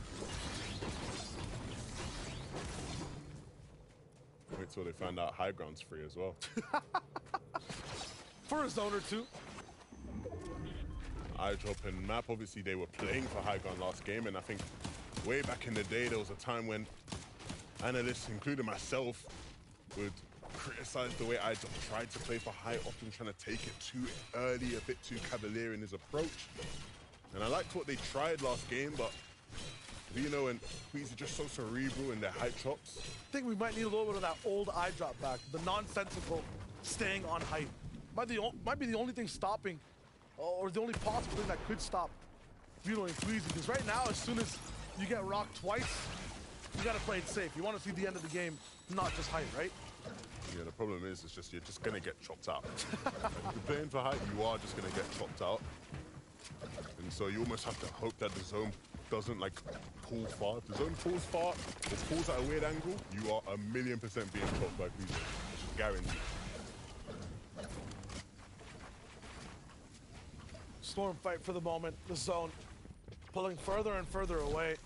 Wait till they find out high ground's free as well. For a zone or 2. iDrop and Map, obviously they were playing for high ground last game, and I think way back in the day there was a time when analysts, including myself, would criticize the way iDrop tried to play for high, often trying to take it too early, a bit too cavalier in his approach. And I liked what they tried last game, but Vino and Queasy are just so cerebral in their height chops. I think we might need a little bit of that old iDrop back, the nonsensical staying on height. Might be the only thing stopping, or the only possible thing that could stop Vino and Queasy, because right now, as soon as you get rocked twice, you gotta play it safe. You wanna see the end of the game, not just height, right? Yeah, the problem is, it's just you're just gonna get chopped out. If you're playing for height, you are just gonna get chopped out. And so you almost have to hope that the zone doesn't like pull far. If the zone pulls far, or pulls at a weird angle, you are 1,000,000% being chopped by Queasy. It's just guaranteed. Storm fight for the moment, the zone pulling further and further away.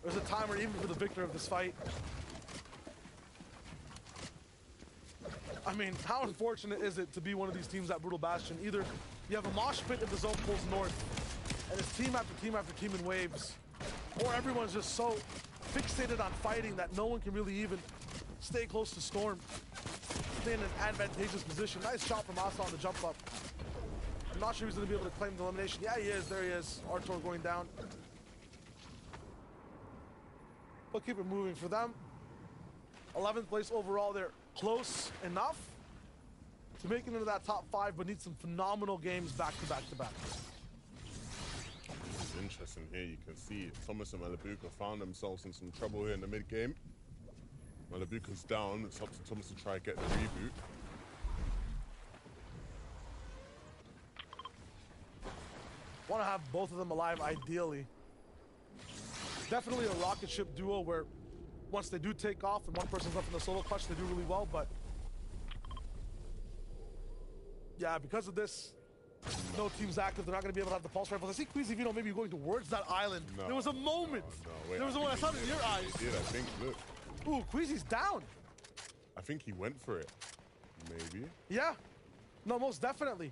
There's a timer even for the victor of this fight. I mean, how unfortunate is it to be one of these teams at Brutal Bastion? Either you have a mosh pit if the zone pulls north, and it's team after team after team in waves, or everyone's just so fixated on fighting that no one can really even stay close to Storm, stay in an advantageous position. Nice shot from Asa on the jump up. I'm not sure he's going to be able to claim the elimination. Yeah, he is. There he is. Artur going down. We'll keep it moving for them. 11th place overall. They're close enough to make it into that top 5, but need some phenomenal games back to back to back. This is interesting here. You can see Thomas and Malibuca found themselves in some trouble here in the mid game. Malibuca's down. It's up to Thomas to try and get the reboot. Want to have both of them alive, ideally. Definitely a rocket ship duo where once they do take off and one person's left in the solo clutch, they do really well, but yeah, because of this, no team's active. They're not going to be able to have the pulse rifles. I see Queasy Vino maybe going towards that island. No. There was a moment. No, wait, there was a moment. I saw it in your eyes. He did, I think. Look. Ooh, Queasy's down. I think he went for it. Maybe. Yeah. No, most definitely.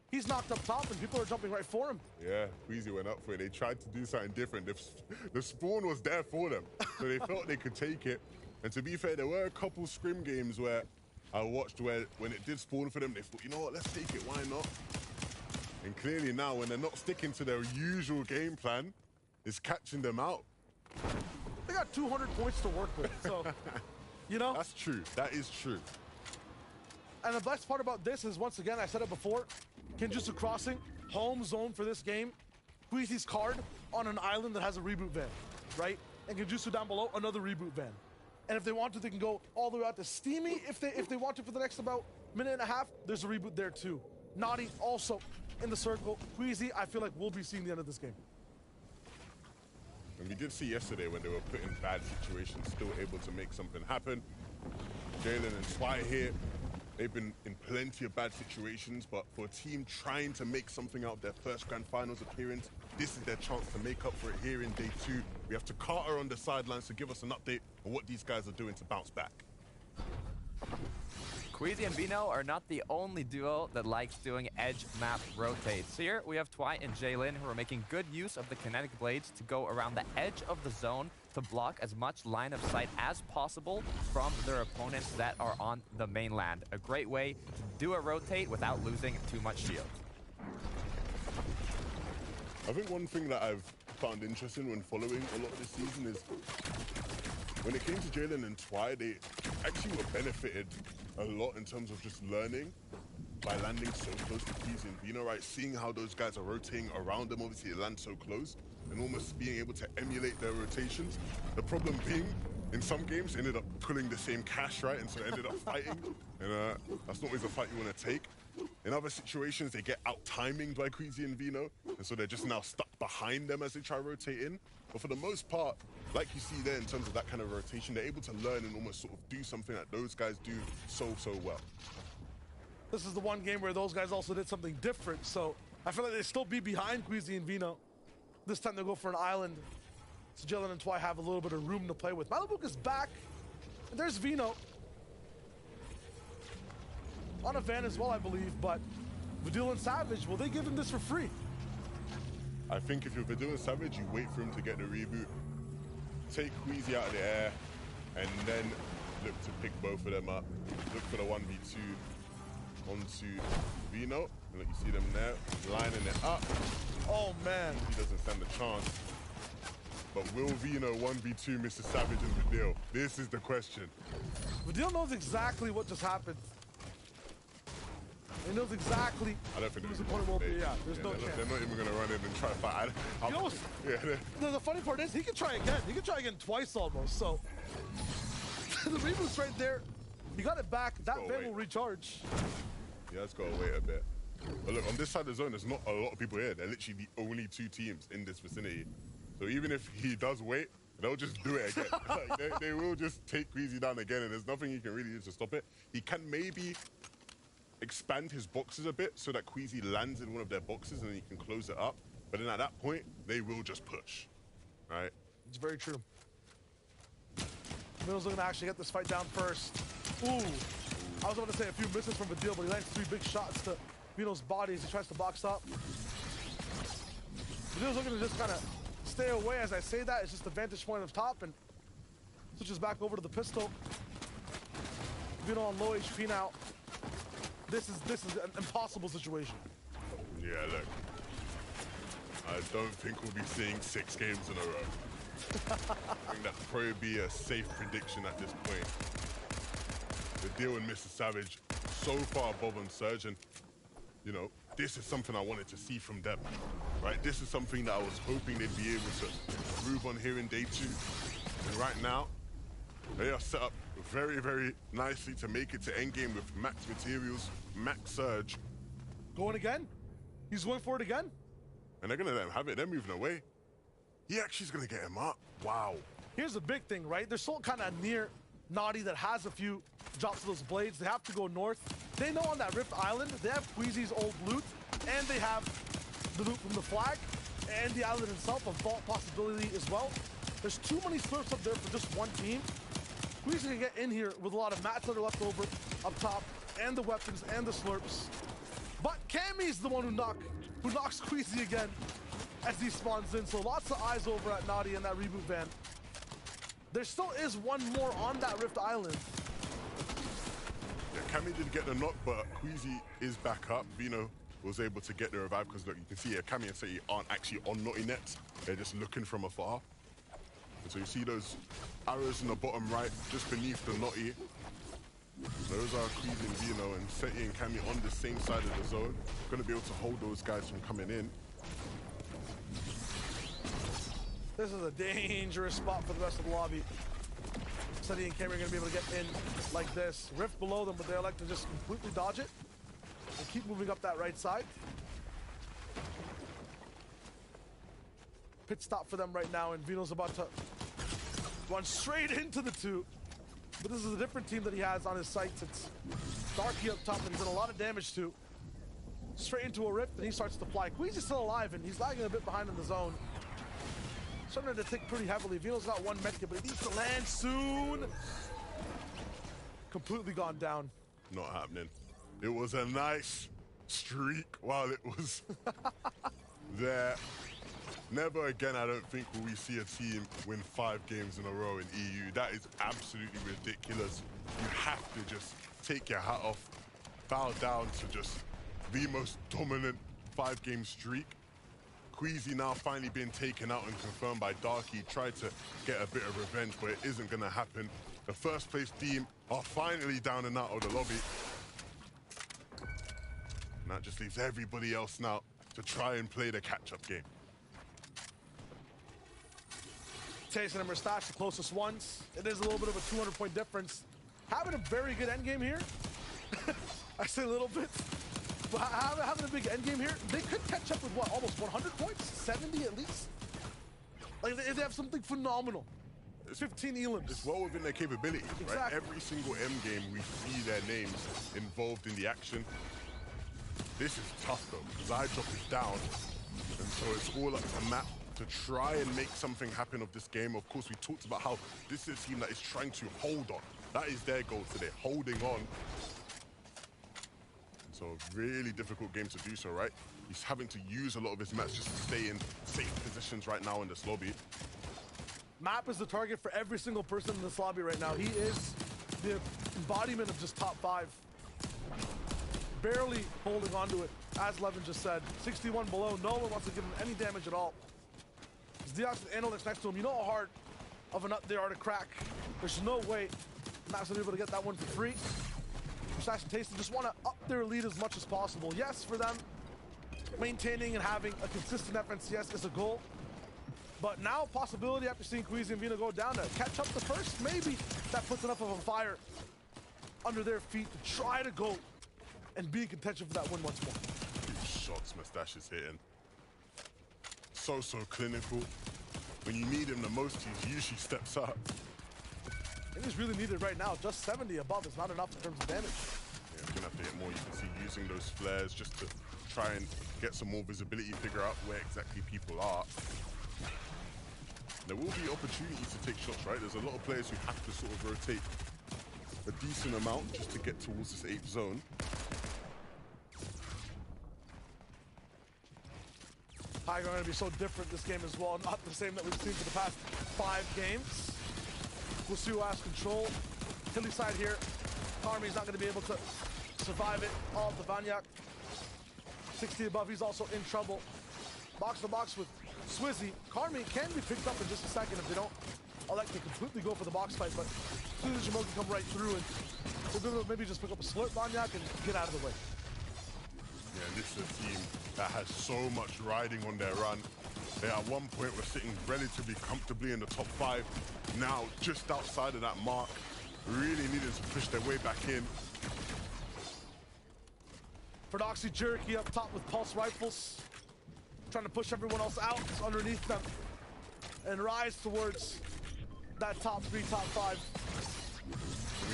He's knocked up top and people are jumping right for him. Yeah, Queasy went up for it. They tried to do something different. The spawn was there for them, so they felt they could take it. And to be fair, there were a couple scrim games where I watched where when it did spawn for them, they thought, you know what, let's take it, why not? And clearly now, when they're not sticking to their usual game plan, it's catching them out. They got 200 points to work with, so, you know? That's true. That is true. And the best part about this is, once again, I said it before, Kenjutsu Crossing, home zone for this game. Queasy's card on an island that has a reboot van, right? And Kenjutsu down below, another reboot van. And if they want to, they can go all the way out to Steamy if they want to for the next about minute and a half. There's a reboot there too. Naughty also in the circle. Queasy, I feel like we'll be seeing the end of this game. And we did see yesterday when they were put in bad situations, still able to make something happen. Jalen and Twy here, they've been in plenty of bad situations, but for a team trying to make something out of their first Grand Finals appearance, this is their chance to make up for it here in day 2. We have to Carter on the sidelines to give us an update on what these guys are doing to bounce back. Queasy and Vino are not the only duo that likes doing edge map rotates. Here we have Twy and Jalen who are making good use of the kinetic blades to go around the edge of the zone to block as much line of sight as possible from their opponents that are on the mainland. A great way to do a rotate without losing too much shield. I think one thing that I've found interesting when following a lot of this season is when it came to Jalen and Twy, they actually were benefited a lot in terms of just learning by landing so close to Queasy and Vino, right? Seeing how those guys are rotating around them, obviously they land so close, and almost being able to emulate their rotations. The problem being, in some games, ended up pulling the same cash, right? And so ended up fighting, and that's not always a fight you want to take. In other situations, they get out-timinged by Queasy and Vino, and so they're just now stuck behind them as they try to rotate in. But for the most part, like you see there in terms of that kind of rotation, they're able to learn and almost sort of do something that those guys do so well. This is the one game where those guys also did something different, so I feel like they still be behind Queasy and Vino. This time they'll go for an island, so Jalen and Twy have a little bit of room to play with. Malibuk is back, and there's Vino. On a van as well, I believe, but Vidil and Savage, will they give him this for free? I think if you're Vidil and Savage, you wait for him to get the reboot, take Queasy out of the air, and then look to pick both of them up. Look for the 1v2 onto Vino. And look, you see them there, lining it up. Oh, man. He doesn't stand a chance. But will Vino 1v2 Mr. Savage and Vidil? This is the question. Vidil knows exactly what just happened. He knows exactly I don't think who his opponent will be. Yeah, there's no chance. They're not even going to run in and try to fight. You know, the funny part is he can try again. He can try again twice almost. So the reboot's right there. He got it back. That van will recharge. Yeah, it's got to wait a bit. But look, on this side of the zone, there's not a lot of people here. They're literally the only 2 teams in this vicinity. So even if he does wait, they'll just do it again. Like, they will just take Queasy down again, and there's nothing he can really do to stop it. He can maybe expand his boxes a bit so that Queasy lands in one of their boxes and he can close it up. But then at that point, they will just push, right? It's very true. Mills looking to actually get this fight down first. Ooh. I was about to say a few misses from Vidil, but he lands 3 big shots to Vino's body as he tries to box up. Vidil's looking to just kind of stay away as I say that. It's just the vantage point of top and switches back over to the pistol. Vino on low HP now. This is an impossible situation. Yeah, look. I don't think we'll be seeing 6 games in a row. I think that'd probably be a safe prediction at this point. The deal with Mr. Savage so far above on Surge, and you know, this is something I wanted to see from them, right? This is something that I was hoping they'd be able to improve on here in day 2. And right now, they are set up very, very nicely to make it to endgame with max materials, max Surge. Going again? He's going for it again? And they're gonna let him have it. They're moving away. He actually is gonna get him up. Wow. Here's the big thing, right? They're still kind of near Naughty that has a few drops of those blades. They have to go north. They know on that Rift Island, they have Queasy's old loot, and they have the loot from the flag, and the island itself, a vault possibility as well. There's too many slurps up there for just one team. Queasy can get in here with a lot of mats that are left over up top, and the weapons, and the slurps. But Cammy's the one who knocks Queasy again as he spawns in. So lots of eyes over at Naughty and that reboot van. There still is one more on that Rift Island. Yeah, Cammy did get the knock, but Queasy is back up. Vino was able to get the revive because look, you can see here, Cammy and City aren't actually on Naughty Nets. They're just looking from afar. And so you see those arrows in the bottom right, just beneath the Naughty. Those are Queasy and Vino, and Seti and Cammy on the same side of the zone. Going to be able to hold those guys from coming in. This is a dangerous spot for the rest of the lobby. Seti and Cammy are going to be able to get in like this. Rift below them, but they elect to just completely dodge it and keep moving up that right side. Pit stop for them right now, and Vino's about to run straight into the two. But this is a different team that he has on his sights. It's Darky up top that he's done a lot of damage to. Straight into a rift, and he starts to fly. Queasy's still alive, and he's lagging a bit behind in the zone. Starting to tick pretty heavily. Vino's got one medkit, but he needs to land soon. Completely gone down. Not happening. It was a nice streak while it was there. Never again, I don't think, will we see a team win 5 games in a row in EU. That is absolutely ridiculous. You have to just take your hat off, bow down to just the most dominant 5-game streak. Queasy now finally being taken out and confirmed by Darky. Tried to get a bit of revenge, but it isn't going to happen. The first place team are finally down and out of the lobby. And that just leaves everybody else now to try and play the catch-up game. Tayson and Mustache, the closest ones. It is a little bit of a 200-point difference. Having a very good endgame here. I say a little bit. But having a big endgame here, they could catch up with what, almost 100 points? 70 at least? Like, they have something phenomenal. 15 elims. It's well within their capabilities, Exactly. right? Every single M game, we see their names involved in the action. This is tough, though, because Eyedrop is down. And so it's all up to Matt to try and make something happen of this game. Of course, we talked about how this is a team that is trying to hold on. That is their goal today, holding on. So really difficult game to do so, right? He's having to use a lot of his mats just to stay in safe positions right now in this lobby. Map is the target for every single person in this lobby right now. He is the embodiment of just top 5. Barely holding on to it, as Levin just said. 61 below, no one wants to give him any damage at all. As Deox and Analytics next to him, you know how hard of a nut they are to crack. There's no way Matt's gonna be able to get that one for free. Mustache and Tayson just want to up their lead as much as possible. Yes, for them, maintaining and having a consistent FNCS is a goal. But now, possibility after seeing Queasy and Vino go down to catch up the first, maybe that puts enough of a fire under their feet to try to go and be in contention for that win once more. Huge shots Mustache is hitting. So clinical. When you need him the most, he usually steps up. I think he's really needed right now. Just 70 above is not enough in terms of damage. Yeah, he's gonna have to hit more. You can see using those flares just to try and get some more visibility, figure out where exactly people are. There will be opportunities to take shots, right? There's a lot of players who have to sort of rotate a decent amount just to get towards this 8th zone. Tiger are going to be so different this game as well. Not the same that we've seen for the past 5 games. We'll see who has control. Hilly side here. Karmi's not going to be able to survive it. All of the Vanyak. 60 above, he's also in trouble. Box to box with Swizzy. Karmi can be picked up in just a second if they don't elect to completely go for the box fight, but Swizzy Jamal can come right through and we'll be able to maybe just pick up a slurp Vanyak and get out of the way. Yeah, and this is a team that has so much riding on their run. They at one point were sitting relatively comfortably in the top 5. Now, just outside of that mark, really needed to push their way back in. Prodoxy Jerky up top with pulse rifles. Trying to push everyone else out underneath them and rise towards that top 3, top 5.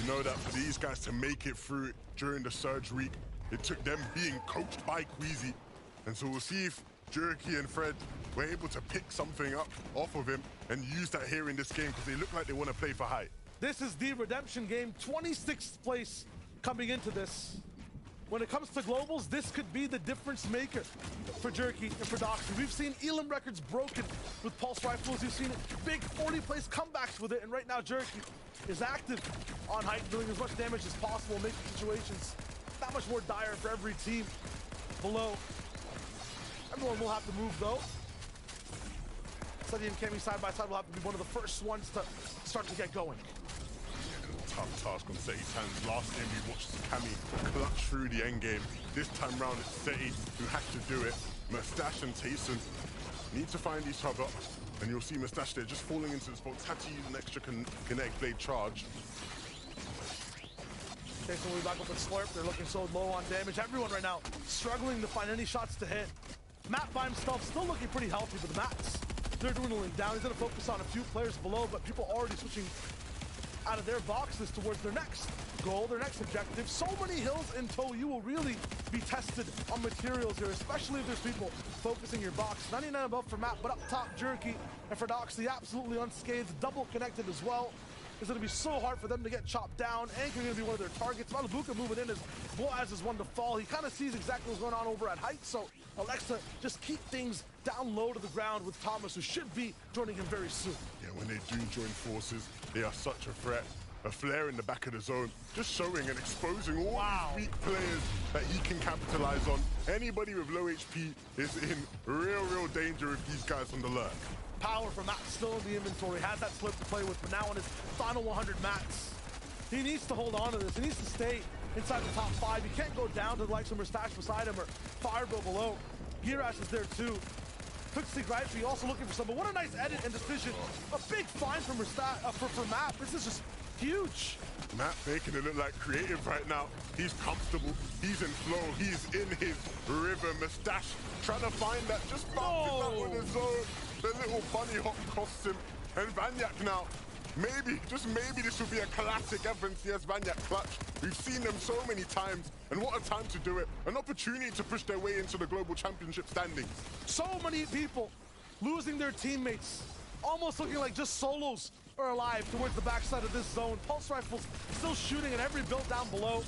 We know that for these guys to make it through during the Surge week, it took them being coached by Queasy. And so we'll see if Jerky and Fred were able to pick something up off of him and use that here in this game because they look like they want to play for height. This is the redemption game, 26th place coming into this. When it comes to globals, this could be the difference maker for Jerky and for Doxy. We've seen Elam records broken with pulse rifles. We've seen big 40-place comebacks with it, and right now Jerky is active on height, doing as much damage as possible, making situations that much more dire for every team. below. Everyone will have to move, though. Sunny and Cammy side by side will have to be one of the first ones to start to get going. Tough task on Seti's hands. Last game we watched Cammy clutch through the end game. This time round it's Seti who has to do it. Mustache and Tayson need to find each other. And you'll see Mustache there just falling into the spots. Had to use an extra kinetic blade charge. Tayson will be back up with Slurp. They're looking so low on damage. Everyone right now struggling to find any shots to hit. Matt by himself still looking pretty healthy, but the mats, they're dwindling down. He's gonna focus on a few players below, but people already switching out of their boxes towards their next goal, their next objective. So many hills in tow, you will really be tested on materials here, especially if there's people focusing your box. 99 above for Matt, but up top, Jerky, and for Doxy, absolutely unscathed, double connected as well. It's going to be so hard for them to get chopped down. Anchor going to be one of their targets. Malabuka moving in as Boaz is one to fall. He kind of sees exactly what's going on over at height, so Alexa just keep things down low to the ground with Thomas, who should be joining him very soon. Yeah, when they do join forces, they are such a threat. A flare in the back of the zone, just showing and exposing all these weak players that he can capitalize on. Anybody with low HP is in real danger with these guys on the lurk. Power from Matt still in the inventory, has that slip to play with, but now on his final 100 mats. He needs to hold on to this. He needs to stay inside the top 5. He can't go down to the likes of Mustache beside him or Fireball below. Girash is there too. Pixie Gripey also looking for some, but what a nice edit and decision. A big find from for Matt. This is just huge. Matt making it look like creative right now. He's comfortable, he's in flow, he's in his rhythm. Mustache trying to find that, just bouncing back on his zone. The little bunny hop costs him. And Vanyak now, maybe, just maybe this will be a classic FNCS Vanyak clutch. We've seen them so many times, and what a time to do it. An opportunity to push their way into the Global Championship standings. So many people losing their teammates, almost looking like just solos are alive towards the backside of this zone. Pulse rifles still shooting at every build down below.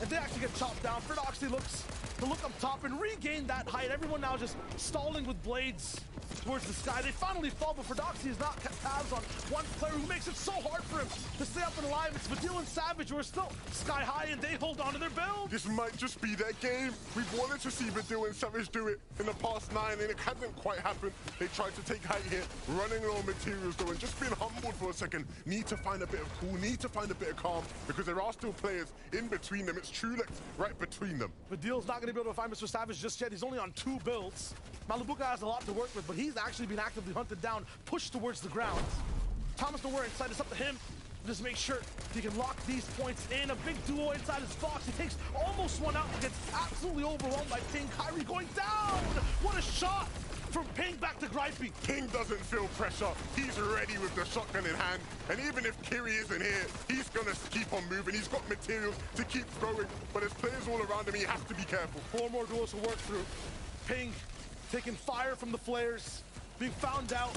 And they actually get chopped down. Ferdoxy looks to look up top and regain that height. Everyone now just stalling with blades towards the sky. They finally fall, but Ferdoxy has not kept tabs on one player who makes it so hard for him to stay up and alive. It's Vadil and Savage who are still sky high, and they hold on to their build. This might just be their game. We've wanted to see Vadil and Savage do it in the past 9, and it hasn't quite happened. They tried to take height here, running low on materials though, and just being humbled for a second. Need to find a bit of cool, need to find a bit of calm, because there are still players in between them. It's Trulex right between them. Vadil's not going to be able to find Mr. Savage just yet. He's only on 2 builds. Malabuka has a lot to work with, but he's actually been actively hunted down, pushed towards the ground. Thomas nowhere inside. It's up to him. Just make sure he can lock these points in. A big duo inside his box. He takes almost one out and gets absolutely overwhelmed by Ping. Kyrie going down. What a shot from Ping back to Gripey. Ping doesn't feel pressure. He's ready with the shotgun in hand. And even if Kiri isn't here, he's going to keep on moving. He's got materials to keep going. But there's players all around him. He has to be careful. 4 more duos to work through. Ping taking fire from the flares, being found out.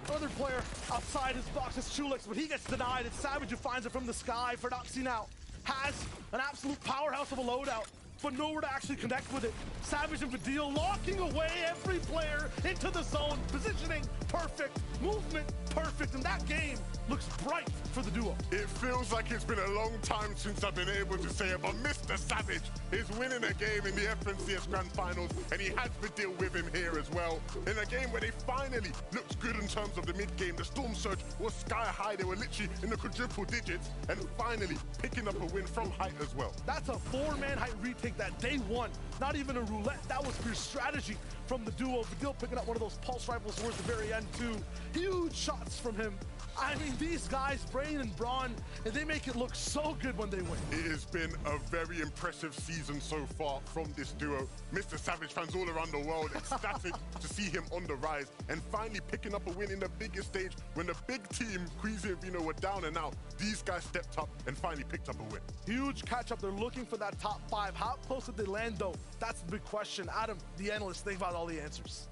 Another player outside his box is Chulix, but he gets denied. It's Savage who finds it from the sky. Ferdoxy now has an absolute powerhouse of a loadout, but nowhere to actually connect with it. Savage and Vadil locking away every player into the zone. Positioning perfect, movement perfect, and that game looks bright for the duo. It feels like it's been a long time since I've been able to say it, but Mr. Savage is winning a game in the FNCS Grand Finals, and he has Vadil with him here as well. In a game where they finally looked good in terms of the mid-game. The Storm Surge was sky high. They were literally in the quadruple digits, and finally picking up a win from height as well. That's a 4-man height retake that day 1. Not even a roulette. That was pure strategy from the duo. Vadil picking up one of those pulse rifles towards the very end too. Huge shots from him. I mean, these guys, Brain and Braun, and they make it look so good when they win. It has been a very impressive season so far from this duo. Mr. Savage fans all around the world ecstatic to see him on the rise and finally picking up a win in the biggest stage when the big team, Queasy and Vino, were down and out. These guys stepped up and finally picked up a win. Huge catch-up. They're looking for that top 5. How close did they land, though? That's the big question. Adam, the analyst, they've got all the answers.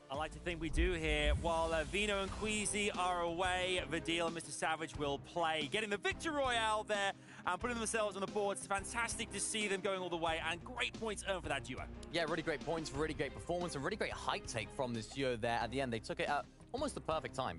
I like to think we do here. While Vino and Queasy are away, Vadil and Mr. Savage will play, getting the Victor Royale there and putting themselves on the board. It's fantastic to see them going all the way, and great points earned for that duo. Yeah, really great points, really great performance, and really great height take from this duo there at the end. They took it at almost the perfect time.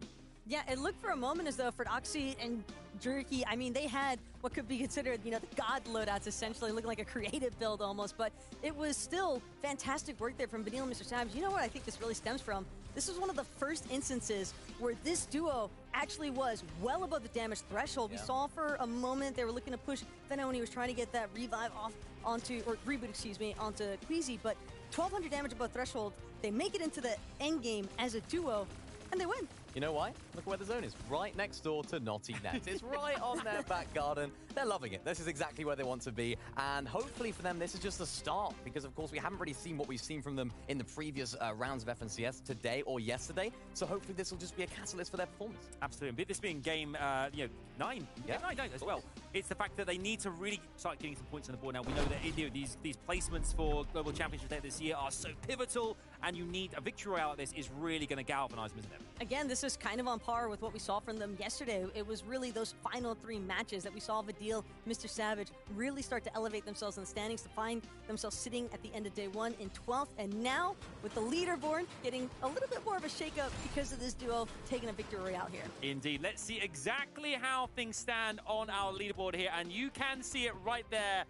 Yeah, it looked for a moment as though for Oxy and Jerky, I mean, they had what could be considered, the god loadouts, essentially, looking like a creative build almost, but it was still fantastic work there from Vanille and Mr. Savage. You know what I think this really stems from? This was one of the first instances where this duo actually was well above the damage threshold. We saw for a moment they were looking to push Venom when he was trying to get that revive off onto, or reboot, excuse me, onto Queasy, but 1,200 damage above threshold. They make it into the end game as a duo, and they win. You know why? Look where the zone is. Right next door to Naughty Net. It's right on their back garden. They're loving it. This is exactly where they want to be. And hopefully for them, this is just a start. Because, of course, we haven't really seen what we've seen from them in the previous rounds of FNCS today or yesterday. So hopefully this will just be a catalyst for their performance. Absolutely. This being game 9. Yeah. Game 9 as well. It's the fact that they need to really start getting some points on the board now. We know that these placements for Global Championship Day this year are so pivotal. And you need a victory royale at this is really going to galvanize them, isn't it? Again, this is kind of on par with what we saw from them yesterday. It was really those final 3 matches that we saw Vadil, Mr. Savage really start to elevate themselves in the standings to find themselves sitting at the end of day 1 in 12th. And now, with the leaderboard getting a little bit more of a shakeup because of this duo taking a victory royale here. Indeed. Let's see exactly how things stand on our leaderboard here. And you can see it right there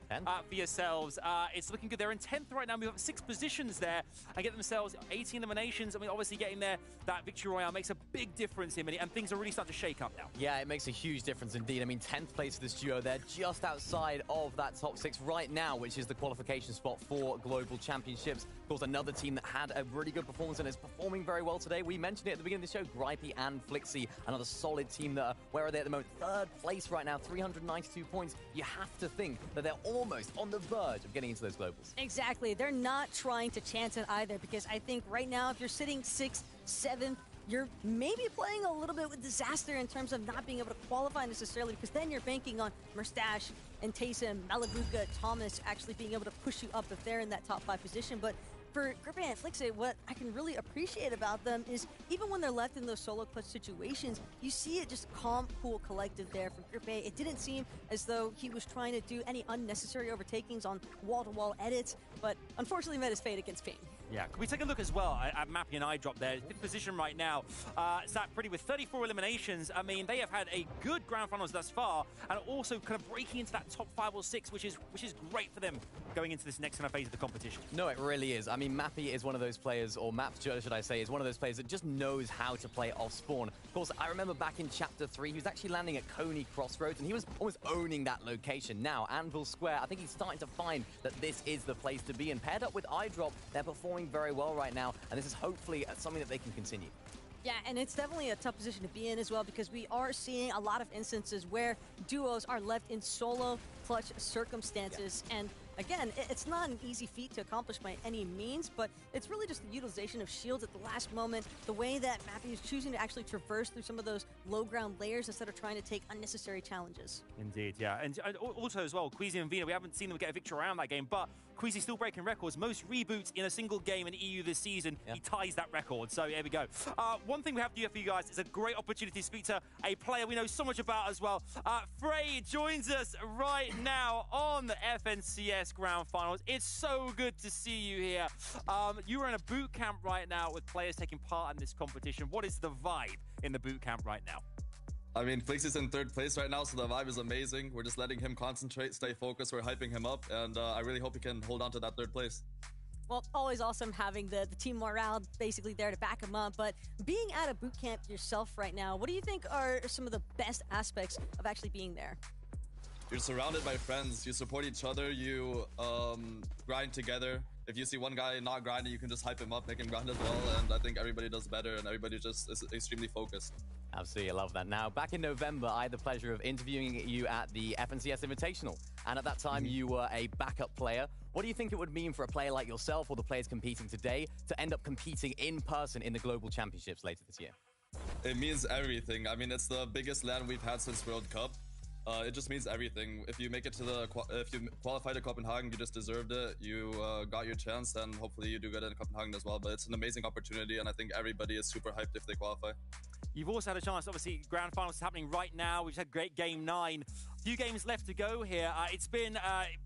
for yourselves. It's looking good. They're in 10th right now. We've got 6 positions there and get themselves 18 eliminations. I mean, obviously getting there, that victory royale makes a big difference here, and things are really starting to shake up now. Yeah, it makes a huge difference indeed. I mean, 10th place for this duo. They're just outside of that top 6 right now, which is the qualification spot for Global Championships. Of course, another team that had a really good performance and is performing very well today. We mentioned it at the beginning of the show, Gripey and Flixie, another solid team that are, where are they at the moment? 3rd place right now, 392 points. You have to think that they're almost on the verge of getting into those globals. Exactly. They're not trying to chance it either, because I think right now, if you're sitting 6th, 7th, you're maybe playing a little bit with disaster in terms of not being able to qualify necessarily, because then you're banking on Mustache and Taysom, Malaguka, Thomas actually being able to push you up if they're in that top 5 position. But for Grippy and Flixie, what I can really appreciate about them is even when they're left in those solo clutch situations, you see it just calm, cool, collective there from Grippy. It didn't seem as though he was trying to do any unnecessary overtakings on wall-to-wall edits, but unfortunately met his fate against Ping. Yeah, can we take a look as well at Mappy and iDrop there? 5th position right now. Sat pretty with 34 eliminations. I mean, they have had a good grand finals thus far, and also kind of breaking into that top 5 or 6, which is great for them going into this next kind of phase of the competition. No, it really is. I mean, Mappy is one of those players, or Maps, should I say, is one of those players that just knows how to play off spawn. Of course, I remember back in Chapter 3, he was actually landing at Coney Crossroads, and he was almost owning that location. Now, Anvil Square, I think he's starting to find that this is the place to be, and paired up with iDrop, they're performing very well right now, and this is hopefully something that they can continue. Yeah, and it's definitely a tough position to be in as well, because we are seeing a lot of instances where duos are left in solo clutch circumstances. And again, it's not an easy feat to accomplish by any means, but it's really just the utilization of shields at the last moment, the way that Mappy is choosing to actually traverse through some of those low ground layers instead of trying to take unnecessary challenges. Indeed, yeah. And also as well, Queasy and Vina, we haven't seen them get a victory around that game, but Queasy still breaking records. Most reboots in a single game in EU this season. He ties that record. So here we go. One thing we have to do for you guys is a great opportunity to speak to a player we know so much about as well. Frey joins us right now on the FNCS Grand Finals. It's so good to see you here. You are in a boot camp right now with players taking part in this competition. What is the vibe in the boot camp right now? I mean, Flix is in 3rd place right now, so the vibe is amazing. We're just letting him concentrate, stay focused. We're hyping him up, and I really hope he can hold on to that 3rd place. Well, always awesome having the team morale basically there to back him up. But being at a boot camp yourself right now, what do you think are some of the best aspects of actually being there? You're surrounded by friends. You support each other. You grind together. If you see one guy not grinding, you can just hype him up, make him grind as well. And I think everybody does better, and everybody just is extremely focused. Absolutely, I love that. Now, back in November, I had the pleasure of interviewing you at the FNCS Invitational. And at that time, you were a backup player. What do you think it would mean for a player like yourself or the players competing today to end up competing in person in the Global Championships later this year? It means everything. I mean, it's the biggest LAN we've had since World Cup. It just means everything. If you make it to if you qualify to Copenhagen, you just deserved it. You got your chance, and hopefully you do good in Copenhagen as well. But it's an amazing opportunity, and I think everybody is super hyped if they qualify. You've also had a chance, obviously, Grand Finals is happening right now. We've had great Game 9. few games left to go here. It's been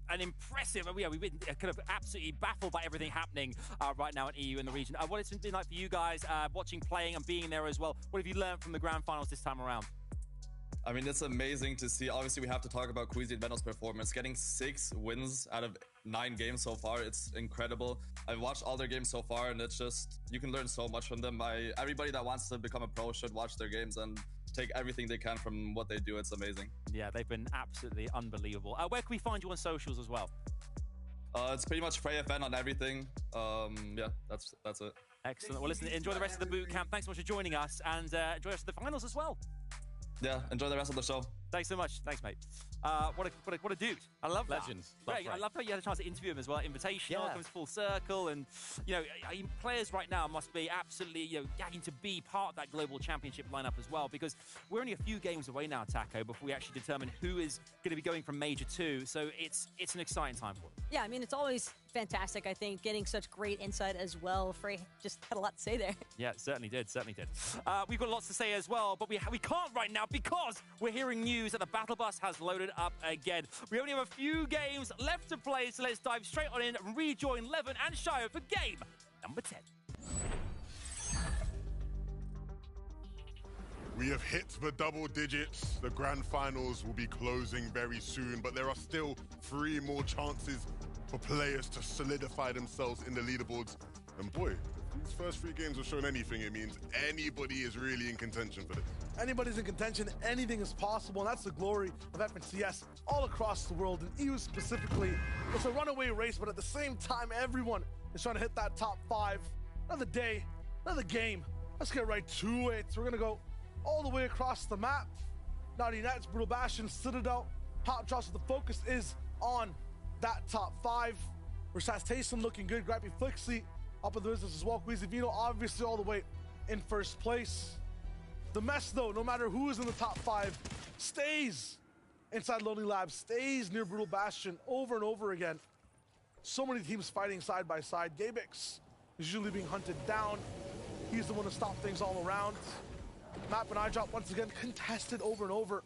an impressive. We've been kind of absolutely baffled by everything happening right now in EU in the region. What it's been like for you guys, watching, playing, and being there as well. What have you learned from the grand finals this time around? I mean, it's amazing to see. Obviously, we have to talk about Queasy and Venom's performance. Getting 6 wins out of 9 games so far, it's incredible. I've watched all their games so far, and it's just, you can learn so much from them. Everybody that wants to become a pro should watch their games and take everything they can from what they do. It's amazing. Yeah, they've been absolutely unbelievable. Where can we find you on socials as well? It's pretty much FreyFN on everything. Yeah, that's it. Excellent. Well, listen, enjoy the rest of the boot camp. Thanks so much for joining us, and enjoy the rest of the finals as well. Yeah, enjoy the rest of the show. Thanks so much. Thanks, mate. What a dude. I love that. Legend. Right, I love how you had a chance to interview him as well. Invitational, comes full circle. And, players right now must be absolutely, gagging to be part of that global championship lineup as well, because we're only a few games away now, Taco, before we actually determine who is going to be going from Major 2. So it's an exciting time for them. Yeah, I mean, it's always fantastic, I think, getting such great insight as well. Frey just had a lot to say there. Yeah, certainly did. We've got lots to say as well, but we can't right now because we're hearing news that the Battle Bus has loaded up again. We only have a few games left to play, so let's dive straight on in and rejoin Levin and Shayo for game number 10. We have hit the double digits. The grand finals will be closing very soon, but there are still 3 more chances for players to solidify themselves in the leaderboards. And boy, if these first 3 games have shown anything, it means anybody is really in contention for this. Anybody's in contention, anything is possible, and that's the glory of FNCS all across the world, and EU specifically. It's a runaway race, but at the same time, everyone is trying to hit that top 5. Another day, another game. Let's get right to it. So we're gonna go all the way across the map. Naughty Nets, Brutal Bastion, Citadel, Hot Drops, so the focus is on that top 5. Versaz Taysom looking good, Grabby Flixie up in the business as well. Queasy Vino obviously all the way in first place. The mess though, no matter who is in the top 5, stays inside Lonely Labs, stays near Brutal Bastion over and over again. So many teams fighting side by side. Gabex is usually being hunted down. He's the one to stop things all around. Map and iDrop once again contested over and over,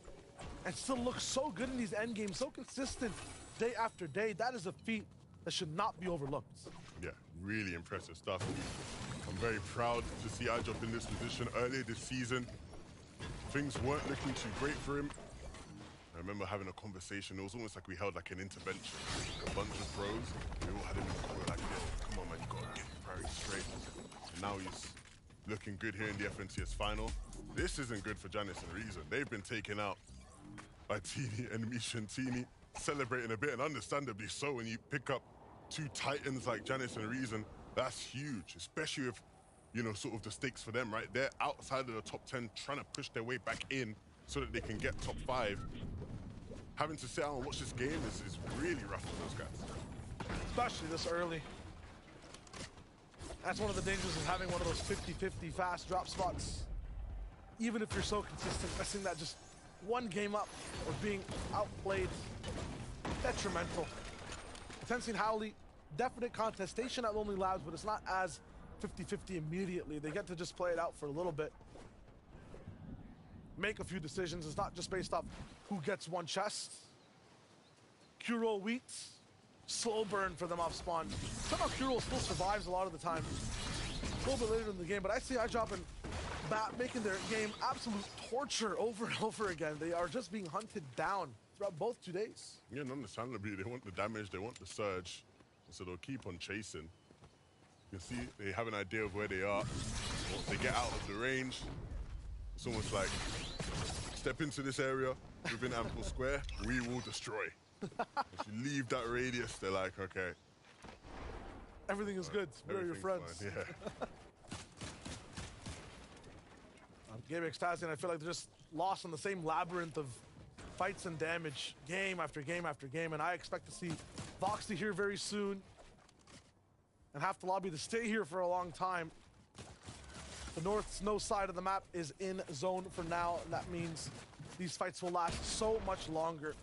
and still looks so good in these end games, so consistent day after day. That is a feat that should not be overlooked. Yeah, really impressive stuff. I'm very proud to see iDrop in this position earlier this season. Things weren't looking too great for him. I remember having a conversation. It was almost like we held like an intervention. A bunch of pros. We all had him in the corner like, yo, come on, man, you gotta get your priorities straight. And now he's looking good here in the FNCS final. This isn't good for Janice and Reason. They've been taken out by Teeny and Misha and Teeny, celebrating a bit, and understandably so. When you pick up 2 titans like Janice and Reason, that's huge, especially if, sort of the stakes for them, right? They're outside of the top 10, trying to push their way back in so that they can get top 5. Having to sit down and watch this game is really rough for those guys. Especially this early. That's one of the dangers of having one of those 50-50 fast drop spots. Even if you're so consistent, messing that just one game up or being outplayed, detrimental. Tenzin Howley, definite contestation at Lonely Labs, but it's not as 50-50 immediately. They get to just play it out for a little bit. Make a few decisions. It's not just based off who gets one chest. Kuro Wheat, slow burn for them off spawn. Somehow Kuro still survives a lot of the time. A little bit later in the game, but I see iDrop and Bat making their game absolute torture over and over again. They are just being hunted down throughout both 2 days. Yeah, and understandably, they want the damage, they want the surge, so they'll keep on chasing. You can see they have an idea of where they are. Once they get out of the range, it's almost like, step into this area within Ample Square, we will destroy. If you leave that radius, they're like, okay. Everything is good. We're your friends. Fine, yeah. Gabex Tazian, I feel like they're just lost in the same labyrinth of fights and damage game after game after game, and I expect to see Voxy here very soon and have to lobby to stay here for a long time. The north snow side of the map is in zone for now, and that means these fights will last so much longer.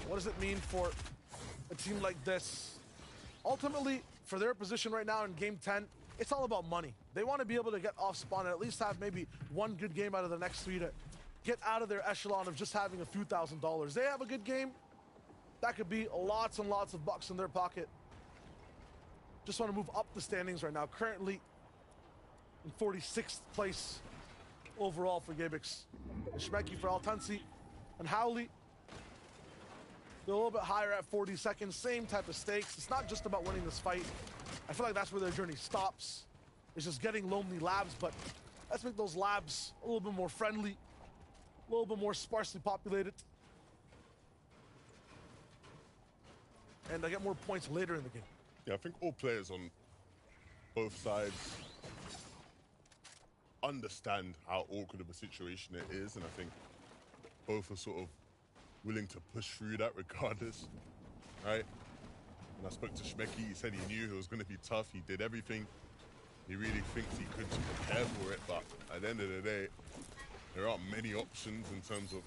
What does it mean for a team like this? Ultimately, for their position right now in game 10, it's all about money. They want to be able to get off spawn and at least have maybe one good game out of the next 3 to get out of their echelon of just having a few $1,000s. They have a good game, that could be lots and lots of bucks in their pocket. Just want to move up the standings right now. Currently in 46th place overall for Gabix. Shmeki for Altansi and Howley. They're a little bit higher at 42nd. Same type of stakes. It's not just about winning this fight. I feel like that's where their journey stops. It's just getting lonely labs, but let's make those labs a little bit more friendly, a little bit more sparsely populated. And I get more points later in the game. Yeah, I think all players on both sides understand how awkward of a situation it is, and I think both are sort of willing to push through that regardless, right? When I spoke to Shmeki, he said he knew it was going to be tough. He did everything he really thinks he could to prepare for it, but at the end of the day, there aren't many options in terms of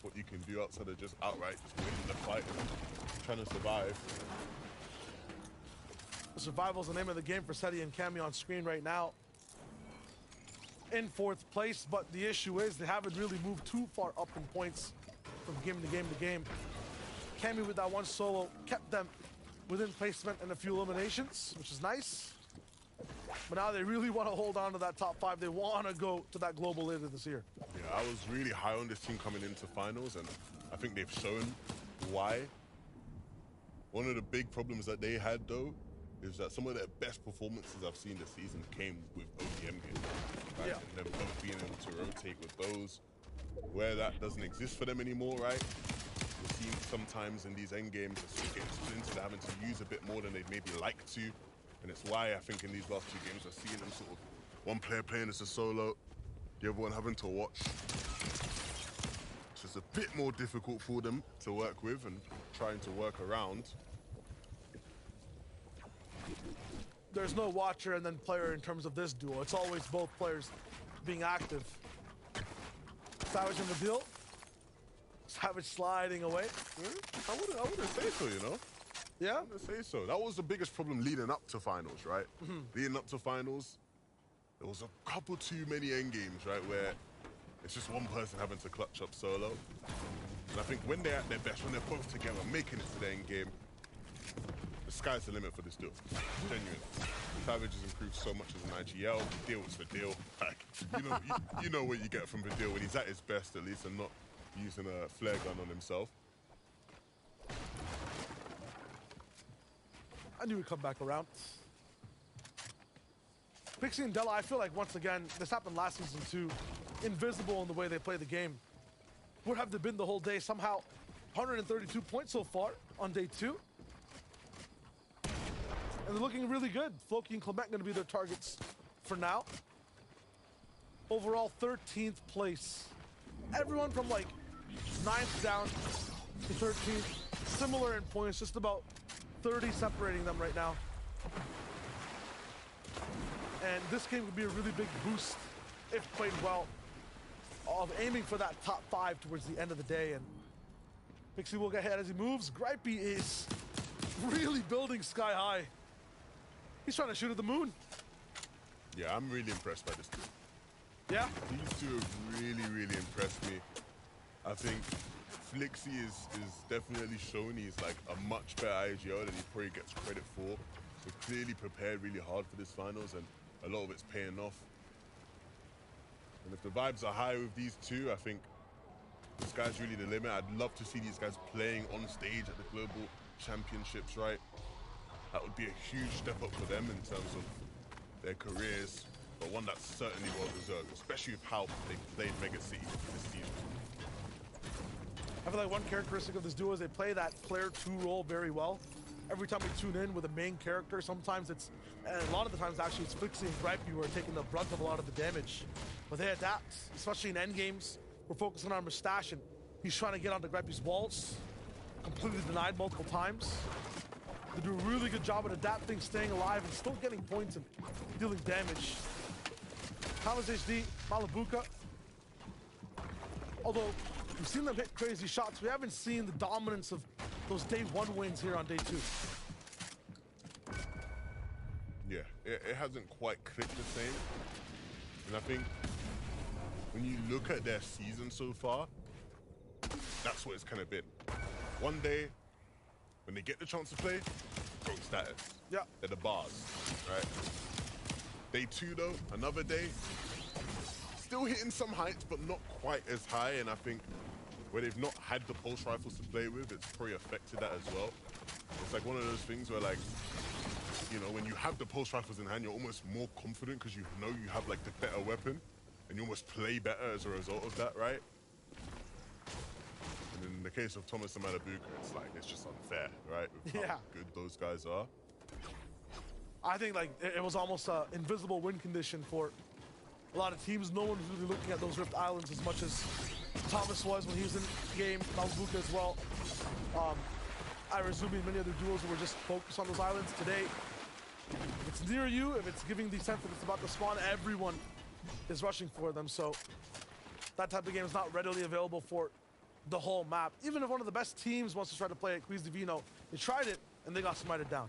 what you can do outside of just outright just winning the fight and trying to survive. Survival is the name of the game for Seti and Cammy on screen right now. In 4th place, but the issue is they haven't really moved too far up in points from game to game to game. Cammy with that one solo kept them within placement and a few eliminations, which is nice. But now they really want to hold on to that top 5. They want to go to that global later this year. Yeah, I was really high on this team coming into finals, and I think they've shown why. One of the big problems that they had, though, is that some of their best performances I've seen this season came with ODM games. Right? Yeah. And them both being able to rotate with those. Where that doesn't exist for them anymore, right? We've seen sometimes in these end games, they're getting splintered, having to use a bit more than they'd maybe like to. And it's why I think in these last 2 games, we're seeing them sort of one player playing as a solo, the other one having to watch. It's just a bit more difficult for them to work with and trying to work around. There's no watcher and then player in terms of this duo. It's always both players being active. Savage in the deal. Savage sliding away. I wouldn't say so, you know? Yeah? I wouldn't say so. That was the biggest problem leading up to finals, right? Leading up to finals, there was a couple too many end games, right, where it's just one person having to clutch up solo. And I think when they're at their best, when they're both together, making it to the end game, the sky's the limit for this duo. Genuine. Savage has improved so much as an IGL. Vidil is Vidil. Like, you know what you get from Vidil when he's at his best, at least, and not using a flare gun on himself. I knew he'd come back around. Pixie and Della, I feel like once again, this happened last season too. Invisible in the way they play the game. Would have they been the whole day? Somehow 132 points so far on day 2. And they're looking really good. Floki and Clement going to be their targets for now. Overall, 13th place. Everyone from like 9th down to 13th. Similar in points, just about 30 separating them right now. And this game would be a really big boost, if played well, of aiming for that top 5 towards the end of the day. And Pixie will get ahead as he moves. Gripey is really building sky high. He's trying to shoot at the moon. Yeah, I'm really impressed by this team. Yeah? These two have really, really impressed me. I think Flixie is definitely shown he's like a much better IGO than he probably gets credit for. We've clearly prepared really hard for this finals, and a lot of it's paying off. And if the vibes are high with these two, I think the sky's really the limit. I'd love to see these guys playing on stage at the Global Championships, right? That would be a huge step up for them in terms of their careers, but one that's certainly well deserved, especially with how they played Mega City this season. I feel like one characteristic of this duo is they play that player 2 role very well. Every time we tune in with a main character, sometimes it's, and a lot of the times actually it's Flixie and Gripey who are taking the brunt of a lot of the damage. But they adapt, especially in endgames. We're focusing on Mustache, and he's trying to get onto Gripey's walls. Completely denied multiple times. They do a really good job at adapting, staying alive, and still getting points and dealing damage. Palace HD, Malabuka. Although we've seen them hit crazy shots, we haven't seen the dominance of those day 1 wins here on day 2. Yeah, it hasn't quite clicked the same. And I think when you look at their season so far, that's what it's kind of been. One day, when they get the chance to play, GOAT status. Yeah. They're the bars, right? Day 2 though, another day, still hitting some heights, but not quite as high. And I think where they've not had the pulse rifles to play with, it's probably affected that as well. It's like one of those things where, like, you know, when you have the pulse rifles in hand, you're almost more confident because you know you have like the better weapon, and you almost play better as a result of that, right? And in the case of Thomas and Matabuka, it's like, it's just unfair, right? With how good those guys are. I think like it was almost an invisible win condition for a lot of teams. No one was really looking at those Rift Islands as much as Thomas was when he was in the game, Matabuka as well. Irazumi and many other duos who were just focused on those islands. Today, if it's near you, if it's giving the sense that it's about to spawn, everyone is rushing for them. So that type of game is not readily available for the whole map. Even if one of the best teams wants to try to play at Quiz Divino, they tried it and they got smited down.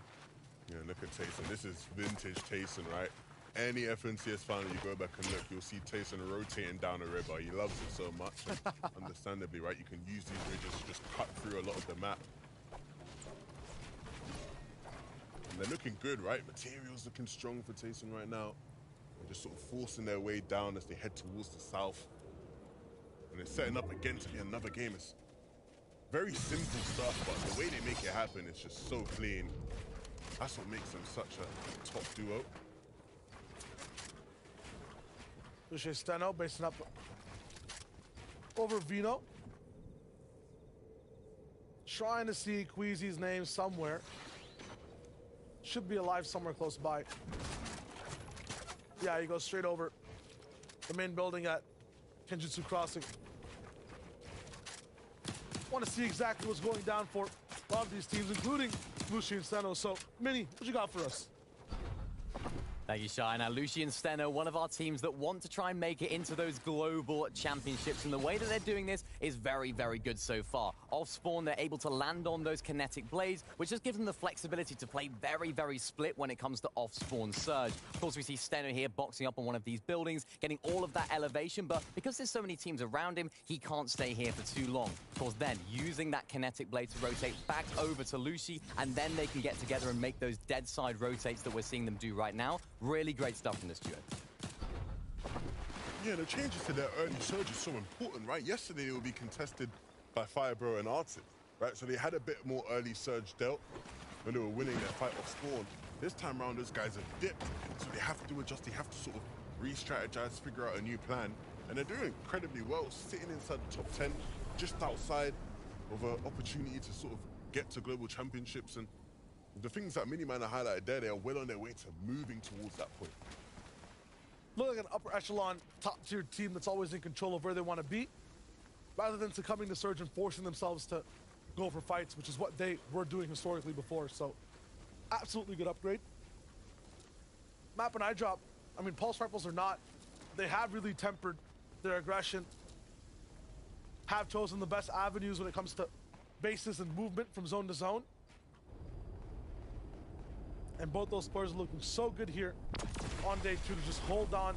Yeah, look at Tayson. This is vintage Tayson, right? Any FNCS final you go back and look, you'll see Tayson rotating down a river. He loves it so much. And understandably, right? You can use these bridges to just cut through a lot of the map. And they're looking good, right? Materials looking strong for Tayson right now. They're just sort of forcing their way down as they head towards the south. And they're setting up again to be another game. It's very simple stuff, but the way they make it happen is just so clean. That's what makes them such a top duo. Lucia Steno basing up over Vino. Trying to see Queasy's name somewhere. Should be alive somewhere close by. Yeah, he goes straight over the main building at Kenjutsu Crossing. Want to see exactly what's going down for a lot of these teams, including Lucian Steno. So, Mini, what you got for us? Thank you, Shai. Now, Lucian Steno, one of our teams that want to try and make it into those global championships. And the way that they're doing this is very, very good so far. Off spawn, they're able to land on those kinetic blades, which just gives them the flexibility to play very, very split when it comes to off spawn surge. Of course, we see Steno here boxing up on one of these buildings, getting all of that elevation. But because there's so many teams around him, he can't stay here for too long. Of course, then using that kinetic blade to rotate back over to Lucy, and then they can get together and make those dead side rotates that we're seeing them do right now. Really great stuff from this duo. Yeah, the changes to their early surge is so important, right? Yesterday, they would be contested by Firebro and Arctic, right? So they had a bit more early surge dealt when they were winning their fight off spawn. This time around, those guys have dipped, so they have to adjust. They have to sort of re-strategize, figure out a new plan. And they're doing incredibly well, sitting inside the top 10, just outside of an opportunity to sort of get to global championships. And the things that Miniman are highlighted there, they are well on their way to moving towards that point. Look like an upper echelon, top tier team that's always in control of where they want to be, rather than succumbing to surge and forcing themselves to go for fights, which is what they were doing historically before. So, absolutely good upgrade. Map and eye drop, I mean, pulse rifles are not, they have really tempered their aggression, have chosen the best avenues when it comes to bases and movement from zone to zone. And both those players are looking so good here on day 2 to just hold on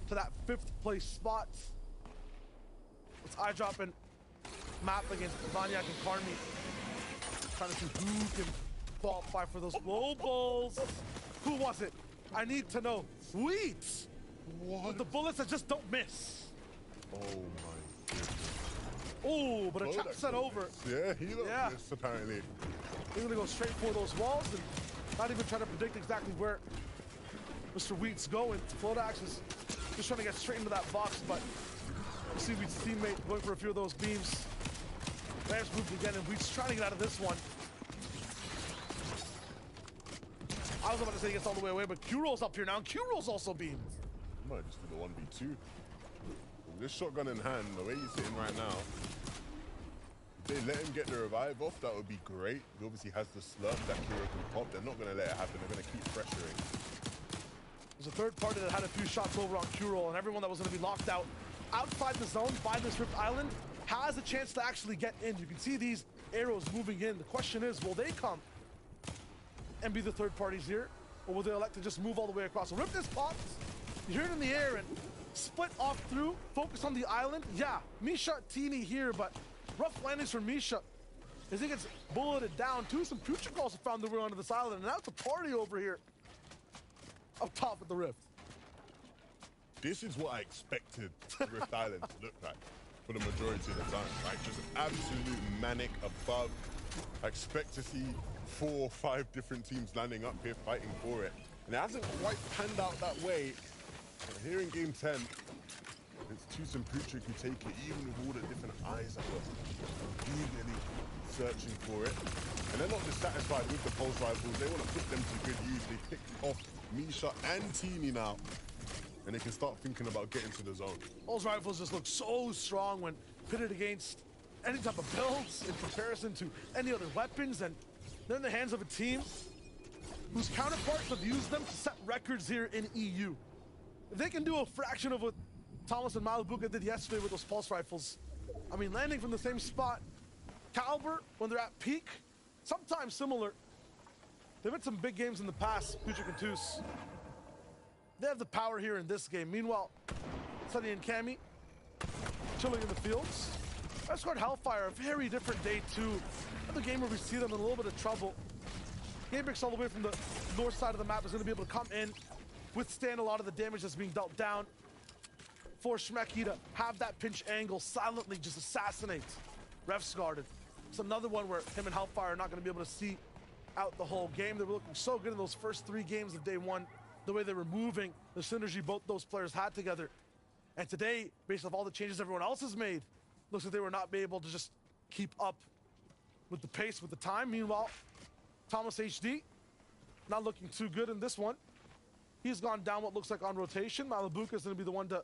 to that 5th place spot. It's eye dropping map against Vanyak and Karmi. Trying to see who can qualify for those globals. Who was it? I need to know. Wheat! What? With the bullets that just don't miss. Oh my goodness. Oh, but a trap set over. Yeah, he don't miss, apparently. They're gonna go straight for those walls and not even try to predict exactly where Mr. Wheat's going. Flodax is just trying to get straight into that box, but you see Wheat's teammate going for a few of those beams. Rams moved again, and Wheat's trying to get out of this one. I was about to say he gets all the way away, but Q-Roll's up here now, and Q-Roll's also beamed. Might just do the 1v2. With this shotgun in hand, the way he's sitting right now, if they let him get the revive off, that would be great. He obviously has the slurp that Kuro can pop. They're not going to let it happen. They're going to keep pressuring. There's a third party that had a few shots over on Q-Roll, and everyone that was going to be locked out outside the zone by this Rift Island has a chance to actually get in. You can see these arrows moving in. The question is, will they come and be the third parties here, or will they elect to just move all the way across? So Rift is popped. You hear it in the air, and split off through, focus on the island. Yeah, Misha teeny here, but rough landings for Misha as he gets bulleted down. Some Putrick also found their way onto this island, and now it's a party over here up top of the Rift. This is what I expected Rift Island to look like for the majority of the time, right? Just absolute manic above. I expect to see 4 or 5 different teams landing up here fighting for it. And it hasn't quite panned out that way. But here in game 10, it's and Putrick who take it, even with all the different eyes that were eagerly searching for it. And they're not dissatisfied with the pulse rifles. They want to put them to good use. They picked off Misha and Teeny now. And they can start thinking about getting to the zone. Those rifles just look so strong when pitted against any type of builds in comparison to any other weapons, and they're in the hands of a team whose counterparts have used them to set records here in EU. If they can do a fraction of what Thomas and Malibuca did yesterday with those pulse rifles, I mean, landing from the same spot, caliber, when they're at peak, sometimes similar. They've had some big games in the past, Putrick and Toos. They have the power here in this game. Meanwhile, Sunny and Cammy chilling in the fields. Red Squad Hellfire, a very different day two. Another game where we see them in a little bit of trouble. GameBreaks all the way from the north side of the map is going to be able to come in, withstand a lot of the damage that's being dealt down. Force Shmeki to have that pinch angle, silently just assassinate Ref's guarded. It's another one where him and Hellfire are not going to be able to see out the whole game. They were looking so good in those first 3 games of day one. The way they were moving, the synergy both those players had together. And today, based off all the changes everyone else has made, looks like they were not able to just keep up with the pace, with the time. Meanwhile, Thomas HD, not looking too good in this one. He's gone down what looks like on rotation. Malibuca is going to be the one to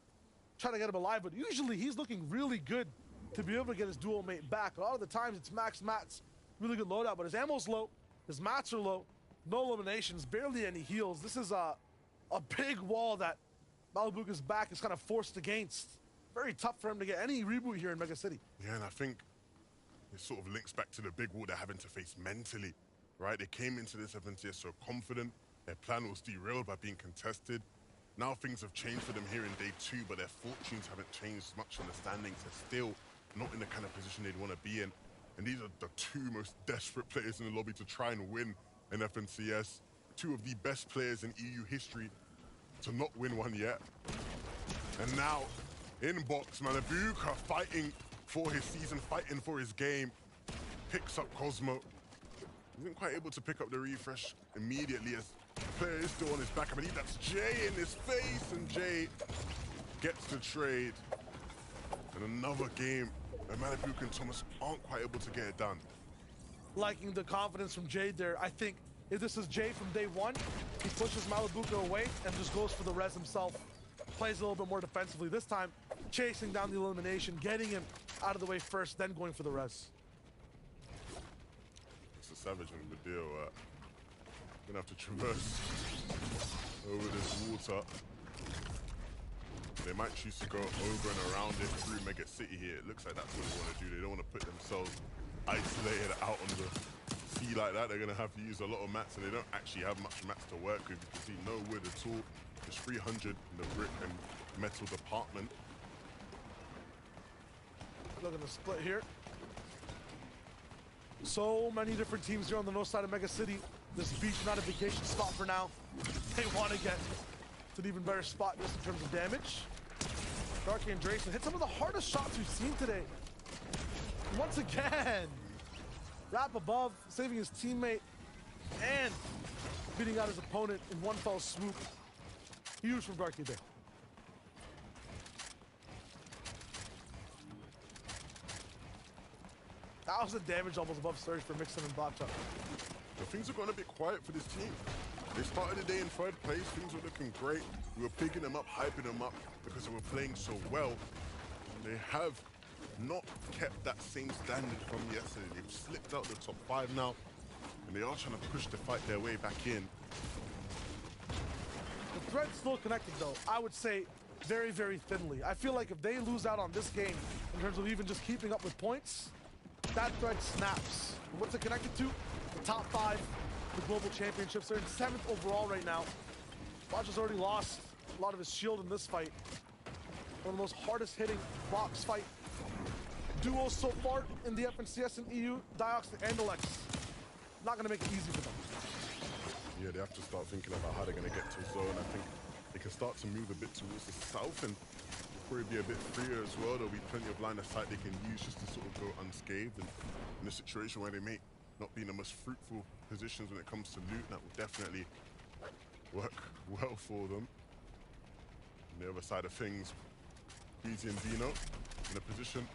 try to get him alive, but usually he's looking really good to be able to get his dual mate back. A lot of the times it's Max Mats, really good loadout, but his ammo's low, his mats are low, no eliminations, barely any heals. This is a big wall that Malibuca's back is kind of forced against. Very tough for him to get any reboot here in Mega City. Yeah, and I think it sort of links back to the big wall they're having to face mentally, right? They came into this FNCS so confident. Their plan was derailed by being contested. Now things have changed for them here in day 2, but their fortunes haven't changed much in the standings. They're still not in the kind of position they'd want to be in. And these are the 2 most desperate players in the lobby to try and win an FNCS. 2 of the best players in EU history to not win one yet. And now, in box, Malibuca fighting for his season, fighting for his game. Picks up Cosmo. Isn't quite able to pick up the refresh immediately as the player is still on his back. I believe that's Jay in his face, and Jay gets the trade. And another game where Malibuca and Thomas aren't quite able to get it done. Liking the confidence from Jade there. I think if this is Jay from day 1, he pushes Malibuca away and just goes for the res himself. Plays a little bit more defensively. This time, chasing down the elimination, getting him out of the way first, then going for the res. It's a savage one of the deal. Gonna have to traverse over this water. They might choose to go over and around it through Mega City here. It looks like that's what they want to do. They don't want to put themselves isolated out on the sea like that. They're going to have to use a lot of mats, and they don't actually have much mats to work with. You can see no wood at all. There's 300 in the brick and metal department. Looking to split here. So many different teams here on the north side of Mega City. This beach not a vacation spot for now. They want to get to an even better spot just in terms of damage. Darky and Drayson hit some of the hardest shots we've seen today. Once again, wrap above, saving his teammate and beating out his opponent in one fell swoop. Huge from Darky there. 1,000 damage almost above Surge for Mixon and Blotcha. So things are going a bit quiet for this team. They started the day in 3rd place. Things were looking great. We were picking them up, hyping them up because they were playing so well. They have not kept that same standard from yesterday. They've slipped out the top 5 now, and they are trying to push the fight their way back in. The thread's still connected, though. I would say very, very thinly. I feel like if they lose out on this game in terms of even just keeping up with points, that thread snaps. And what's it connected to? The top 5, the global championships. They're in 7th overall right now. Blotcha's already lost a lot of his shield in this fight. One of the most hardest hitting box fight duos so far in the FNCS and EU. Diox and Alex. Not going to make it easy for them. Yeah, they have to start thinking about how they're going to get to zone. I think they can start to move a bit towards the south and probably be a bit freer as well. There'll be plenty of line of sight they can use just to sort of go unscathed. And in a situation where they may not be in the most fruitful positions when it comes to loot, that will definitely work well for them. On the other side of things, Breezy and Dino in a position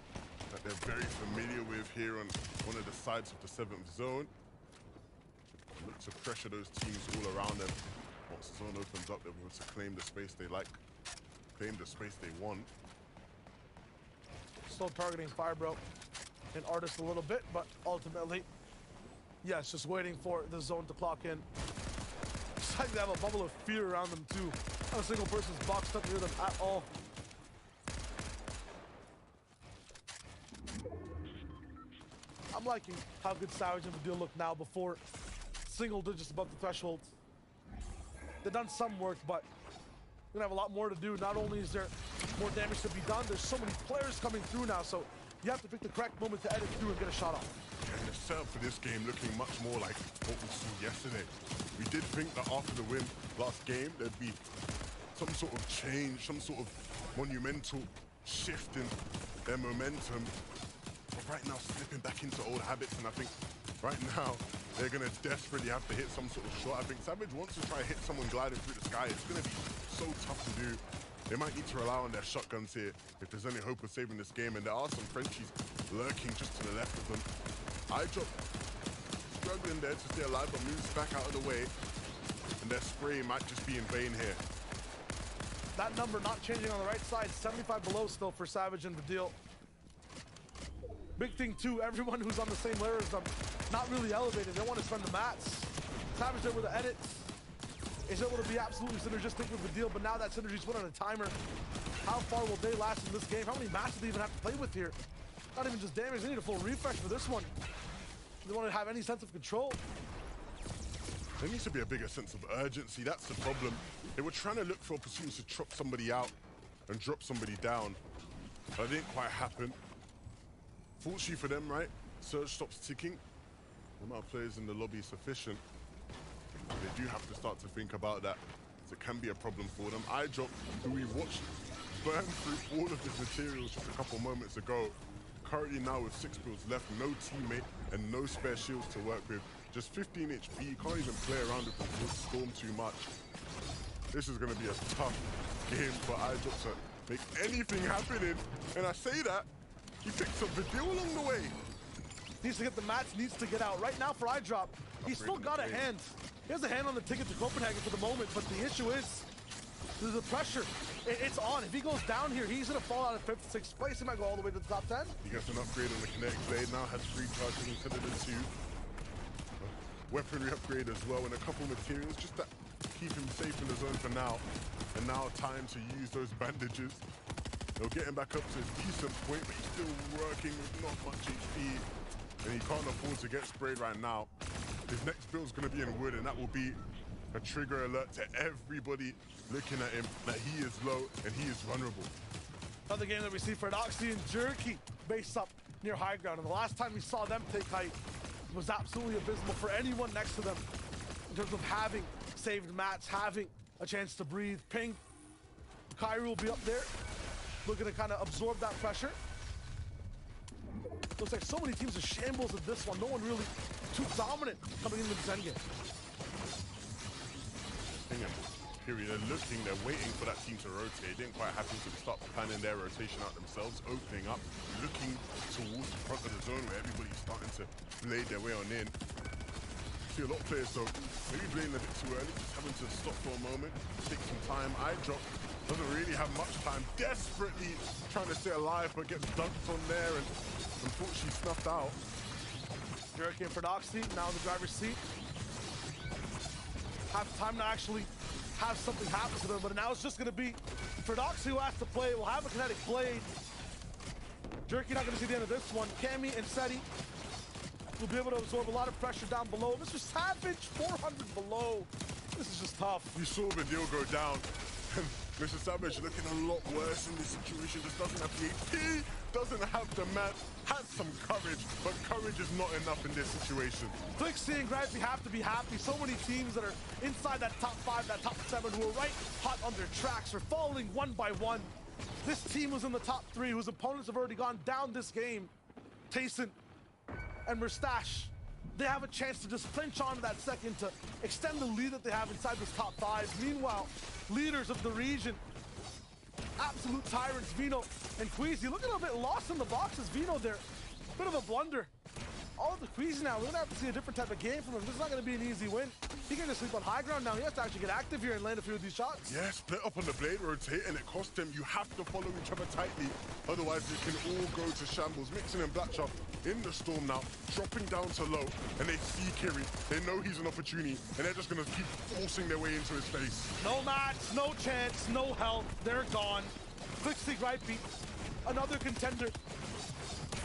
that they're very familiar with here on one of the sides of the 7th zone. Look to pressure those teams all around them. Once the zone opens up, they'll be able to claim the space they like, claim the space they want. Still targeting Firebro and Artist a little bit, but ultimately, yes, just waiting for the zone to clock in. It's like they have a bubble of fear around them too. Not a single person's boxed up near them at all. I'm liking how good Savage and Vidil look now before single digits above the threshold. They've done some work, but we're gonna have a lot more to do. Not only is there more damage to be done, there's so many players coming through now, so you have to pick the correct moment to edit through and get a shot off. And the setup for this game looking much more like what we saw yesterday. We did think that after the win last game, there'd be some sort of change, some sort of monumental shift in their momentum. But right now, slipping back into old habits, and I think right now, they're gonna desperately have to hit some sort of shot. I think Savage wants to try and hit someone gliding through the sky. It's gonna be so tough to do. They might need to rely on their shotguns here if there's any hope of saving this game, and there are some Frenchies lurking just to the left of them. iDrop struggling there to stay alive, but moves back out of the way, and their spray might just be in vain here. That number not changing on the right side, 75 below still for Savage and Vidil. Big thing too, everyone who's on the same layer as them, not really elevated. They want to spend the mats. Savage there with the edits is able to be absolutely synergistic with Vidil, but now that synergy's put on a timer. How far will they last in this game? How many matches do they even have to play with here? Not even just damage, they need a full refresh for this one. They want to have any sense of control. There needs to be a bigger sense of urgency. That's the problem. They were trying to look for opportunities to chop somebody out and drop somebody down, but it didn't quite happen. Fortunately for them, right? Surge stops ticking. The amount of players in the lobby is sufficient. They do have to start to think about that, as it can be a problem for them. iDrop, who we watched burn through all of his materials just a couple moments ago, currently now with 6 builds left, no teammate and no spare shields to work with. Just 15 HP, you can't even play around with the Storm too much. This is going to be a tough game for iDrop to make anything happen in. And I say that, he picks up Vidil along the way. Needs to get the mats, needs to get out. Right now for iDrop, he's still got a hand. He has a hand on the ticket to Copenhagen for the moment, but the issue is there's the pressure. It's on. If he goes down here, he's going to fall out of 5th, 6th place. He might go all the way to the top 10. He gets an upgrade on the Kinetic Blade now, has 3 charges instead of the 2. Weaponry upgrade as well, and a couple materials just to keep him safe in the zone for now. And now time to use those bandages. They'll get him back up to a decent point, but he's still working with not much HP. And he can't afford to get sprayed right now. His next build's going to be in wood, and that will be a trigger alert to everybody looking at him that he is low and he is vulnerable. Another game that we see for Noxy and Jerky base up near high ground. And the last time we saw them take height was absolutely abysmal for anyone next to them in terms of having saved mats, having a chance to breathe. Ping, Kyrie will be up there, looking to kind of absorb that pressure. Looks like so many teams are shambles in this one. No one really too dominant coming into this endgame. Period. They're looking, they're waiting for that team to rotate. It didn't quite happen, so they start planning their rotation out themselves, opening up, looking towards the front of the zone where everybody's starting to blade their way on in. See a lot of players, so maybe blading a bit too early, just having to stop for a moment, take some time. iDrop doesn't really have much time, desperately trying to stay alive, but gets dunked on there and unfortunately snuffed out. Jerky and Prodoxy now in the driver's seat. Have time to actually have something happen to them, but now it's just going to be Prodoxy who has to play. Will have a Kinetic Blade. Jerky not going to see the end of this one. Cammy and Seti will be able to absorb a lot of pressure down below. Mr. Savage, 400 below. This is just tough. You saw Vidil go down, and Mr. Savage looking a lot worse in this situation. Just doesn't have the HP, doesn't have the match, has some courage, but courage is not enough in this situation. Flixie and Gripey have to be happy. So many teams that are inside that top 5, that top 7, who are right hot on their tracks are falling one by one. This team was in the top 3, whose opponents have already gone down this game. Tayson and Mustache, they have a chance to just clinch onto that second to extend the lead that they have inside this top 5. Meanwhile, leaders of the region, absolute tyrants, Vino and Queasy, looking a bit lost in the boxes. Vino there, bit of a blunder. All of the Queasy now, we're gonna have to see a different type of game from him. This is not gonna be an easy win. He can just sleep on high ground now. He has to actually get active here and land a few of these shots. Yeah, split up on the blade rotate, and it cost them. You have to follow each other tightly, otherwise it can all go to shambles. Mixing and Blackshot in the storm now, dropping down to low, and they see Kiri. They know he's an opportunity, and they're just gonna keep forcing their way into his face. No match, no chance, no help. They're gone. Flixie Gripey, another contender,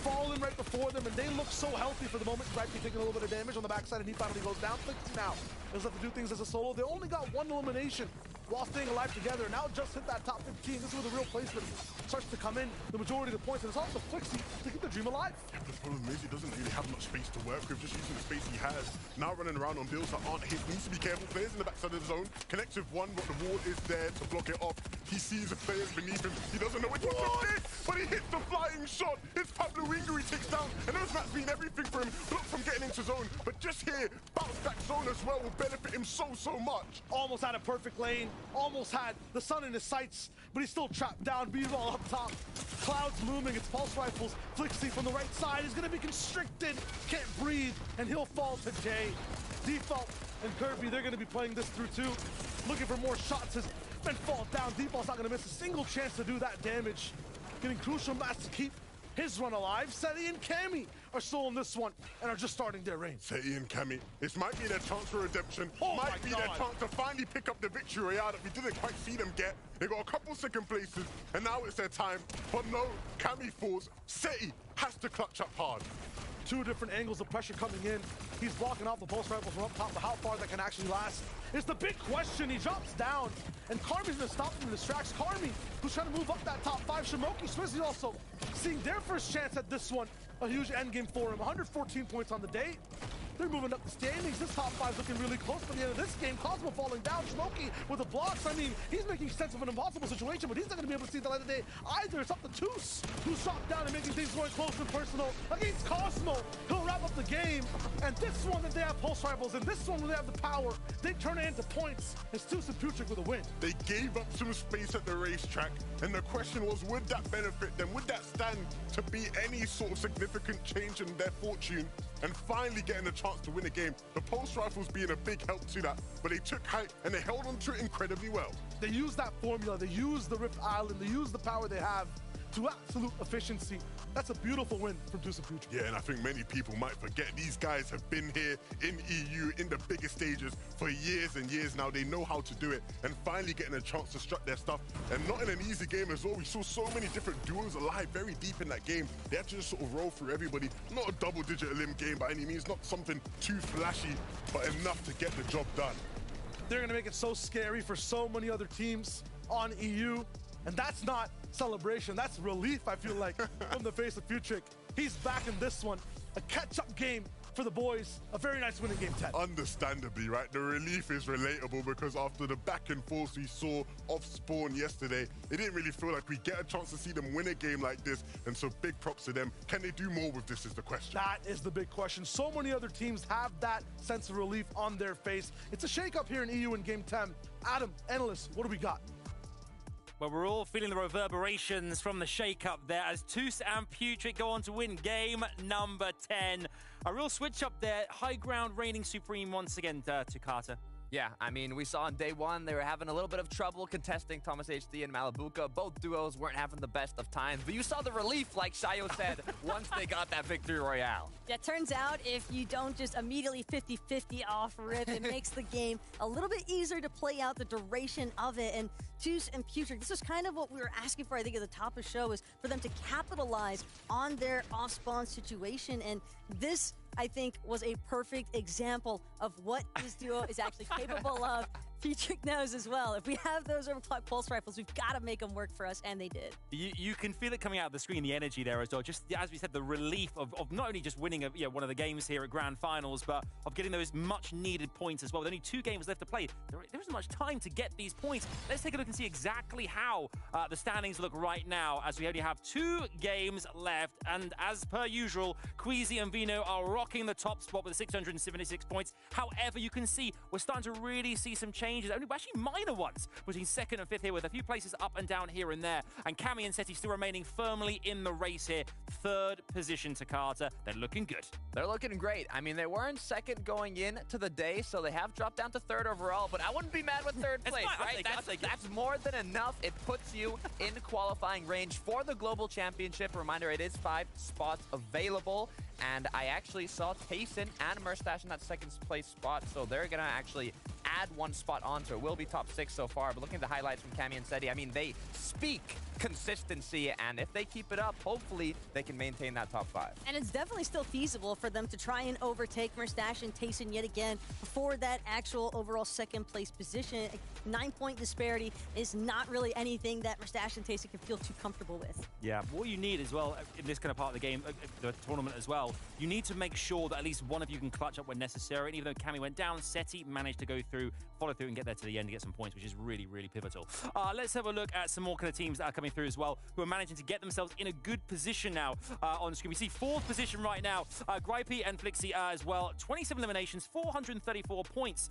falling right before them, and they look so healthy for the moment. Gripey taking a little bit of damage on the backside, and he finally goes down. Flixie now does have to do things as a solo. They only got 1 elimination while staying alive together. Now just hit that top 15. This is where the real placement starts to come in. The majority of the points, and it's also Flixie to keep the dream alive. Yeah, but the problem is he doesn't really have much space to work with, just using the space he has. Now running around on builds that aren't his. Needs to be careful. Players in the backside of the zone. Connects with 1, but the wall is there to block it off. He sees the players beneath him. He doesn't know which one to hit, but he hits the flying shot. It's Pablo Wingo he takes down, and those mats mean everything for him. Blocked from getting into zone, but just here, bounce back zone as well will benefit him so much. Almost had a perfect lane, almost had the sun in his sights, but he's still trapped down. B-ball up top, clouds looming. It's Pulse Rifles. Flixie from the right side is going to be constricted, can't breathe, and he'll fall today. Default and Kirby, they're going to be playing this through too. Looking for more shots as men fall down. Default's not going to miss a single chance to do that damage. Getting crucial mats to keep his run alive. Seti and Cammy are still in this one and are just starting their reign. Seti and Cammy, this might be their chance for redemption. Oh might be their chance to finally pick up the victory royale that we didn't quite see them get. They got a couple second places, and now it's their time. But no, Cammy falls. Seti has to clutch up hard. 2 different angles of pressure coming in. He's blocking off the pulse rifle from up top, but how far that can actually last is the big question. He drops down, and Karmi's gonna stop him and distracts Karmi, who's trying to move up that top 5. Shimoki, Swizzy also seeing their first chance at this one. A huge endgame for him. 114 points on the day. They're moving up the standings. This top 5 looking really close by the end of this game. Cosmo falling down. Smokey with the blocks. I mean, he's making sense of an impossible situation, but he's not going to be able to see the light of day either. It's up to Toos, who's dropped down and making things going close and personal against Cosmo. He'll wrap up the game. And this one that they have Pulse Rivals, and this one where they have the power, they turn it into points. It's Toos and Putrick with a win. They gave up some space at the racetrack, and the question was, would that benefit them? Would that stand to be any sort of significant change in their fortune? And finally getting a chance to win a game. The Pulse Rifles being a big help to that, but they took height and they held on to it incredibly well. They used that formula, they used the Rift Island, they used the power they have to absolute efficiency. That's a beautiful win from Toos and Putrick. Yeah, and I think many people might forget these guys have been here in EU in the biggest stages for years and years now. They know how to do it, and finally getting a chance to strut their stuff. And not in an easy game as well. We saw so many different duos alive very deep in that game. They had to just sort of roll through everybody. Not a double-digit elim game by any means, not something too flashy, but enough to get the job done. They're gonna make it so scary for so many other teams on EU. And that's not celebration, that's relief, I feel like, from the face of Putrick. He's back in this one. A catch-up game for the boys. A very nice win in Game 10. Understandably, right? The relief is relatable because after the back and forth we saw off Spawn yesterday, it didn't really feel like we get a chance to see them win a game like this. And so big props to them. Can they do more with this is the question. That is the big question. So many other teams have that sense of relief on their face. It's a shake-up here in EU in Game 10. Adam, Analyst, what do we got? Well, we're all feeling the reverberations from the shake-up there as Toos and Putrick go on to win game number 10. A real switch up there. High ground reigning supreme once again to Carter. Yeah, I mean, we saw on day 1, they were having a little bit of trouble contesting Thomas HD and Malabuka. Both duos weren't having the best of times, but you saw the relief, like Shayo said, once they got that victory royale. Yeah, it turns out if you don't just immediately 50-50 off rip, it makes the game a little bit easier to play out the duration of it. And Toos and Putrick, this is kind of what we were asking for, I think, at the top of the show, is for them to capitalize on their off-spawn situation. And this, I think, was a perfect example of what this duo is actually capable of. Featrick knows as well. If we have those overclock pulse rifles, we've got to make them work for us, and they did. You can feel it coming out of the screen, the energy there as well. Just as we said, the relief of not only just winning one of the games here at Grand Finals, but of getting those much-needed points as well. With only 2 games left to play, there isn't much time to get these points. Let's take a look and see exactly how the standings look right now, as we only have 2 games left. And as per usual, Queasy and Vino are rocking the top spot with 676 points. However, you can see we're starting to really see some changes, only actually minor ones, between 2nd and 5th here, with a few places up and down here and there. And Cammy and Seti still remaining firmly in the race here. 3rd position to Carter. They're looking good. They're looking great. I mean, they weren't 2nd going in to the day, so they have dropped down to 3rd overall, but I wouldn't be mad with 3rd place, right? That's more than enough. It puts you in qualifying range for the Global Championship. Reminder, it is 5 spots available. And I actually saw Tayson and Merstash in that 2nd place spot, so they're going to actually add 1 spot onto it. Will be top 6 so far, but looking at the highlights from Cammy and Seti, I mean, they speak consistency, and if they keep it up, hopefully they can maintain that top 5. And it's definitely still feasible for them to try and overtake Merstash and Tayson yet again before that actual overall 2nd place position. 9-point disparity is not really anything that Merstash and Tayson can feel too comfortable with. Yeah, what you need as well in this kind of part of the game, the tournament as well, you need to make sure that at least one of you can clutch up when necessary. And even though Cammy went down, Seti managed to go through, follow through, and get there to the end to get some points, which is really, really pivotal. Let's have a look at some more kind of teams that are coming through as well, who are managing to get themselves in a good position now on screen. We see 4th position right now. Gripey and Flixie as well. 27 eliminations, 434 points.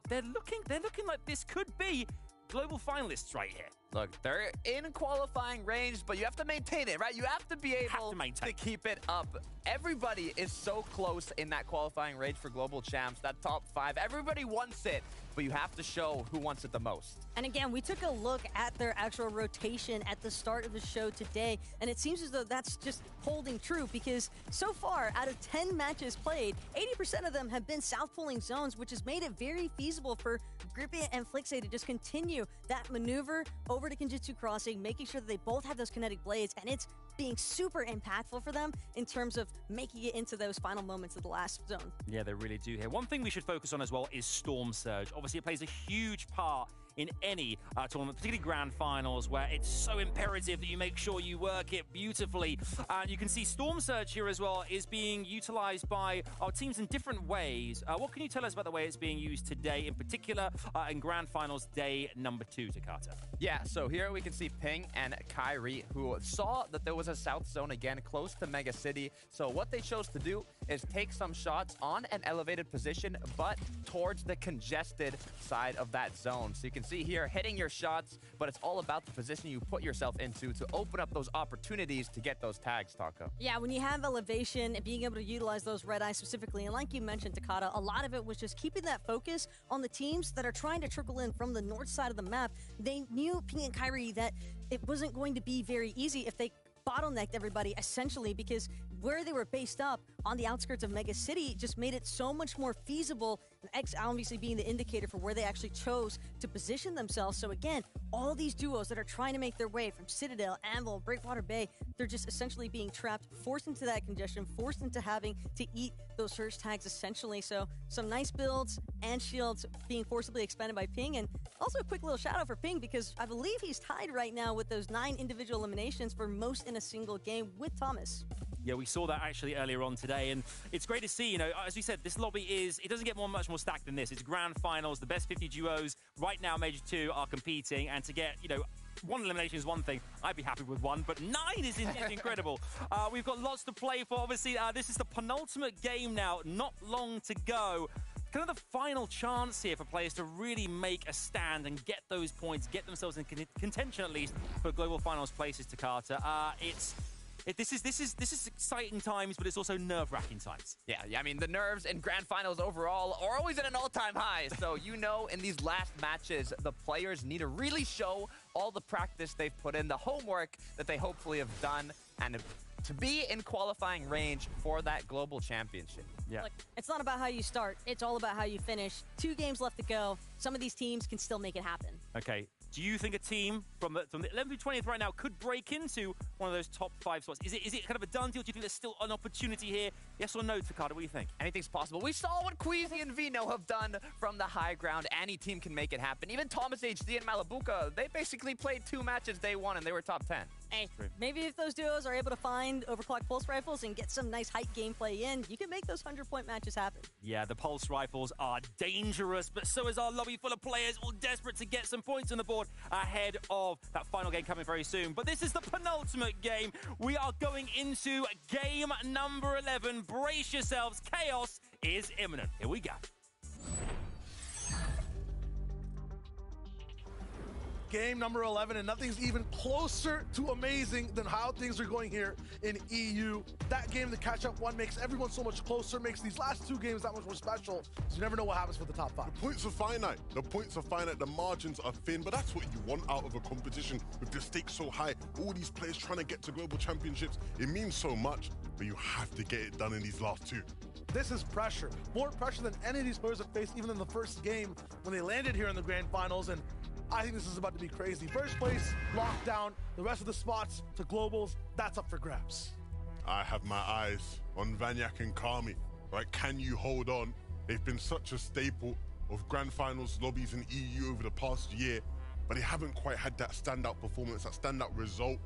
They're looking like this could be global finalists right here. Look, they're in qualifying range, but you have to maintain it, right? You have to be able to keep it up. Everybody is so close in that qualifying range for global champs, that top 5. Everybody wants it, but you have to show who wants it the most. And again, we took a look at their actual rotation at the start of the show today, and it seems as though that's just holding true, because so far, out of 10 matches played, 80% of them have been south pulling zones, which has made it very feasible for Grippy and Flixie to just continue that maneuver over to Kenjutsu Crossing, making sure that they both have those kinetic blades, and it's being super impactful for them in terms of making it into those final moments of the last zone. Yeah, they really do here. One thing we should focus on as well is Storm Surge. Obviously, it plays a huge part in any tournament, particularly Grand Finals, where it's so imperative that you make sure you work it beautifully. And you can see Storm Surge here as well is being utilized by our teams in different ways. What can you tell us about the way it's being used today, in particular in Grand Finals day number 2, Takata? Yeah, so here we can see Ping and Kyrie, who saw that there was a south zone again close to Mega City. So what they chose to do is take some shots on an elevated position, but towards the congested side of that zone. So you can see here, hitting your shots, but it's all about the position you put yourself into to open up those opportunities to get those tags, Taco. Yeah, when you have elevation and being able to utilize those red eyes specifically, and like you mentioned, Takata, a lot of it was just keeping that focus on the teams that are trying to trickle in from the north side of the map. They knew, Ping and Kyrie, that it wasn't going to be very easy if they bottlenecked everybody, essentially, because where they were based up on the outskirts of Mega City just made it so much more feasible, X obviously being the indicator for where they actually chose to position themselves. So again, all these duos that are trying to make their way from Citadel, Anvil, Breakwater Bay, they're just essentially being trapped, forced into that congestion, forced into having to eat those surge tags, essentially. So some nice builds and shields being forcibly expended by Ping. And also a quick little shout out for Ping, because I believe he's tied right now with those 9 individual eliminations for most in a single game with Thomas. Yeah, we saw that actually earlier on today, and it's great to see, as we said, this lobby it doesn't get much more stacked than this. It's Grand Finals, the best 50 duos right now, Major 2 are competing, and to get, 1 elimination is one thing. I'd be happy with 1, but 9 is incredible. We've got lots to play for. Obviously, this is the penultimate game now, not long to go. Kind of the final chance here for players to really make a stand and get those points, get themselves in contention at least for global finals places, Takata. This is exciting times, but it's also nerve-wracking times. Yeah, I mean, the nerves in Grand Finals overall are always at an all-time high. So, in these last matches, the players need to really show all the practice they've put in, the homework that they hopefully have done, and to be in qualifying range for that global championship. Yeah. Look, it's not about how you start. It's all about how you finish. 2 games left to go. Some of these teams can still make it happen. Okay. Do you think a team from the 11th through 20th right now could break into one of those top 5 spots? Is it kind of a done deal? Do you think there's still an opportunity here? Yes or no, Takada? What do you think? Anything's possible. We saw what Queasy and Vino have done from the high ground. Any team can make it happen. Even Thomas HD and Malabuka, they basically played 2 matches day 1 and they were top 10. Hey, maybe if those duos are able to find overclock pulse rifles and get some nice height gameplay in, you can make those 100-point matches happen. Yeah, the pulse rifles are dangerous, but so is our lobby full of players all desperate to get some points on the board ahead of that final game coming very soon. But this is the penultimate game. We are going into game number 11. Brace yourselves. Chaos is imminent. Here we go. Game number 11, and nothing's even closer to amazing than how things are going here in EU. That game, the catch-up one, makes everyone so much closer, makes these last 2 games that much more special, so you never know what happens for the top 5. Points are finite. The points are finite. The margins are thin, but that's what you want out of a competition with the stakes so high. All these players trying to get to global championships. It means so much, but you have to get it done in these last 2. This is pressure. More pressure than any of these players have faced, even in the first game when they landed here in the grand finals, and I think this is about to be crazy. First place, locked down. The rest of the spots to globals, that's up for grabs. I have my eyes on Vanyak and Kami. Right? Can you hold on? They've been such a staple of grand finals lobbies in EU over the past year, but they haven't quite had that standout performance, that standout result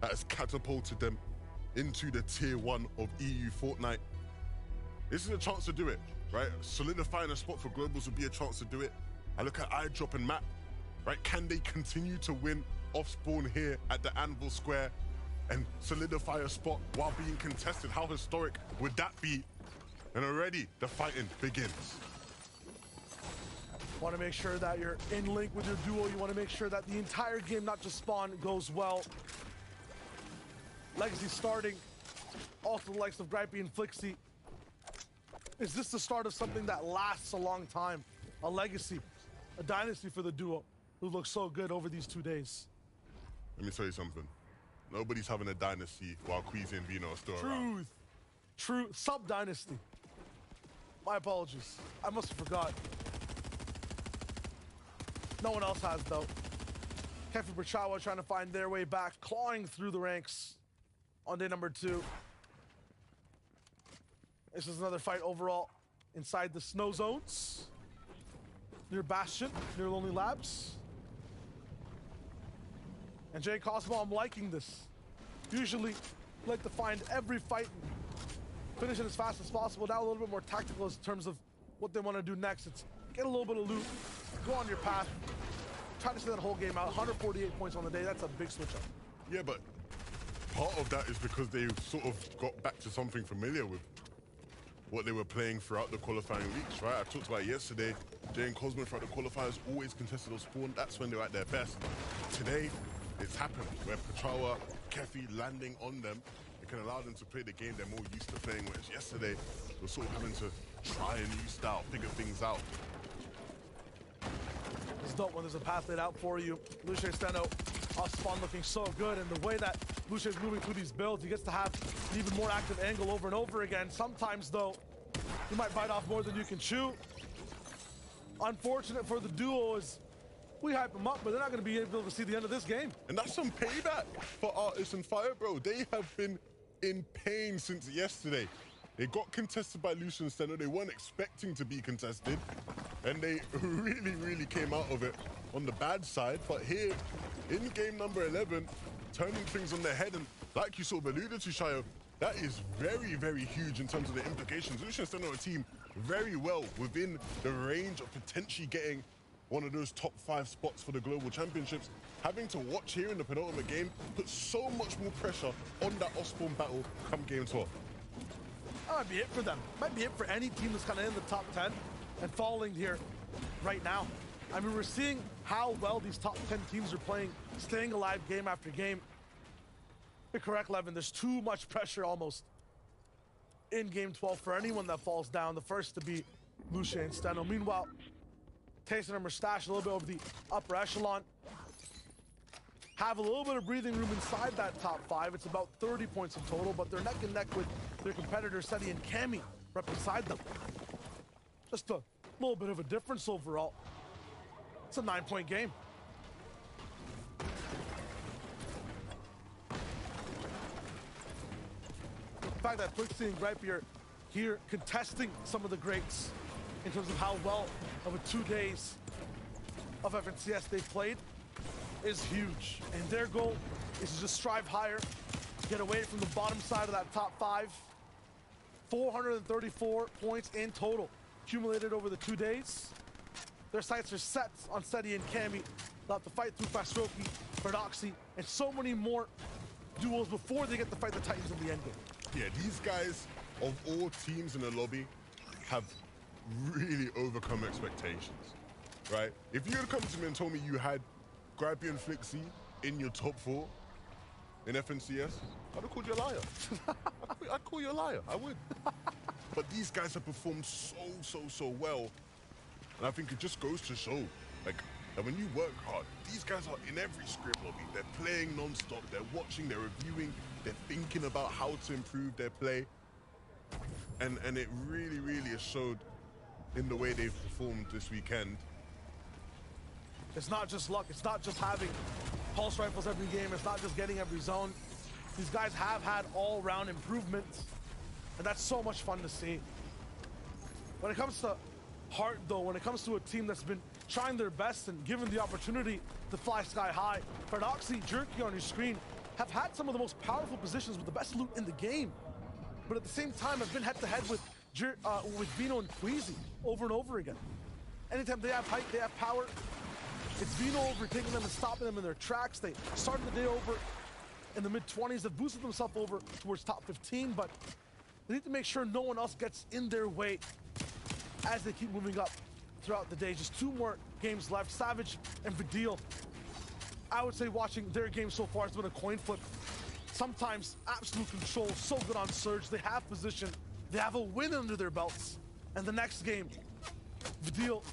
that has catapulted them into the tier 1 of EU Fortnite. This is a chance to do it, right? Solidifying a spot for globals would be a chance to do it. I look at iDrop and Matt. Right, can they continue to win off spawn here at the Anvil Square and solidify a spot while being contested? How historic would that be? And already the fighting begins. Want to make sure that you're in link with your duo. You want to make sure that the entire game, not just spawn, goes well. Legacy starting. Also the likes of Gripey and Flixie. Is this the start of something that lasts a long time? A legacy, a dynasty for the duo who looks so good over these 2 days. Let me tell you something. Nobody's having a dynasty while Queasy and Vino are still around. Truth. Sub-dynasty. My apologies. I must have forgot. No one else has, though. Kefi Brachawa trying to find their way back, clawing through the ranks on day number 2. This is another fight overall inside the snow zones. Near Bastion, near Lonely Labs. And Jay Cosmo, I'm liking this. Usually, like to find every fight and finish it as fast as possible. Now a little bit more tactical in terms of what they want to do next. It's get a little bit of loot, go on your path, try to stay that whole game out. 148 points on the day, that's a big switch up. Yeah, but part of that is because they sort of got back to something familiar with what they were playing throughout the qualifying weeks, right? I talked about it yesterday. Jay and Cosmo throughout the qualifiers always contested on spawn. That's when they're at their best. Today, it's happened where Brachawa, Kefi landing on them, it can allow them to play the game they're more used to playing, whereas yesterday, they were sort of having to try a new style, figure things out. It's dope when there's a path laid out for you. Luce Steno off spawn looking so good, and the way that Luce is moving through these builds, he gets to have an even more active angle over and over again. Sometimes, though, you might bite off more than you can chew. Unfortunate for the duo is we hype them up, but they're not going to be able to see the end of this game. And that's some payback for Artis and Fire, bro. They have been in pain since yesterday. They got contested by Luce and Steno. They weren't expecting to be contested, and they really, really came out of it on the bad side. But here, in game number 11, turning things on their head, and like you sort of alluded to, Shayo, that is very, very huge in terms of the implications. Luce and Steno are a team very well within the range of potentially getting one of those top 5 spots for the global championships. Having to watch here in the penultimate game puts so much more pressure on that off-spawn battle come game 12. That might be it for them. Might be it for any team that's kind of in the top 10 and falling here right now. I mean, we're seeing how well these top 10 teams are playing, staying alive game after game. You're correct, Levin. There's too much pressure almost in game 12 for anyone that falls down. The first to be Luce and Steno. Meanwhile, tasting their mustache a little bit over the upper echelon. Have a little bit of breathing room inside that top 5. It's about 30 points in total, but they're neck and neck with their competitors, Seti and Cammy, right beside them. Just a little bit of a difference overall. It's a 9-point game. fact that Flixie and Gripe are here contesting some of the greats in terms of how well of a 2 days of FNCS they've played is huge. And their goal is to just strive higher, get away from the bottom side of that top 5. 434 points in total accumulated over the 2 days. Their sights are set on Seti and Cammy. They'll have to fight through Fastroki, Paradoxy, and so many more duels before they get to fight the Titans in the end game. Yeah, these guys, of all teams in the lobby, have really overcome expectations, right? If you had come to me and told me you had Gripey and Flixie in your top 4 in FNCS, I'd have called you a liar. I'd call you a liar, I would. But these guys have performed so well. And I think it just goes to show, like, that when you work hard, these guys are in every script lobby. They're playing non-stop, they're watching, they're reviewing, they're thinking about how to improve their play. And it really has showed in the way they've performed this weekend. It's not just luck, it's not just having pulse rifles every game, it's not just getting every zone. These guys have had all-round improvements, and that's so much fun to see. When it comes to heart, though, when it comes to a team that's been trying their best and given the opportunity to fly sky high, Paradoxy, Jerky on your screen have had some of the most powerful positions with the best loot in the game. But at the same time, have been head-to-head with Vino and Queasy over and over again. Anytime they have height, they have power, it's Vino overtaking them and stopping them in their tracks. They started the day over in the mid-20s, have boosted themselves over towards top 15, but they need to make sure no one else gets in their way as they keep moving up throughout the day. Just 2 more games left. Savage and Vidil, I would say watching their game so far has been a coin flip. Sometimes absolute control, so good on Surge. They have position, they have a win under their belts. And the next game, Vidil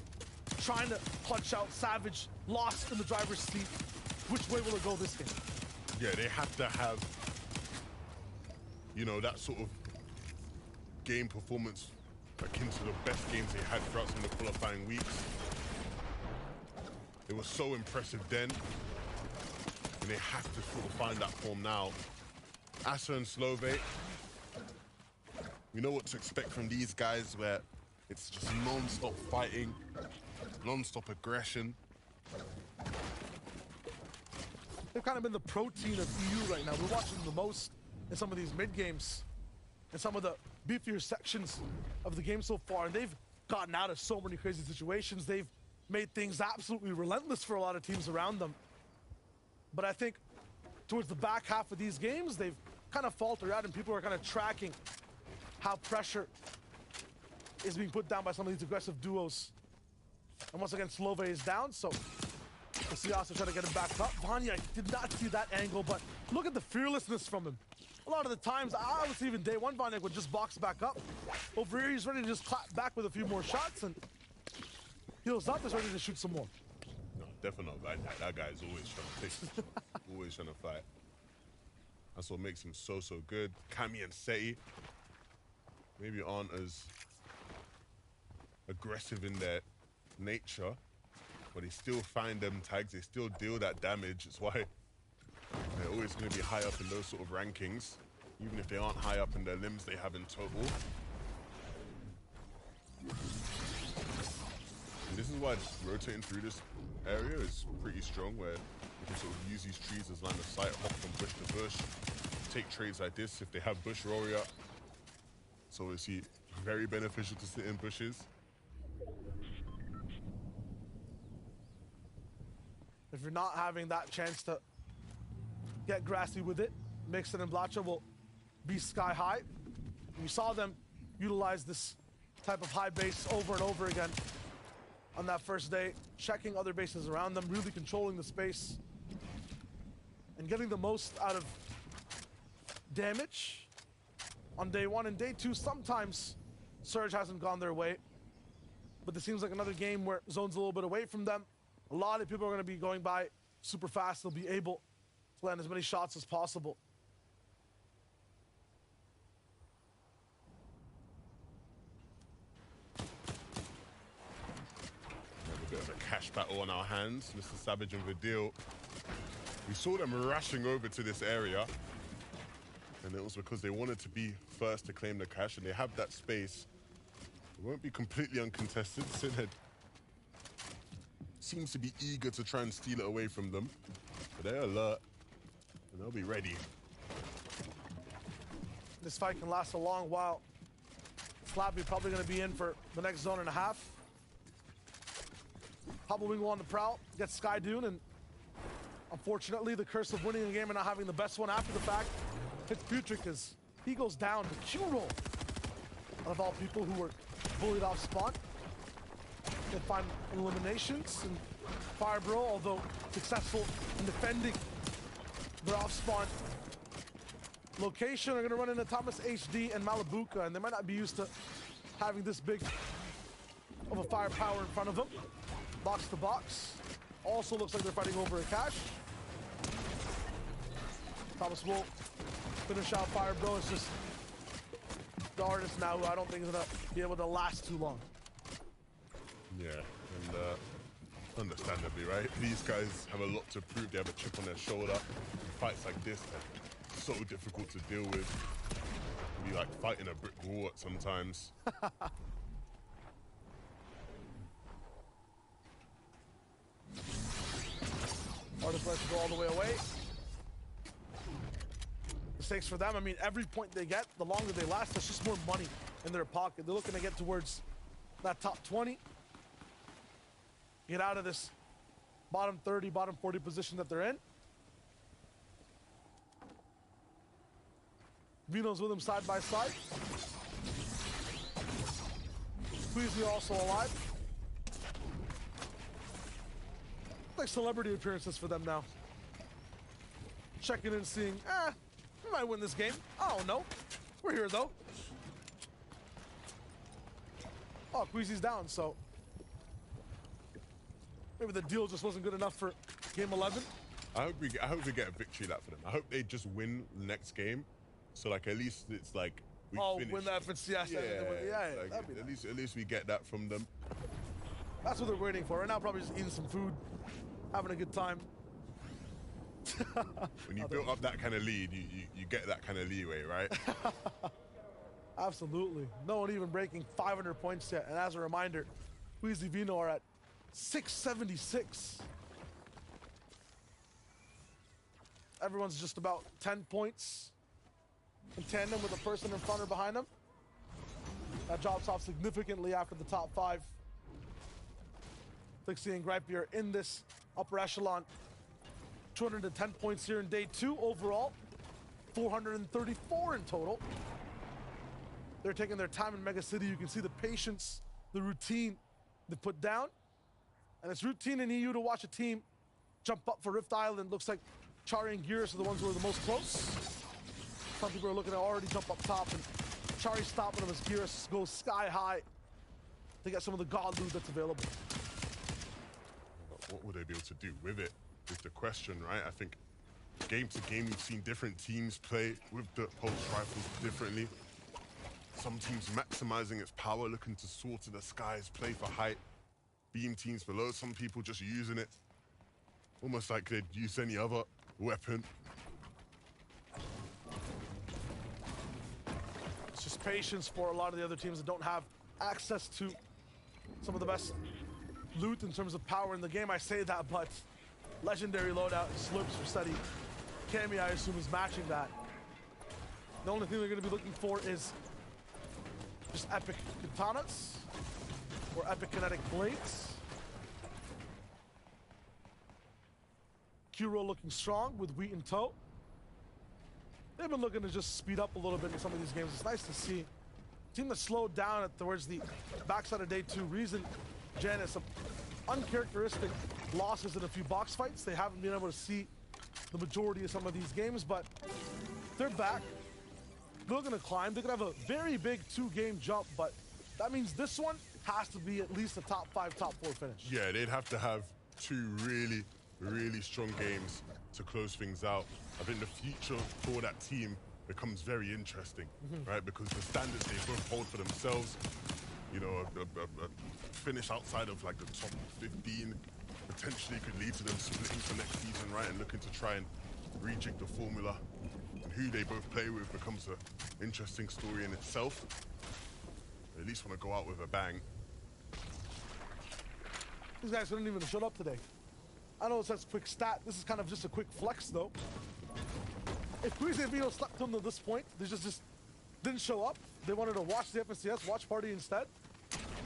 trying to clutch out. Savage lost in the driver's seat. Which way will it go this game? Yeah, they have to have, you know, that sort of game performance akin to the best games they had throughout some of the qualifying weeks. It was so impressive then, and they have to sort of find that form now. Asa and Slove, we know what to expect from these guys, where it's just non-stop fighting, non-stop aggression. They've kind of been the protein of EU right now. We're watching the most in some of these mid-games, in some of the beefier sections of the game so far, and they've gotten out of so many crazy situations. They've made things absolutely relentless for a lot of teams around them. But I think towards the back half of these games, they've kind of faltered out, and people are kind of tracking how pressure is being put down by some of these aggressive duos. And once again, Slove is down, so we'll see Asa trying to get him back up. Vanya did not see that angle, but look at the fearlessness from him. A lot of the times, I would see even day 1, Vanya would just box back up. Over here, he's ready to just clap back with a few more shots, and heals up, is ready to shoot some more. No, definitely not. That guy is always trying to take, always trying to fight. That's what makes him so good. Cammy and Seti maybe aren't as aggressive in their nature, but they still find them tags, they still deal that damage. It's why they're always going to be high up in those sort of rankings, even if they aren't high up in their limbs they have in total. And this is why rotating through this area is pretty strong, where you can sort of use these trees as line of sight, hop from bush to bush, take trades like this if they have bush warrior. It's obviously very beneficial to sit in bushes. If you're not having that chance to get grassy with it, Mixon and Blacha will be sky high. We saw them utilize this type of high base over and over again on that first day, checking other bases around them, really controlling the space and getting the most out of damage on day 1 and day 2. Sometimes Surge hasn't gone their way, but this seems like another game where Zone's a little bit away from them. A lot of people are going to be going by super fast. They'll be able to land as many shots as possible. A bit of a cash battle on our hands. Mr. Savage and Vidil. We saw them rushing over to this area. and it was because they wanted to be first to claim the cash, and they have that space. It won't be completely uncontested. Sinhead seems to be eager to try and steal it away from them, but they're alert, and they'll be ready. This fight can last a long while. Slappy probably going to be in for the next zone and a half. Hobblewinkle on the prowl, gets Sky Dune, and unfortunately the curse of winning a game and not having the best one after the fact hits Putrid because he goes down to Q-roll. Out of all people who were bullied off spawn. They find eliminations, and Firebro, although successful in defending their off spawn location, are going to run into Thomas HD and Malabuka, and they might not be used to having this big of a firepower in front of them. Box to box. Also looks like they're fighting over a cache. Thomas will finish out Firebro. It's just the artist now who I don't think is going to be able to last too long. Yeah, and understandably, right? These guys have a lot to prove. They have a chip on their shoulder. Fights like this are so difficult to deal with. It can be like fighting a brick wall at sometimes. Artist lets go all the way away. Mistakes for them. I mean, every point they get, the longer they last, that's just more money in their pocket. They're looking to get towards that top 20. Get out of this bottom 30, bottom 40 position that they're in. Vino's with him side by side. Queasy also alive. Like celebrity appearances for them now. Checking in, seeing, we might win this game. I don't know. We're here though. Oh, Queasy's down, so maybe the deal just wasn't good enough for game 11. I hope we get a victory lap for them. I hope they just win the next game, so like at least it's like we finished. Win that FNCS. Yeah, like, at least we get that from them. That's what they're waiting for. Right now, probably just eating some food, having a good time. When you build up that kind of lead, you get that kind of leeway, right? Absolutely. No one even breaking 500 points yet. And as a reminder, Queasy Vino are at 676. Everyone's just about 10 points in tandem with the person in front or behind them. That drops off significantly after the top 5. Flixie and Gripey are in this upper echelon. 210 points here in day 2 overall. 434 in total. They're taking their time in Mega City. You can see the patience, the routine they put down. And it's routine in EU to watch a team jump up for Rift Island. Looks like Chari and Gearus are the ones who are the most close. Some people are looking to already jump up top, and Chari stopping them as Gearus goes sky high to get some of the god loot that's available. What would they be able to do with it is the question, right? I think game to game we've seen different teams play with the pulse rifles differently. Some teams maximizing its power, looking to soar to the skies, play for height. Beam teams below, some people just using it almost like they'd use any other weapon. It's just patience for a lot of the other teams that don't have access to some of the best loot in terms of power in the game. I say that, but legendary loadout Slurps for Steady. Cammy, I assume, is matching that. The only thing they're going to be looking for is just epic katanas or epic kinetic blades. Q-Roll looking strong with Wheat in tow. They've been looking to just speed up a little bit in some of these games. It's nice to see. Team that slowed down towards the backside of day 2. Reason, Janus, some uncharacteristic losses in a few box fights. They haven't been able to see the majority of some of these games, but they're back. They're looking to climb. They could have a very big 2-game jump, but that means this one has to be at least a top 5, top 4 finish. Yeah, they'd have to have 2 really, really strong games to close things out. I think the future for that team becomes very interesting, right? Because the standards they both hold for themselves, you know, a finish outside of like the top 15 potentially could lead to them splitting for next season, right? And looking to try and rejig the formula. And who they both play with becomes an interesting story in itself. They at least want to go out with a bang. These guys didn't even show up today. I know it says quick stat. This is kind of just a quick flex, though. If Queasy and Vino slept them to this point, they just didn't show up. They wanted to watch the FNCS watch party instead.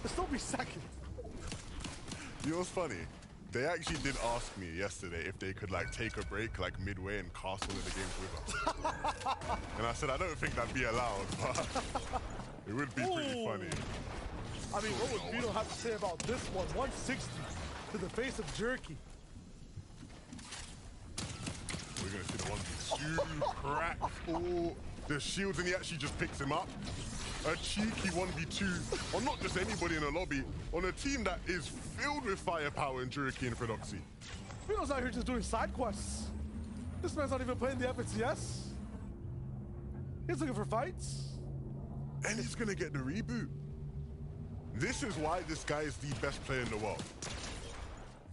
They'll still be second. You know what's funny? They actually did ask me yesterday if they could like take a break like midway and cast one of the games with us. And I said, I don't think that'd be allowed, but it would be pretty funny. I mean, what would Vino have to say about this one? 160 to the face of Jerky. We're gonna see the 1v2 crack. Oh, the shields, and he actually just picks him up. A cheeky 1v2 on not just anybody in the lobby, on a team that is filled with firepower in Jerky and Fedoxy. Vino's out here just doing side quests. This man's not even playing the FNCS. He's looking for fights. And he's gonna get the reboot. This is why this guy is the best player in the world.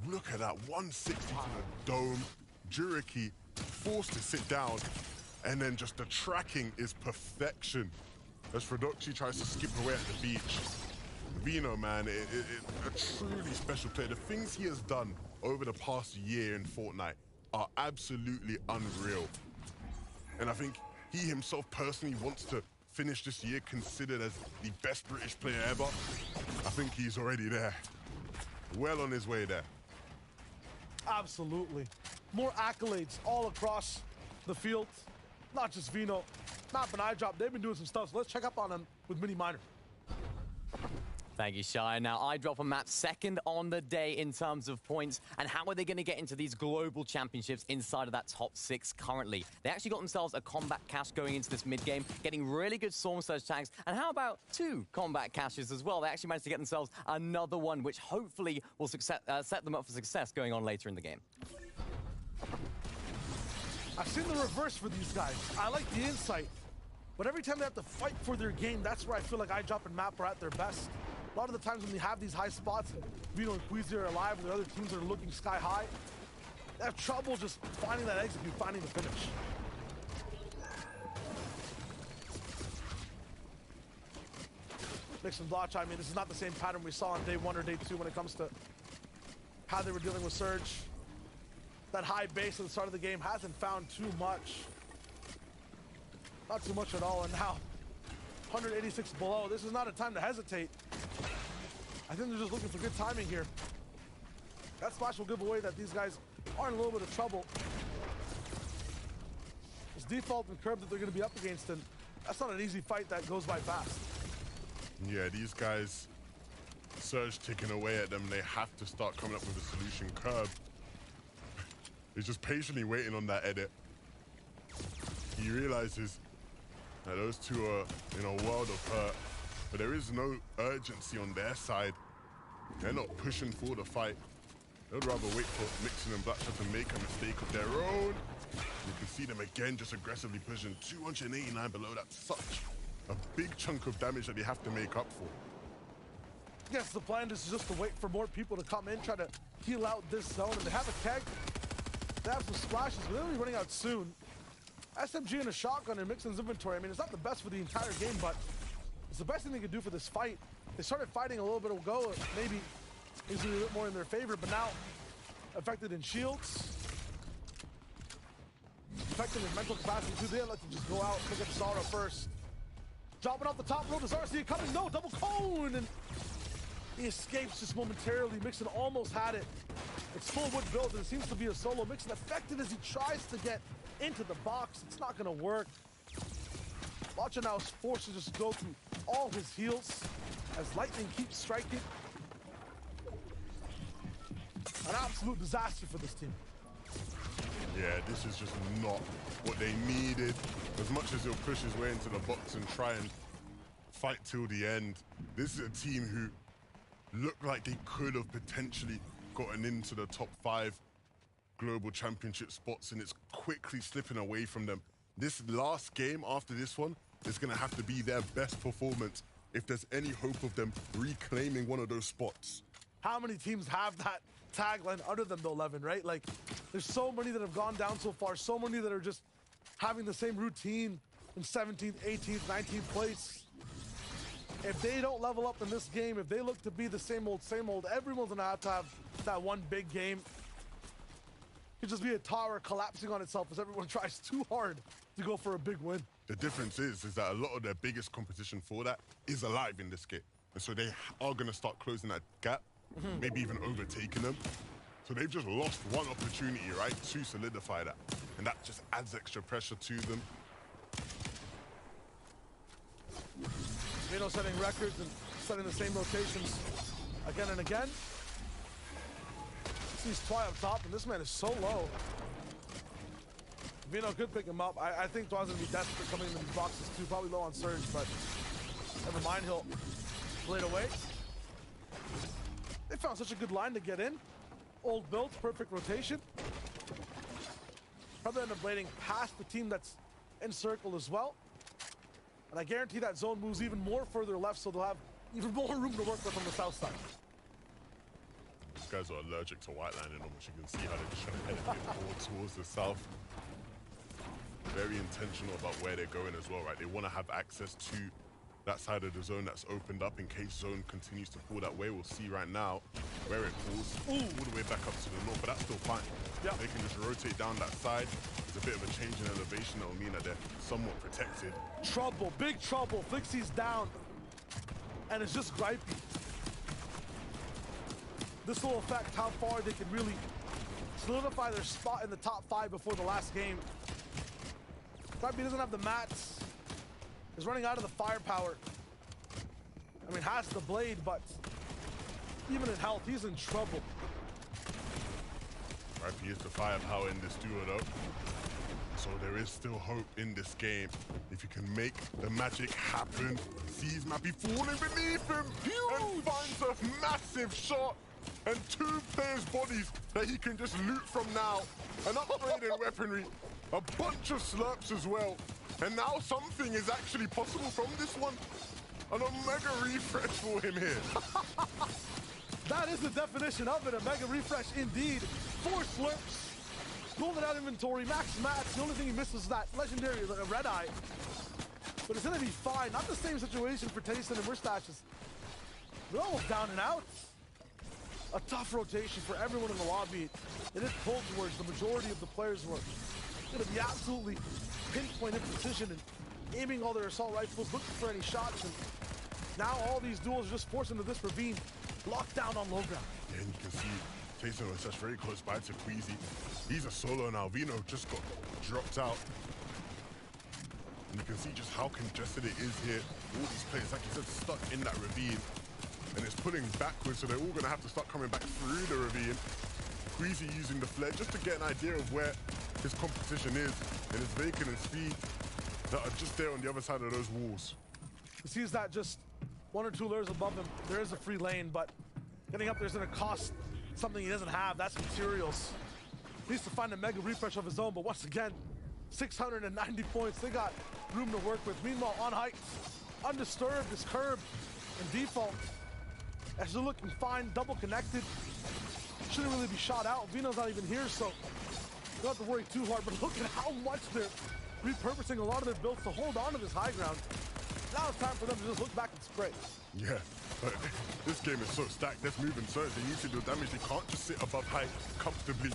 Look at that, 160 to the dome. Jerky forced to sit down, and then just the tracking is perfection. As Fedoxy tries to skip away at the beach. Vino, man, a truly special player. The things he has done over the past year in Fortnite are absolutely unreal. And I think he himself personally wants to finish this year considered as the best British player ever. I think he's already there. Well on his way there. Absolutely. More accolades all across the field. Not just Vino, Map and iDrop. They've been doing some stuff, so let's check up on them with Mini Miner. Thank you, Shai. Now, iDrop and Matt second on the day in terms of points. And how are they going to get into these global championships inside of that top 6 currently? They actually got themselves a combat cache going into this mid-game, getting really good Storm Surge tags. And how about 2 combat caches as well? They actually managed to get themselves another one, which hopefully will set them up for success going on later in the game. I've seen the reverse for these guys. I like the insight. But every time they have to fight for their game, that's where I feel like iDrop and Map are at their best. A lot of the times when they have these high spots, and Vino and Queasy are alive, and the other teams are looking sky high, they have trouble just finding that execute, finding the finish. Mix and Blotch, I mean, this is not the same pattern we saw on day 1 or day 2 when it comes to how they were dealing with Surge. That high base at the start of the game hasn't found too much. Not too much at all, and now 186 below. This is not a time to hesitate. I think they're just looking for good timing here. That splash will give away that these guys are in a little bit of trouble. It's default and curb that they're going to be up against, and that's not an easy fight that goes by fast. Yeah, these guys, Surge ticking away at them, they have to start coming up with a solution. Curb is just patiently waiting on that edit. He realizes that those two are in a world of hurt, but there is no urgency on their side. They're not pushing for the fight. They'd rather wait for Mixon and Blackshot to make a mistake of their own. You can see them again just aggressively pushing 289 below. That's such a big chunk of damage that they have to make up for. Yes, the plan is just to wait for more people to come in, try to heal out this zone, and they have a keg. They have some splashes, but they'll be running out soon. SMG and a shotgun in Mixon's inventory. I mean, it's not the best for the entire game, but it's the best thing they could do for this fight. They started fighting a little bit ago, maybe is a bit more in their favor, but now affected in shields, affected in mental capacity too. They let them just go out, pick up Zara first. Dropping off the top road, does Zara see it coming? No, double cone, and he escapes just momentarily. Mixon almost had it. It's full wood build, and it seems to be a solo. Mixon effective as he tries to get into the box. It's not gonna work. Lacha now is forced to just go through all his heals as lightning keeps striking. An absolute disaster for this team. Yeah, this is just not what they needed. As much as he'll push his way into the box and try and fight till the end, this is a team who looked like they could have potentially gotten into the top 5 global championship spots, and it's quickly slipping away from them. This last game after this one is going to have to be their best performance if there's any hope of them reclaiming one of those spots. How many teams have that tagline other than the 11, right? Like, there's so many that have gone down so far, so many that are just having the same routine in 17th, 18th, 19th place. If they don't level up in this game, if they look to be the same old, everyone's gonna have to have that one big game. It could just be a tower collapsing on itself as everyone tries too hard to go for a big win. The difference is that a lot of their biggest competition for that is alive in this game. And so they are going to start closing that gap, maybe even overtaking them. So they've just lost one opportunity, right, to solidify that. And that just adds extra pressure to them. Vino setting records and setting the same rotations again and again. Sees Twi up top, and this man is so low. Vino could pick him up. I think Twi's gonna be desperate coming into these boxes too, probably low on surge, but never mind, he'll play it away. They found such a good line to get in. Old build, perfect rotation. Probably end up blading past the team that's in circle as well. And I guarantee that zone moves even more further left, so they'll have even more room to work with on the south side. These guys are allergic to white lining almost. You can see how they're just trying to head a bit more towards the south. Very intentional about where they're going as well, right? They want to have access to that side of the zone that's opened up in case zone continues to pull that way. We'll see right now where it pulls all the way back up to the north, but that's still fine. Yep. They can just rotate down that side. It's a bit of a change in elevation that will mean that they're somewhat protected. Trouble, big trouble. Flixie's down, and it's just gripey. This will affect how far they can really solidify their spot in the top 5 before the last game. Gripey doesn't have the mats. He's running out of the firepower. I mean, has the blade, but even in health, he's in trouble. Gripey is the firepower in this duo though. So there is still hope in this game. If you can make the magic happen. Sees Mappy falling beneath him and finds a massive shot and 2 players' bodies that he can just loot from now. An upgrade in weaponry, a bunch of slurps as well. And now something is actually possible from this one. An Omega refresh for him here. That is the definition of it, a mega refresh indeed. 4 slurps, golden out inventory, max mats. The only thing he misses is that legendary red eye. But it's gonna be fine. Not the same situation for Tayson and Mustaches. They're almost down and out. A tough rotation for everyone in the lobby. It is pulled towards the majority of the players who are gonna be absolutely pinpointed precision and aiming all their assault rifles, looking for any shots. And now all these duels are just forced into this ravine, locked down on low ground. Yeah, and you can see Tayson was just very close by to Queasy. He's a solo now. Vino just got dropped out. And you can see just how congested it is here. All these players, like you said, stuck in that ravine. And it's pulling backwards, so they're all gonna have to start coming back through the ravine. Queasy using the flare just to get an idea of where his competition is. And his Vacant and Speed that are just there on the other side of those walls. He sees that just 1 or 2 layers above him. There is a free lane, but getting up there is gonna cost something he doesn't have. That's materials. He needs to find a mega refresh of his own, but once again, 690 points. They got room to work with. Meanwhile, on heights, undisturbed is Curb and default. As they're looking fine, double connected. Shouldn't really be shot out. Vino's not even here, so you don't have to worry too hard, but look at how much they're repurposing a lot of their builds to hold on to this high ground. Now it's time for them to just look back and spray. Yeah, but this game is so stacked. Let's move and surge. They need to do damage. They can't just sit above height comfortably.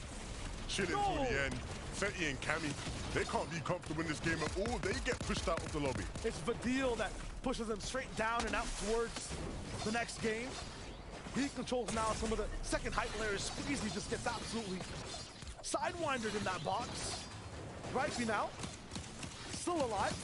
Chill until the end. Seti and Cammy, they can't be comfortable in this game at all. They get pushed out of the lobby. It's Vadil that pushes them straight down and out towards the next game. He controls now some of the second height layers. Squeezy just gets absolutely sidewindered in that box. Gripey now, still alive.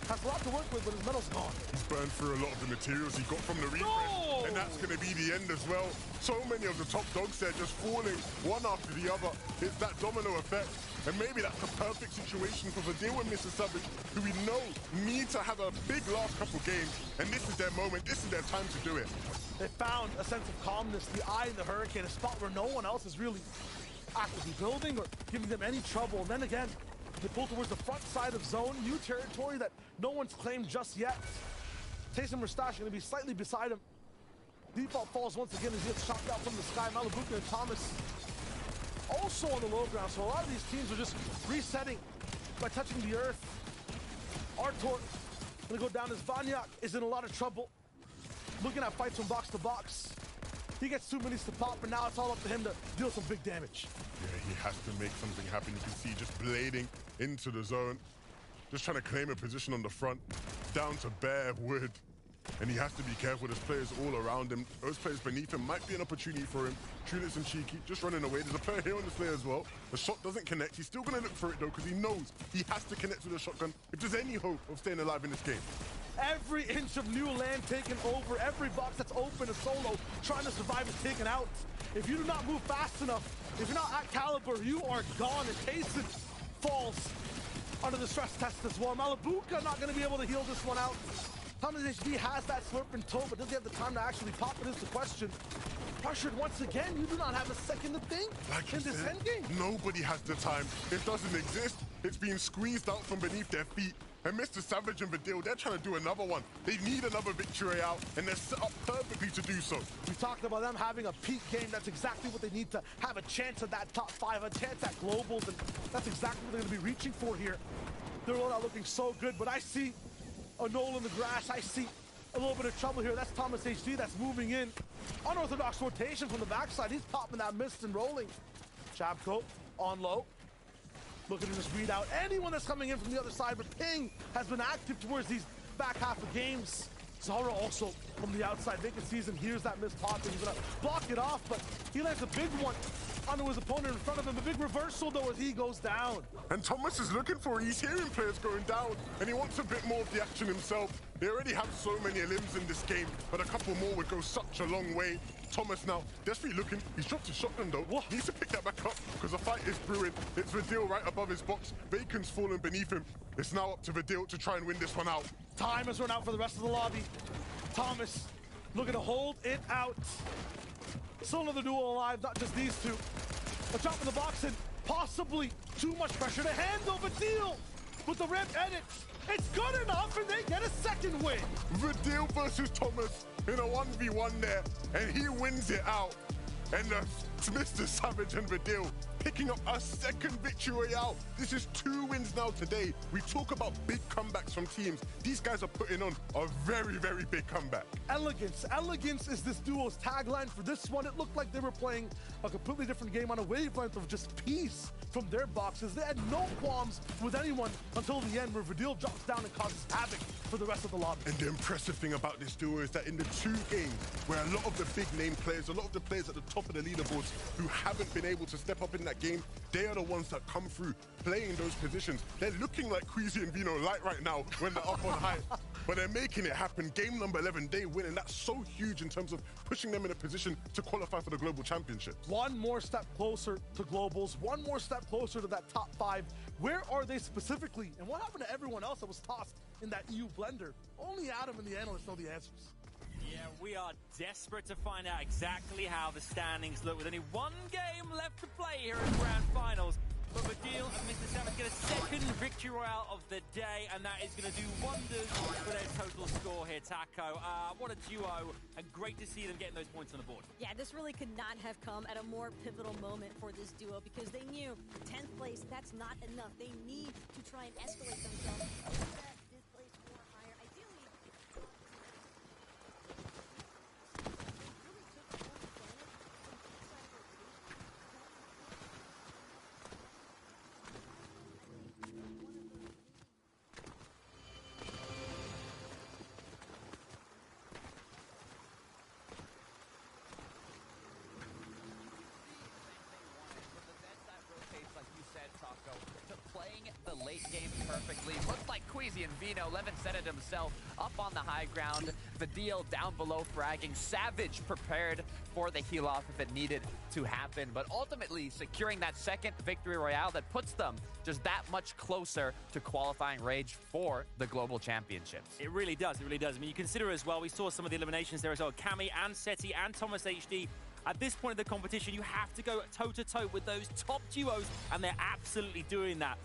Has a lot to work with, but his metal's gone. He's burned through a lot of the materials he got from the refresh, and that's going to be the end as well. So many of the top dogs there just falling one after the other. It's that domino effect, and maybe that's the perfect situation for Vadil and Mr. Savage, who we know need to have a big last couple games, and this is their moment, this is their time to do it. They found a sense of calmness, the eye in the hurricane, a spot where no one else is really actively building or giving them any trouble. And then again, they pull towards the front side of zone, new territory that no one's claimed just yet. Tayson Mustache going to be slightly beside him. Default falls once again as he gets chopped out from the sky. Malabuka and Thomas also on the low ground. So a lot of these teams are just resetting by touching the earth. Artor gonna go down as Vanyak is in a lot of trouble. Looking at fights from box to box. He gets 2 minutes to pop, and now it's all up to him to deal some big damage. Yeah, he has to make something happen. You can see just blading into the zone. Just trying to claim a position on the front. Down to bare wood. And he has to be careful. There's players all around him. Those players beneath him might be an opportunity for him. Trulix and Cheeky just running away. There's a player here on the Slayer as well. The shot doesn't connect. He's still going to look for it, though, because he knows he has to connect with the shotgun if there's any hope of staying alive in this game. Every inch of new land taken over. Every box that's open, a solo trying to survive is taken out. If you do not move fast enough, if you're not at caliber, you are gone. And Tayson falls under the stress test as well. Malibuka not going to be able to heal this one out. ThomasHD has that slurp in tow, but does he have the time to actually pop it is the question. Pressured once again, you do not have a second to think Like in this said, endgame. nobody has the time. It doesn't exist. It's being squeezed out from beneath their feet. And Mr. Savage and Vidil, they're trying to do another one. They need another victory out, and they're set up perfectly to do so. We talked about them having a peak game. That's exactly what they need to have a chance at that top 5, a chance at globals, and that's exactly what they're going to be reaching for here. They're all not looking so good, but I see a Knoll in the grass. I see a little bit of trouble here. That's ThomasHD that's moving in. Unorthodox rotation from the backside. He's popping that mist and rolling. Chabko on low. Looking to just read out anyone that's coming in from the other side, but Ping has been active towards these back half of games. Zara also from the outside. Vacant season hears that missed pop, and he's gonna block it off, but he lands a big one onto his opponent in front of him. A big reversal though as he goes down. And Thomas is looking for it. He's hearing players going down, and he wants a bit more of the action himself. They already have so many limbs in this game, but a couple more would go such a long way. Thomas now desperately looking. He's dropped his shotgun though. What? He needs to pick that back up because the fight is brewing. It's Vidil right above his box. Bacon's fallen beneath him. It's now up to Vidil to try and win this one out. Time has run out for the rest of the lobby. Thomas looking to hold it out. Still another duo alive, not just these two. A drop in the box and possibly too much pressure to handle Vidil with the ramp edit. It's good enough and they get a second win. Vidil versus Thomas in a 1v1 there, and he wins it out. And Mr. Savage and Vidil picking up a second victory out. This is 2 wins now today. We talk about big comebacks from teams. These guys are putting on a very, very big comeback. Elegance. Elegance is this duo's tagline for this one. It looked like they were playing a completely different game on a wavelength of just peace from their boxes. They had no qualms with anyone until the end, where Vidil drops down and causes havoc for the rest of the lobby. And the impressive thing about this duo is that in the 2 games where a lot of the big name players, a lot of the players at the top of the leaderboards who haven't been able to step up in that game, they are the ones that come through playing those positions. They're looking like Queasy and Vino light right now when they're up on high, but they're making it happen. Game number 11, they win, and that's so huge in terms of pushing them in a position to qualify for the Global Championships. One more step closer to globals, one more step closer to that top 5. Where are they specifically? And what happened to everyone else that was tossed in that EU blender? Only Adam and the analysts know the answers. Yeah, we are desperate to find out exactly how the standings look with only 1 game left to play here in Grand Finals. But Vidil and Mr. Savage get a second victory royale of the day, and that is going to do wonders for their total score here, Taco. What a duo, and great to see them getting those points on the board. Yeah, this really could not have come at a more pivotal moment for this duo, because they knew 10th place, that's not enough. They need to try and escalate themselves. This place more higher. Ideally, the late game perfectly. Looked like Queasy and Vino. Levin said it himself. Up on the high ground. Vidil down below fragging. Savage prepared for the heal off if it needed to happen. But ultimately securing that second victory royale that puts them just that much closer to qualifying Rage for the Global Championships. It really does. It really does. I mean, you consider as well, we saw some of the eliminations there as well. Cammy and Seti and ThomasHD. At this point in the competition, you have to go toe-to-toe with those top duos, and they're absolutely doing that.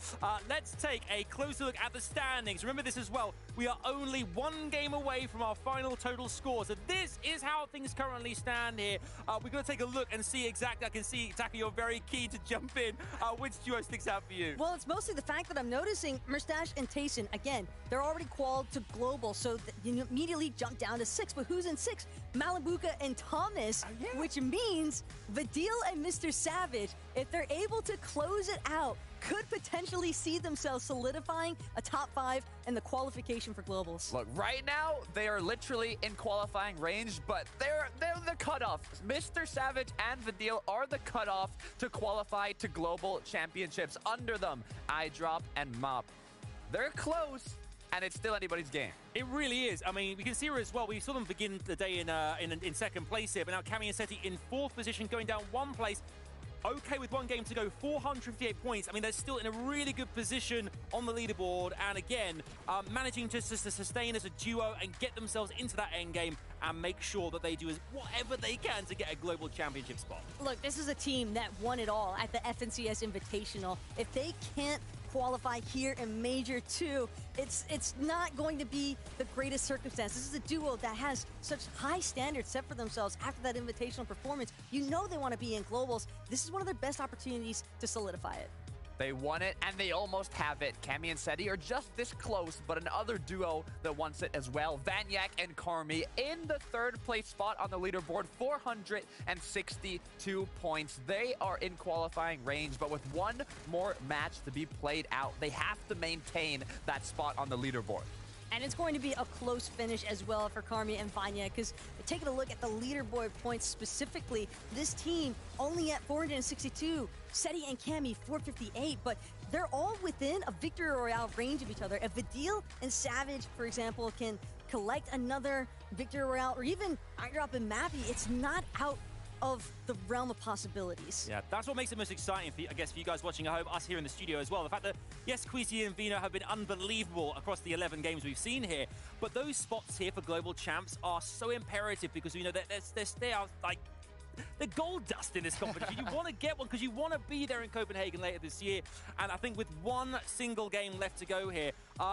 Let's take a closer look at the standings. Remember this as well. We are only one game away from our final total score. So this is how things currently stand here. We're going to take a look and see exactly. I can see, Taka, you're very keen to jump in. Which duo sticks out for you? Well, it's mostly the fact that I'm noticing Merstash and Tayson, again, they're already qualified to global, so you immediately jump down to 6. But who's in 6? Malibuca and Thomas, which means Vidil and Mr. Savage, if they're able to close it out, could potentially see themselves solidifying a top 5 in the qualification for globals. Look, right now, they are literally in qualifying range, but they're the cutoff. Mr. Savage and Vidil are the cutoff to qualify to global championships. Under them, iDrop and Mop. They're close, and it's still anybody's game. It really is. I mean, we can see her as well. We saw them begin the day in second place here, but now Cammy and Seti in 4th position, going down 1 place. Okay, with 1 game to go, 458 points. I mean, they're still in a really good position on the leaderboard. And again, managing just to sustain as a duo and get themselves into that end game and make sure that they do whatever they can to get a global championship spot. Look, this is a team that won it all at the FNCS Invitational. If they can't qualify here in Major 2, it's not going to be the greatest circumstance. This is a duo that has such high standards set for themselves after that invitational performance. You know they want to be in globals. This is one of their best opportunities to solidify it. They won it, and they almost have it. Cammy and Seti are just this close, but another duo that wants it as well. Vaniac and Karmi in the 3rd place spot on the leaderboard, 462 points. They are in qualifying range, but with 1 more match to be played out, they have to maintain that spot on the leaderboard. And it's going to be a close finish as well for Karmi and Vanya, because taking a look at the leaderboard points specifically, this team only at 462, Seti and Cammy 458, but they're all within a Victory Royale range of each other. If Vidil and Savage, for example, can collect another Victory Royale, or even iDrop and Mappy, it's not out of the realm of possibilities. Yeah, that's what makes it most exciting, for, I guess, for you guys watching at home, us here in the studio as well. The fact that, yes, Queasy and Vino have been unbelievable across the 11 games we've seen here, but those spots here for global champs are so imperative because we know that they are like the gold dust in this competition. You want to get one because you want to be there in Copenhagen later this year. And I think with 1 single game left to go here,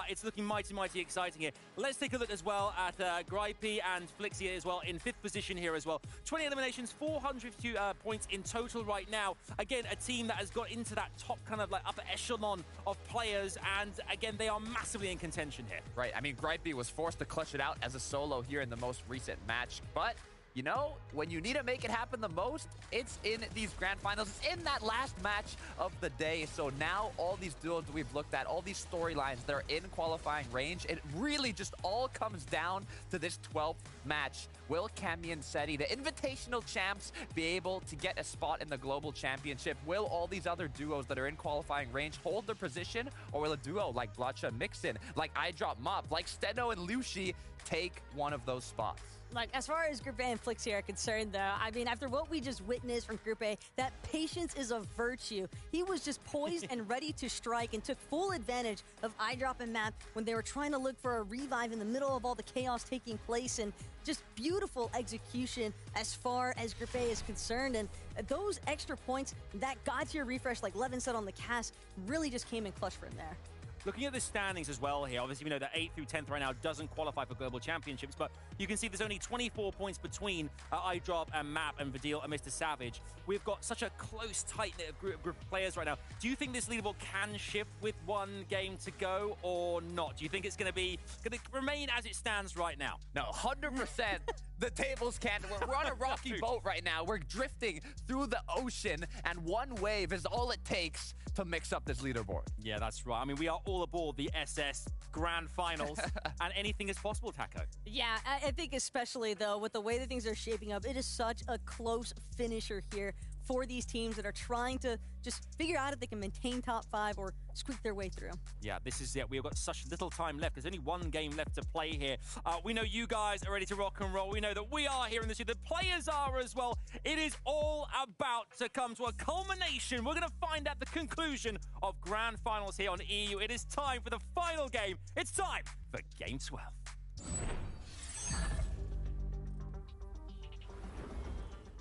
it's looking mighty, mighty exciting here. Let's take a look as well at Gripey and Flixia as well in 5th position here as well. 20 eliminations, 402 points in total right now. Again, a team that has got into that top kind of like upper echelon of players. And again, they are massively in contention here. Right. I mean, Gripey was forced to clutch it out as a solo here in the most recent match, but you know, when you need to make it happen the most, it's in these grand finals. It's in that last match of the day. So now all these duels that we've looked at, all these storylines that are in qualifying range, it really just all comes down to this 12th match. Will Cammy and Seti, the invitational champs, be able to get a spot in the global championship? Will all these other duos that are in qualifying range hold their position? Or will a duo like Blotcha and Mixin, like iDrop Mop, like Steno and Lushi take one of those spots? Like, as far as Group A and Flixia are concerned, though, I mean, after what we just witnessed from Group A, that patience is a virtue. He was just poised and ready to strike and took full advantage of iDrop and Map when they were trying to look for a revive in the middle of all the chaos taking place, and just beautiful execution as far as Group A is concerned. And those extra points, that God-tier refresh, like Levin said on the cast, really just came in clutch for him there. Looking at the standings as well here, obviously we know that 8th through 10th right now doesn't qualify for global championships, but you can see there's only 24 points between iDrop and Map and Vidil and Mr. Savage. We've got such a close, tight-knit group of players right now. Do you think this leaderboard can shift with 1 game to go or not? Do you think it's going to remain as it stands right now? No, 100%. The tables can't. We're on a rocky boat right now. We're drifting through the ocean, and 1 wave is all it takes to mix up this leaderboard. Yeah, that's right. I mean, we are all aboard the SS Grand Finals, and anything is possible, Taco. Yeah, I think especially, though, with the way that things are shaping up, it is such a close finisher here for these teams that are trying to just figure out if they can maintain top 5 or squeak their way through. Yeah, this is it. We've got such little time left. There's only 1 game left to play here. We know you guys are ready to rock and roll. We know that we are here in the studio. The players are as well. It is all about to come to a culmination. We're going to find out the conclusion of Grand Finals here on EU. It is time for the final game. It's time for Game 12.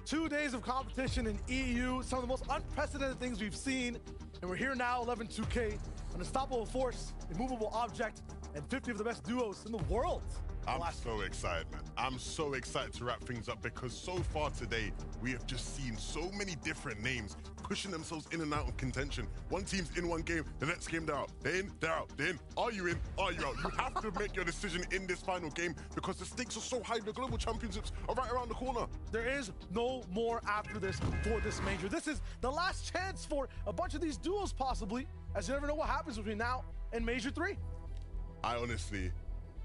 Two days of competition in EU, some of the most unprecedented things we've seen. And we're here now, 11-2K, an unstoppable force, immovable object, and 50 of the best duos in the world. I'm so excited, man. I'm so excited to wrap things up because so far today, we have just seen so many different names pushing themselves in and out of contention. One team's in one game, the next game they're out. They're in, they're out. They're in. Are you in? Are you out? You have to make your decision in this final game because the stakes are so high. The global championships are right around the corner. There is no more after this for this major. This is the last chance for a bunch of these duos possibly, as you never know what happens between now and Major 3. I honestly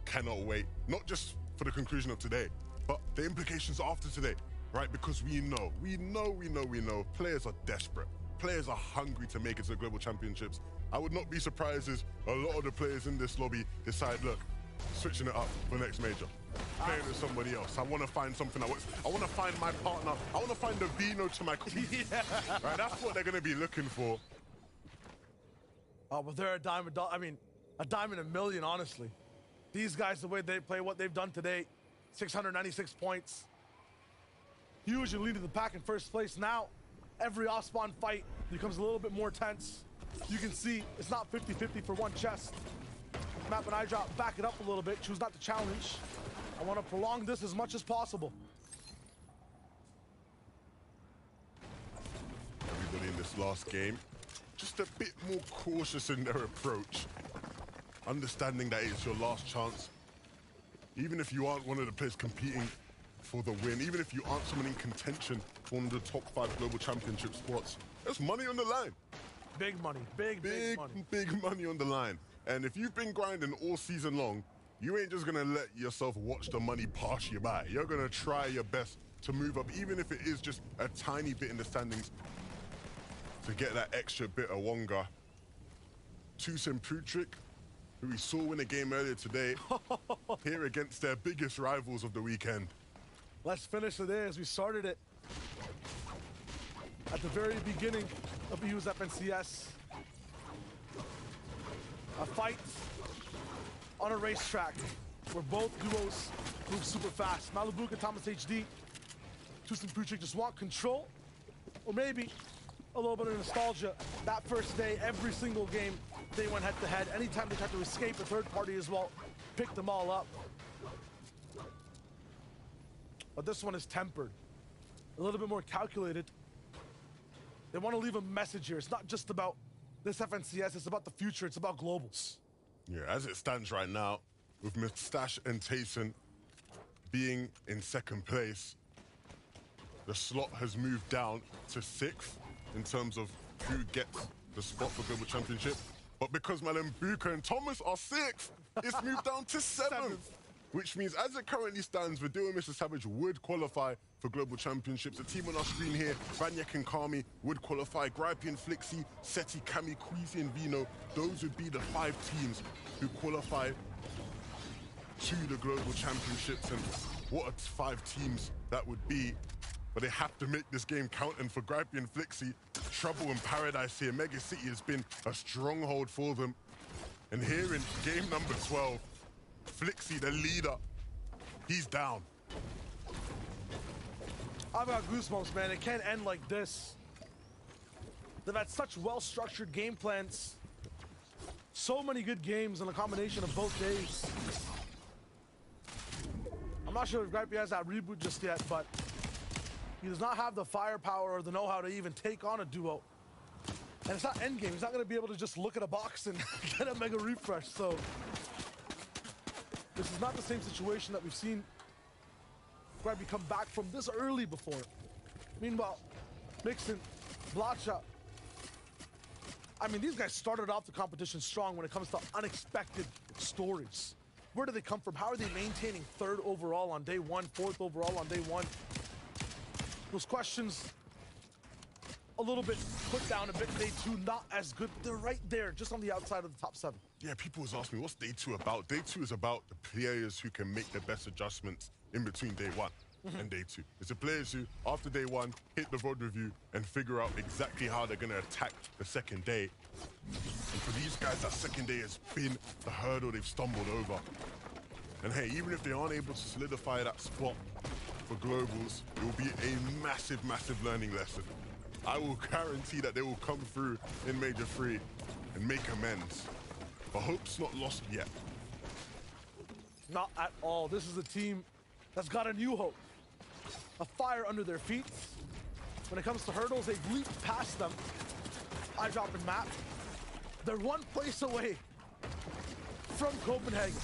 cannot wait, not just for the conclusion of today, but the implications after today, right? Because we know, players are desperate. Players are hungry to make it to the Global Championships. I would not be surprised if a lot of the players in this lobby decide, look, switching it up for next major. Playing with somebody else. I want to find something I want to find my partner. I want to find the Vino to my queen. Yeah. Right, that's what they're going to be looking for. Oh, but they're a dime a million, honestly. These guys, the way they play, what they've done today, 696 points. Huge and leading the pack in first place. Now, every off-spawn fight becomes a little bit more tense. You can see it's not 50-50 for one chest. Map and iDrop back it up a little bit, choose not to challenge. I want to prolong this as much as possible. Everybody in this last game, just a bit more cautious in their approach. Understanding that it's your last chance. Even if you aren't one of the players competing for the win, even if you aren't someone in contention for one of the top 5 global championship spots, there's money on the line. Big money, big money. Big money on the line. And if you've been grinding all season long, you ain't just gonna let yourself watch the money pass you by. You're gonna try your best to move up, even if it is just a tiny bit in the standings, to get that extra bit of Wonga. Tusim Putrick, who we saw win a game earlier today, here against their biggest rivals of the weekend. Let's finish it there as we started it at the very beginning of EU's FNCS. A fight on a racetrack where both duos move super fast. Malibuk and Thomas HD, Tusim Putrick just want control, or maybe a little bit of nostalgia. That first day, every single game, they went head-to-head. Anytime they tried to escape a third party as well, picked them all up. But this one is tempered, a little bit more calculated. They want to leave a message here. It's not just about this FNCS, it's about the future, it's about globals. Yeah, as it stands right now, with Mustache and Tayson being in second place, the slot has moved down to 6th in terms of who gets the spot for Global Championship. But because Malibuk and Thomas are 6th, it's moved down to 7th. Which means, as it currently stands, Vidu and Mr. Savage would qualify for Global Championships. The team on our screen here, Banyak and Kami, would qualify. Gripey and Flixie, Seti, Kami, Queasy, and Vino. Those would be the 5 teams who qualify to the Global Championships. And what 5 teams that would be. But they have to make this game count. And for Gripey and Flixie, trouble in paradise here. Mega City has been a stronghold for them. And here in game number 12, Flixie, the leader, he's down. I've got goosebumps, man. It can't end like this. They've had such well-structured game plans. So many good games in a combination of both days. I'm not sure if Gripey has that reboot just yet, but he does not have the firepower or the know-how to even take on a duo. And it's not endgame. He's not going to be able to just look at a box and get a mega refresh, so this is not the same situation that we've seen Gripey come back from this early before. Meanwhile, Mixon, Blacha, I mean, these guys started off the competition strong when it comes to unexpected stories. Where do they come from? How are they maintaining 3rd overall on day 1, 4th overall on day 1? Those questions a little bit put down a bit day 2, not as good. They're right there, just on the outside of the top 7. Yeah, people always ask me, what's day 2 about? Day 2 is about the players who can make the best adjustments in between day 1 and day 2. It's the players who, after day 1, hit the VOD review and figure out exactly how they're going to attack the second day. And for these guys, that second day has been the hurdle they've stumbled over. And hey, even if they aren't able to solidify that spot for globals, it will be a massive, massive learning lesson. I will guarantee that they will come through in Major 3 and make amends. But hope's not lost yet. Not at all. This is a team that's got a new hope. A fire under their feet. When it comes to hurdles, they've leaped past them. I drop in map. They're one place away from Copenhagen.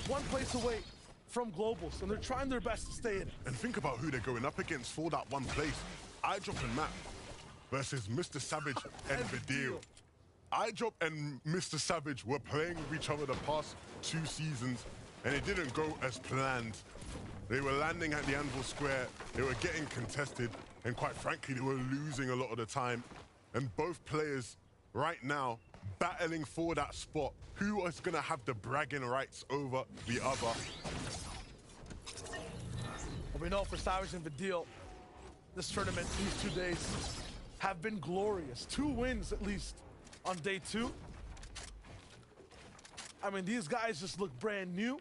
One place away from Globals, and they're trying their best to stay in it. And think about who they're going up against for that one place. iDrop and Map versus Mr. Savage and Vidil. iDrop and Mr. Savage were playing with each other the past 2 seasons, and it didn't go as planned. They were landing at the Anvil Square, they were getting contested, and quite frankly, they were losing a lot of the time. And both players right now battling for that spot. Who is gonna have the bragging rights over the other? Well, we know for Savage and Vidil, this tournament, these 2 days, have been glorious. 2 wins at least on day 2. I mean, these guys just look brand new.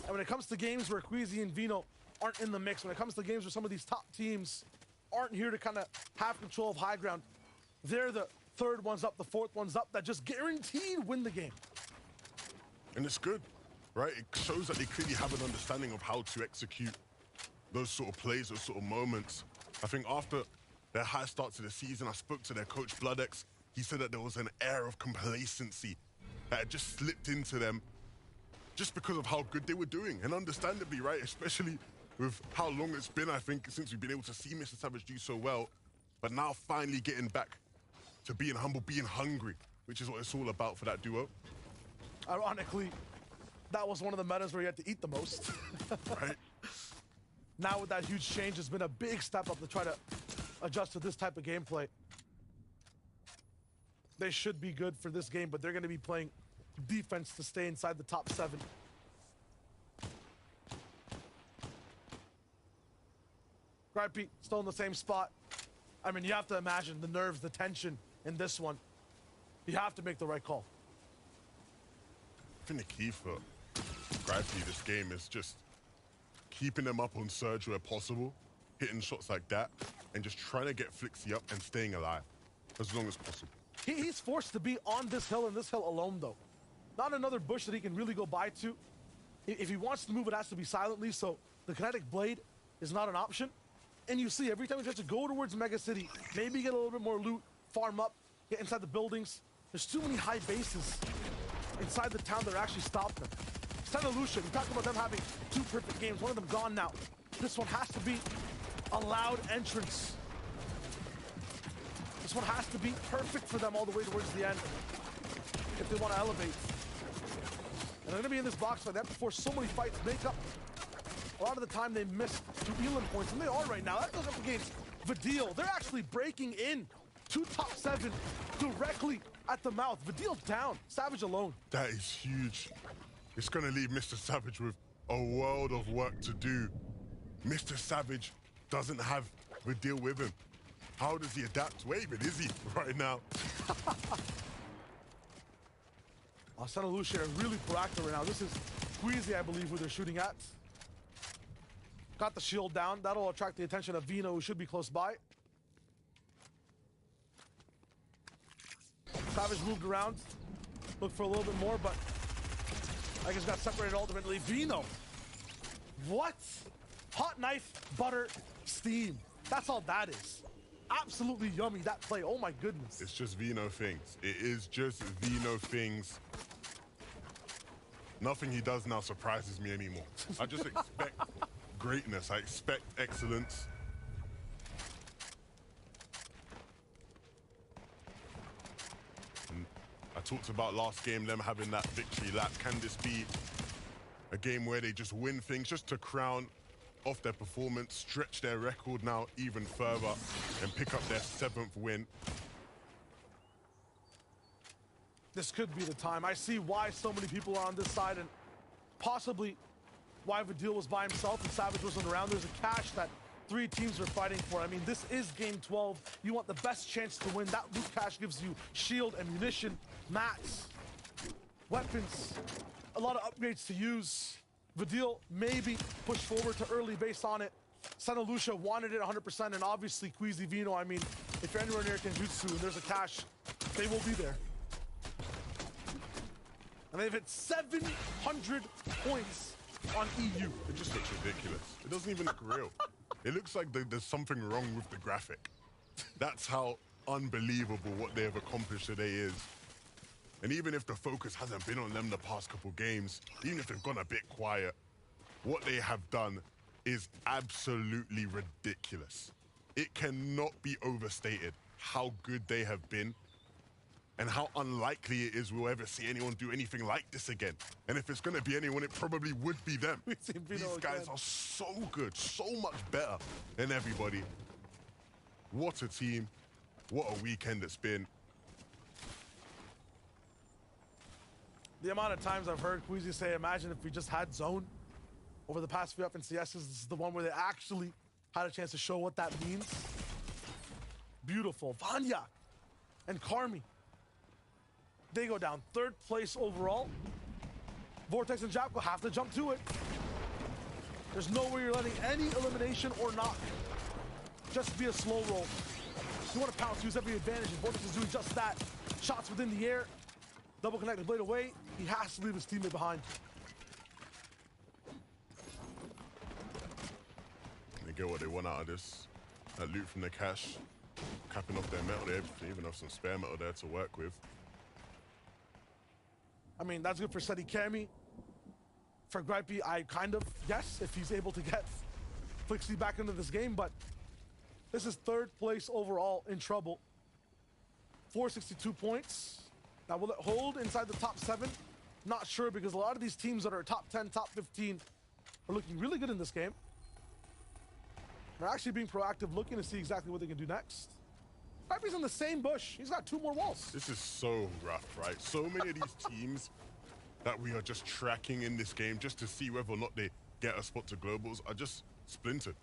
And when it comes to games where Queasy and Vino aren't in the mix, when it comes to games where some of these top teams aren't here to kind of have control of high ground, they're the 3rd ones up, the 4th ones up that just guaranteed win the game. And it's good, right? It shows that they clearly have an understanding of how to execute those sort of plays, those sort of moments. I think after their high start to the season, I spoke to their coach, Bloodex. He said that there was an air of complacency that had just slipped into them just because of how good they were doing. And understandably, right? Especially with how long it's been, I think, since we've been able to see Mr. Savage do so well. But now finally getting back to being humble, being hungry, which is what it's all about for that duo. Ironically, that was one of the metas where you had to eat the most. Right? Now with that huge change, it's been a big step up to try to adjust to this type of gameplay. They should be good for this game, but they're going to be playing defense to stay inside the top 7. Gripey still in the same spot. I mean, you have to imagine the nerves, the tension in this one. You have to make the right call. I think the key for Gripey this game is just keeping them up on surge where possible, hitting shots like that, and just trying to get Flixie up and staying alive as long as possible. He's forced to be on this hill and this hill alone, though. Not another bush that he can really go by to. If he wants to move, it has to be silently, so the kinetic blade is not an option. And you see, every time he tries to go towards Mega City, maybe get a little bit more loot, farm up, get inside the buildings. There's too many high bases inside the town that are actually stopping them. Santa Lucia, we talked about them having 2 perfect games, one of them gone now. This one has to be a loud entrance. This one has to be perfect for them all the way towards the end if they want to elevate. And they're going to be in this box fight. They have to force so many fights, make up. A lot of the time they miss 2 Elan points, and they are right now. That goes up against Vidil. They're actually breaking in to top 7 directly at the mouth. Vidil down, Savage alone. That is huge. It's going to leave Mr. Savage with a world of work to do. Mr. Savage doesn't have Vidil with him. How does he adapt? Where even is he right now? Santa Lucia are really proactive right now. This is Queasy, I believe, who they're shooting at. Got the shield down. That'll attract the attention of Vino, who should be close by. Savage moved around. Looked for a little bit more, but I guess got separated ultimately. Vino. What? Hot knife, butter, steam. That's all that is. Absolutely yummy, that play. Oh my goodness. It's just Vino things. It is just Vino things. Nothing he does now surprises me anymore. I just expect greatness. I expect excellence. And I talked about last game, them having that victory lap. Can this be a game where they just win things just to crown off their performance, stretch their record now even further, and pick up their 7th win? This could be the time. I see why so many people are on this side, and possibly why Vidil was by himself and Savage wasn't around. There's a cache that 3 teams are fighting for. I mean, this is game 12. You want the best chance to win. That loot cache gives you shield, ammunition, mats, weapons, a lot of upgrades to use. Vidil maybe push forward to early based on it. Santa Lucia wanted it 100%, and obviously Queasy Vino, I mean, if you're anywhere near Kenjutsu and there's a cache, they will be there. And they've hit 700 points on EU. It just looks ridiculous. It doesn't even look real. It looks like there's something wrong with the graphic. That's how unbelievable what they have accomplished today is. And even if the focus hasn't been on them the past couple games, even if they've gone a bit quiet, what they have done is absolutely ridiculous. It cannot be overstated how good they have been and how unlikely it is we'll ever see anyone do anything like this again. And if it's going to be anyone, it probably would be them. These guys are so good, so much better than everybody. What a team. What a weekend it's been. The amount of times I've heard Queasy say, imagine if we just had zone over the past few FNCSs. This is the one where they actually had a chance to show what that means. Beautiful. Vanya and Karmi. They go down 3rd place overall. Vortex and Japko have to jump to it. There's no way you're letting any elimination or knock just be a slow roll. You want to pounce, use every advantage, and Vortex is doing just that. Shots within the air. Double connected blade away. He has to leave his teammate behind. They get what they want out of this. That loot from the cache, capping off their metal. They even have some spare metal there to work with. I mean, that's good for Steady Kami. For Gripey, I kind of guess if he's able to get Flixie back into this game, but this is 3rd place overall in trouble. 462 points. Now, will it hold inside the top 7? Not sure, because a lot of these teams that are top 10, top 15 are looking really good in this game. They're actually being proactive, looking to see exactly what they can do next. Gripey's in the same bush. He's got 2 more walls. This is so rough, right? So many of these teams that we are just tracking in this game just to see whether or not they get a spot to globals are just splintered.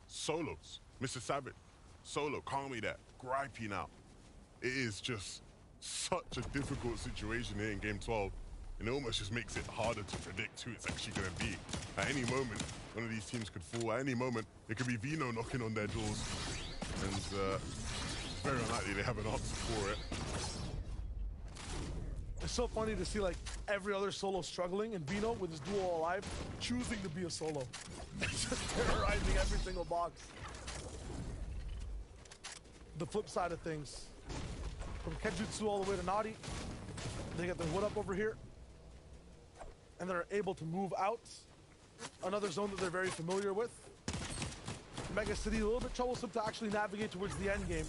Solos. Mr. Savage. Solo. Karmi there. Gripey now. It is just such a difficult situation here in Game 12. And it almost just makes it harder to predict who it's actually going to be. At any moment, one of these teams could fall. At any moment, it could be Vino knocking on their doors. And very unlikely they have an answer for it. It's so funny to see like every other solo struggling, and Vino with his duo alive choosing to be a solo. Just terrorizing every single box. The flip side of things, from Kenjutsu all the way to Nadi, they get their wood up over here, and they're able to move out. Another zone that they're very familiar with. Mega City, a little bit troublesome to actually navigate towards the end game.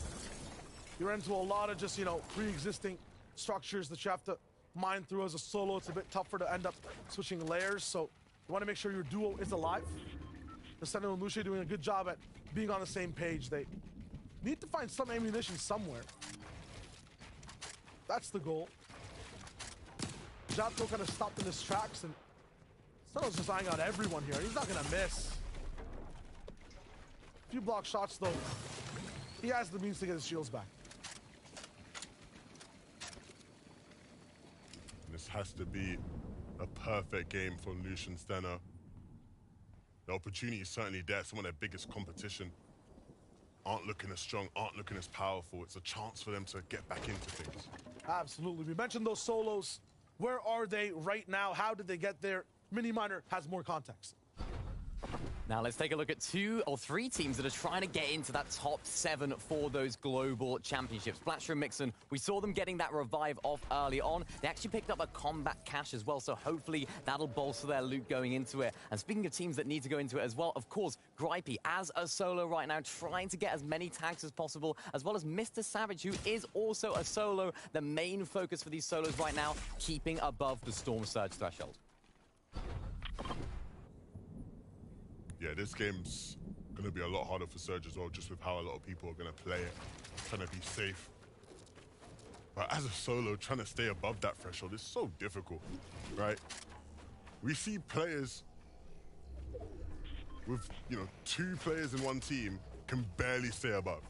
You run into a lot of just, pre-existing structures that you have to mine through as a solo. It's a bit tougher to end up switching layers, so you want to make sure your duo is alive. The Sentinel and Lucia doing a good job at being on the same page. They need to find some ammunition somewhere. That's the goal. Japko kind of stopped in his tracks, and Sentinel's just eyeing out everyone here. He's not going to miss. A few block shots, though. He has the means to get his shields back. This has to be a perfect game for Lucian Steno. The opportunity is certainly there. Some of their biggest competition aren't looking as strong, aren't looking as powerful. It's a chance for them to get back into things. Absolutely. We mentioned those solos. Where are they right now? How did they get there? Miniminer has more context. Now let's take a look at 2 or 3 teams that are trying to get into that top 7 for those global championships. Blatcher and Mixon, we saw them getting that revive off early on. They actually picked up a combat cache as well, so hopefully that'll bolster their loot going into it. And speaking of teams that need to go into it as well, of course, Gripey as a solo right now, trying to get as many tags as possible, as well as Mr. Savage, who is also a solo. The main focus for these solos right now, keeping above the Storm Surge threshold. Yeah, this game's going to be a lot harder for Surge as well, just with how a lot of people are going to play it, trying to be safe. But as a solo, trying to stay above that threshold is so difficult, right? We see players with, 2 players in one team can barely stay above.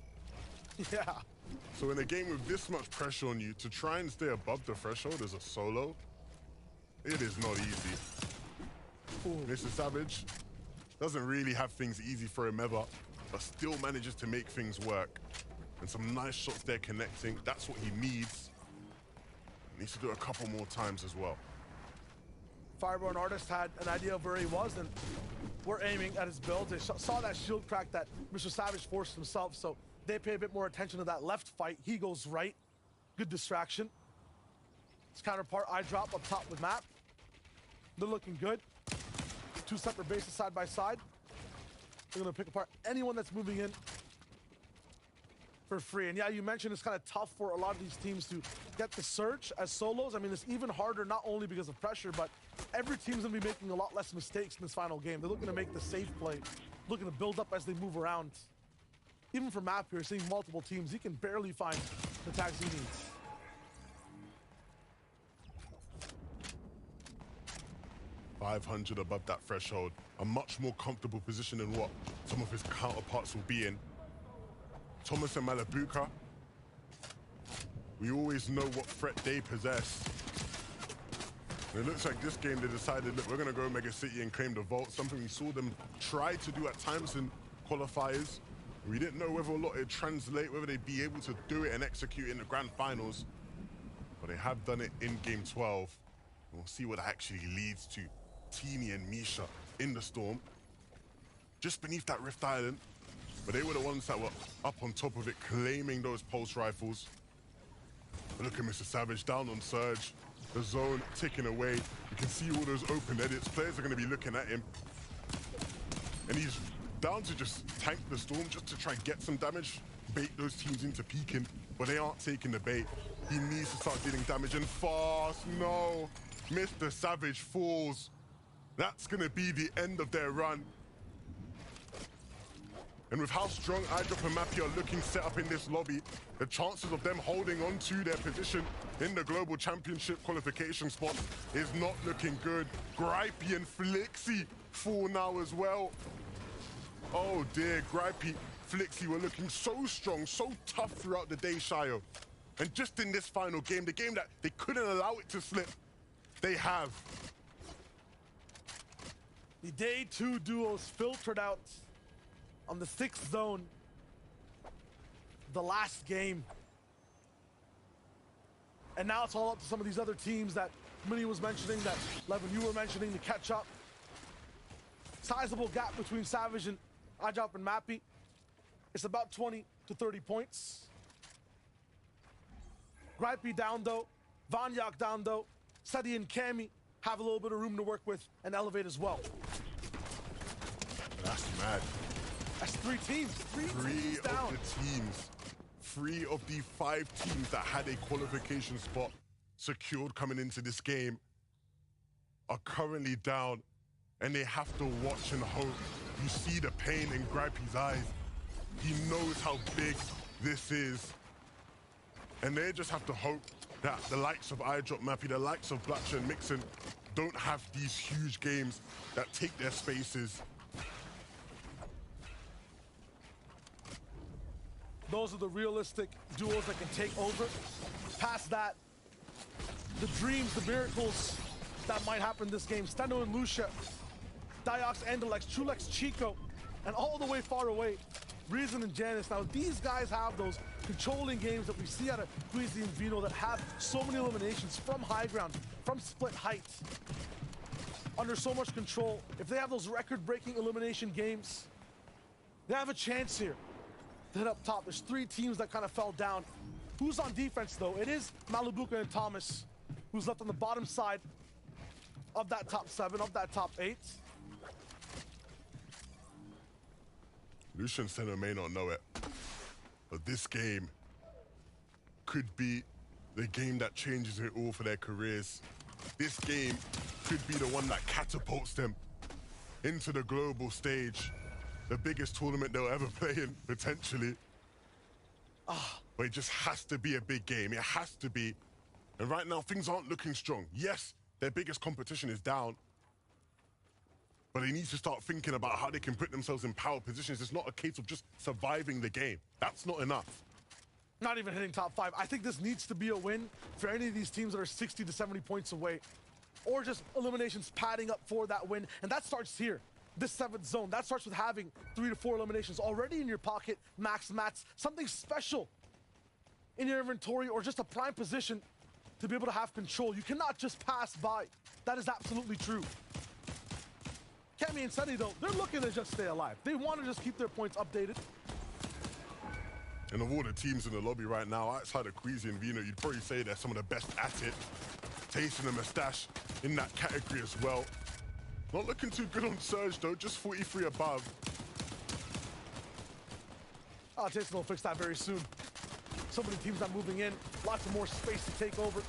Yeah. So in a game with this much pressure on you, to try and stay above the threshold as a solo, it is not easy. Mr. Savage doesn't really have things easy for him ever, but still manages to make things work. And some nice shots there connecting. That's what he needs. Needs to do it a couple more times as well. Fireborn Artist had an idea of where he was, and we're aiming at his build. They saw that shield crack that Mr. Savage forced himself, so they pay a bit more attention to that left fight. He goes right. Good distraction. His counterpart, iDrop, up top with Map. They're looking good. 2 separate bases side by side. They're going to pick apart anyone that's moving in for free. And yeah, you mentioned it's kind of tough for a lot of these teams to get the Surge as solos. I mean, it's even harder not only because of pressure, but every team's going to be making a lot less mistakes in this final game. They're looking to make the safe play, looking to build up as they move around. Even for Map here, seeing multiple teams, he can barely find the tags he needs. $500 above that threshold. A much more comfortable position than what some of his counterparts will be in. Thomas and Malabuka, we always know what threat they possess. And it looks like this game they decided, look, we're going to go Mega City and claim the vault, something we saw them try to do at times in qualifiers. We didn't know whether or not it'd translate, whether they'd be able to do it and execute it in the grand finals. But they have done it in game 12. And we'll see what that actually leads to. Teeny and Misha in the storm, just beneath that Rift Island. But they were the ones that were up on top of it, claiming those pulse rifles. But look at Mr. Savage down on Surge. The zone ticking away. You can see all those open edits. Players are going to be looking at him. And he's down to just tank the storm, just to try and get some damage, bait those teams into peeking. But they aren't taking the bait. He needs to start dealing damage, and fast. No. Mr. Savage falls. That's going to be the end of their run. And with how strong iDrop and Mappy are looking set up in this lobby, the chances of them holding on to their position in the Global Championship qualification spot is not looking good. Gripey and Flixie fall now as well. Oh dear, Gripey, Flixie were looking so strong, so tough throughout the day, Shayo. And just in this final game, the game that they couldn't allow it to slip, they have. The day 2 duos filtered out on the 6th zone. The last game. And now it's all up to some of these other teams that Minnie was mentioning, that Levin, you were mentioning, to catch up. Sizable gap between Savage and iDrop and Mappy. It's about 20 to 30 points. Gripey down though. Vanyak down though. Seti and Cammy have a little bit of room to work with and elevate as well. That's mad. That's 3 teams. Three teams down. Of the teams. 3 of the 5 teams that had a qualification spot secured coming into this game are currently down, and they have to watch and hope. You see the pain in Gripey's eyes. He knows how big this is. And they just have to hope that the likes of iDrop, Mappy, the likes of Blatcher and Mixon don't have these huge games that take their spaces. Those are the realistic duos that can take over. Past that, the dreams, the miracles that might happen this game. Steno and Lucia, Diox, Andalex, Trulex, Chico, and all the way far away, Reason and Janice. Now, these guys have those controlling games that we see out of Queasy and Vino that have so many eliminations from high ground, from split height, under so much control. If they have those record-breaking elimination games, they have a chance here to hit up top. There's 3 teams that kind of fell down. Who's on defense, though? It is Malabuka and Thomas, who's left on the bottom side of that top 7, of that top 8. Lucian Senna may not know it, but this game could be the game that changes it all for their careers. This game could be the one that catapults them into the global stage, the biggest tournament they'll ever play in, potentially. But it just has to be a big game. It has to be. And right now, things aren't looking strong. Yes, their biggest competition is down, but they need to start thinking about how they can put themselves in power positions. It's not a case of just surviving the game. That's not enough. Not even hitting top 5. I think this needs to be a win for any of these teams that are 60 to 70 points away, or just eliminations padding up for that win. And that starts here, this 7th zone. That starts with having 3 to 4 eliminations already in your pocket, max mats, something special in your inventory, or just a prime position to be able to have control. You cannot just pass by. That is absolutely true. Cammy and Sunny, though, they're looking to just stay alive. They want to just keep their points updated. And of all the teams in the lobby right now, outside of Queasy and Vino, you'd probably say they're some of the best at it. Tayson and Mustache in that category as well. Not looking too good on Surge, though, just 43 above. Tayson will fix that very soon. So many teams not moving in. Lots of more space to take over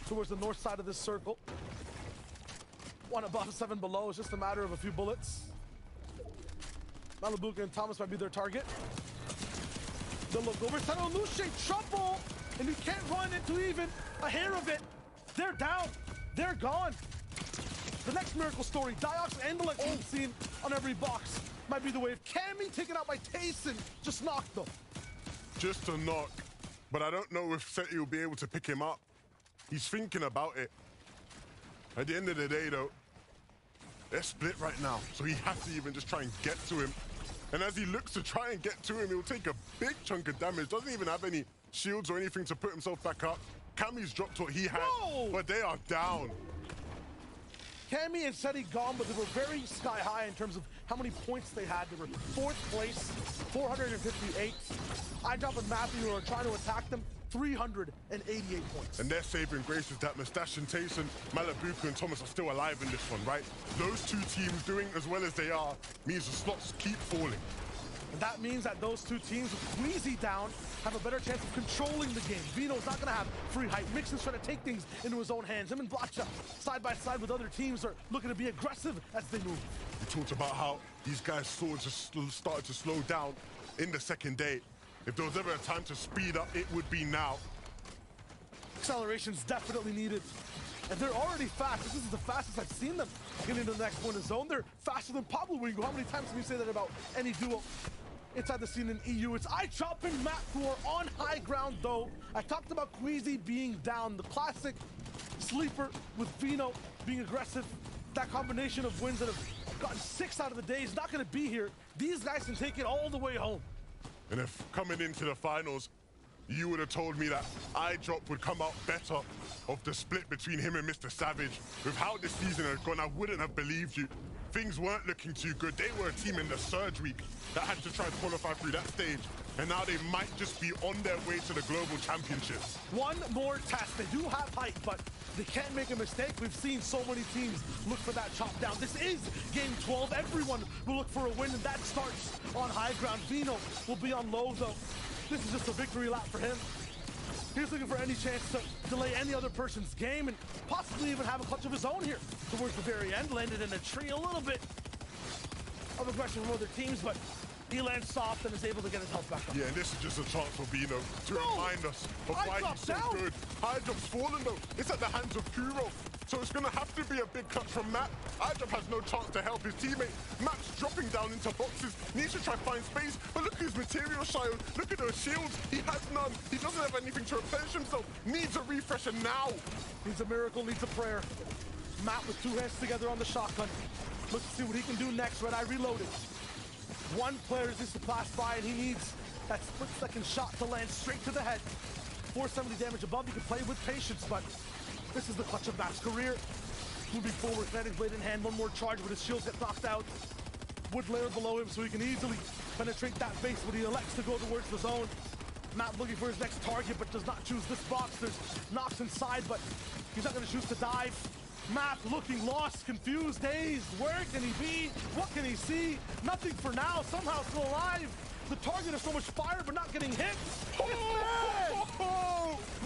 towards the north side of this circle. 1 above, 7 below. It's just a matter of a few bullets. Malibuca and Thomas might be their target. They'll look over. Sano Luce, trouble! And you can't run into even a hair of it. They're down. They're gone. The next miracle story, Diox and Elect being seen on every box, might be the wave. Cammy taken out by Tayson, just knocked them. Just a knock. But I don't know if Seti will be able to pick him up. He's thinking about it. At the end of the day, though, they're split right now, so he has to even just try and get to him. And as he looks to try and get to him, he'll take a big chunk of damage. Doesn't even have any shields or anything to put himself back up. Cammy's dropped what he had, but they are down. Cammy and Seti gone, but they were very sky high in terms of how many points they had. They were 4th place, 458. iDrop and Matthew are trying to attack them, 388 points. And their saving grace is that Mustache and Tayson, Malibuca and Thomas are still alive in this one, right? Those two teams doing as well as they are means the slots keep falling. And that means that those two teams with Queasy down have a better chance of controlling the game. Vino's not gonna have free height. Mixon's trying to take things into his own hands. Him and Blotcha, side by side with other teams, are looking to be aggressive as they move. We talked about how these guys sort of just started to slow down in the second day. If there was ever a time to speed up, it would be now. Acceleration's definitely needed. And they're already fast. This is the fastest I've seen them getting to the next point of zone. They're faster than Pablo Wingo. How many times can you say that about any duo inside the scene in EU? It's iChop and Matt who are on high ground, though. I talked about Queasy being down. The classic sleeper with Vino being aggressive. That combination of wins that have gotten 6 out of the day is not going to be here. These guys can take it all the way home. And if coming into the finals, you would have told me that iDrop would come out better of the split between him and Mr. Savage. With how this season has gone, I wouldn't have believed you. Things weren't looking too good. They were a team in the Surge week that had to try and qualify through that stage. And now they might just be on their way to the Global Championships. One more test. They do have height, but they can't make a mistake. We've seen so many teams look for that chop down. This is game 12. Everyone will look for a win, and that starts on high ground. Vino will be on low, though. This is just a victory lap for him. He's looking for any chance to delay any other person's game and possibly even have a clutch of his own here towards the very end. Landed in a tree, a little bit of aggression from other teams, but he lands soft and is able to get his health back up. Yeah, and this is just a chance for Vino to remind us of why he's so good. iDrop's fallen, though. It's at the hands of Kuro. So it's going to have to be a big cut from Matt. iDrop has no chance to help his teammate. Matt's dropping down into boxes, needs to try to find space, but look at his material, Shion. Look at those shields. He has none. He doesn't have anything to replenish himself. Needs a refresher now. Needs a miracle, needs a prayer. Matt with 2 hands together on the shotgun. Let's see what he can do next. Red Eye reloaded. One player needs to pass by, and he needs that split-second shot to land straight to the head. 470 damage above. You can play with patience, but this is the clutch of Matt's career. Moving forward, Kinetic Blade in hand, one more charge, but his shields get knocked out. Wood layer below him, so he can easily penetrate that base, but he elects to go towards the zone. Matt looking for his next target, but does not choose this box. There's knocks inside, but he's not going to choose to dive. Matt looking lost, confused, dazed. Where can he be? What can he see? Nothing for now, somehow still alive. The target has so much fire, but not getting hit.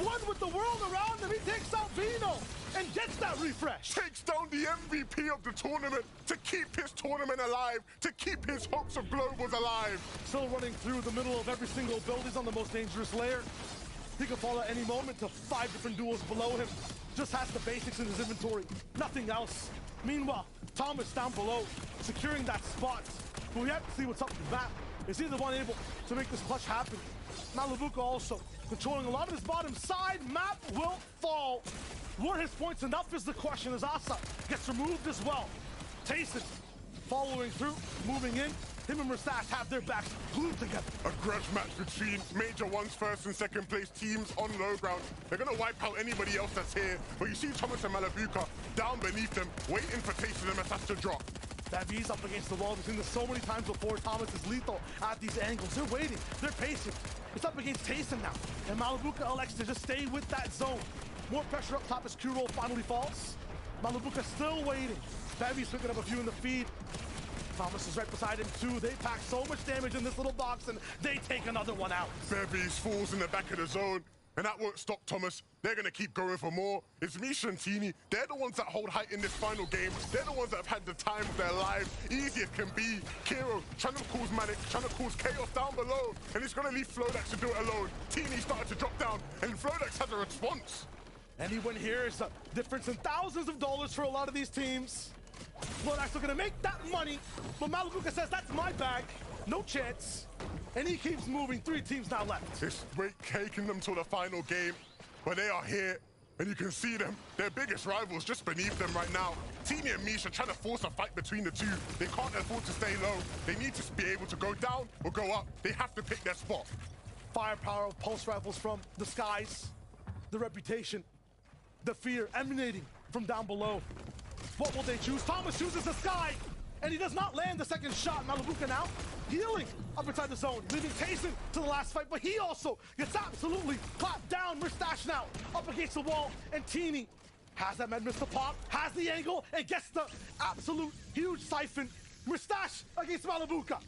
One with the world around him, he takes out Vino and gets that refresh. Takes down the MVP of the tournament to keep his tournament alive, to keep his hopes of globals alive. Still running through the middle of every single build. He's on the most dangerous layer. He could fall at any moment to 5 different duels below him. Just has the basics in his inventory, nothing else. Meanwhile, Thomas down below, securing that spot. But we have to see what's up with Matt. Is he the one able to make this clutch happen? Malibuca also controlling a lot of his bottom side. Matt will fall. Were his points enough is the question, as Asa gets removed as well. Tayson following through, moving in. him and Moustache have their backs glued together. A grudge match between Major One's first and second place teams on low ground. They're gonna wipe out anybody else that's here, but you see Thomas and Malabuka down beneath them, waiting for Tayson and Moustache to drop. Davies up against the wall. We've seen this so many times before. Thomas is lethal at these angles. They're waiting. They're patient. It's up against Tayson now. And Malabuka elects to just stay with that zone. More pressure up top as Q-Roll finally falls. Malabuka still waiting. Davies picking up a few in the feed. Thomas is right beside him too. They pack so much damage in this little box and they take another one out. Bevies falls in the back of the zone, and that won't stop Thomas. They're gonna keep going for more. It's Misha and Teeny. They're the ones that hold height in this final game. They're the ones that have had the time of their lives. Easy as can be. Kiro trying to cause manic, trying to cause chaos down below, and he's gonna leave Flodex to do it alone. Teeny started to drop down, and Flodex has a response. Any win here is a difference in thousands of dollars for a lot of these teams. Flodex are gonna make that money, but Malabuka says that's my bag. No chance. And he keeps moving. 3 teams now left. It's taking them to the final game, but they are here, and you can see them. Their biggest rivals just beneath them right now. Teeny and Misha trying to force a fight between the two. They can't afford to stay low. They need to be able to go down or go up. They have to pick their spot. Firepower of pulse rifles from the skies. The reputation, the fear emanating from down below. What will they choose? Thomas chooses the sky, and he does not land the second shot. Malabuka now healing up inside the zone, leaving Tayson to the last fight, but he also gets absolutely clapped down. Moustache now up against the wall, and Teeny has that med missile pop, has the angle, and gets the absolute huge siphon. Moustache against Malabuka.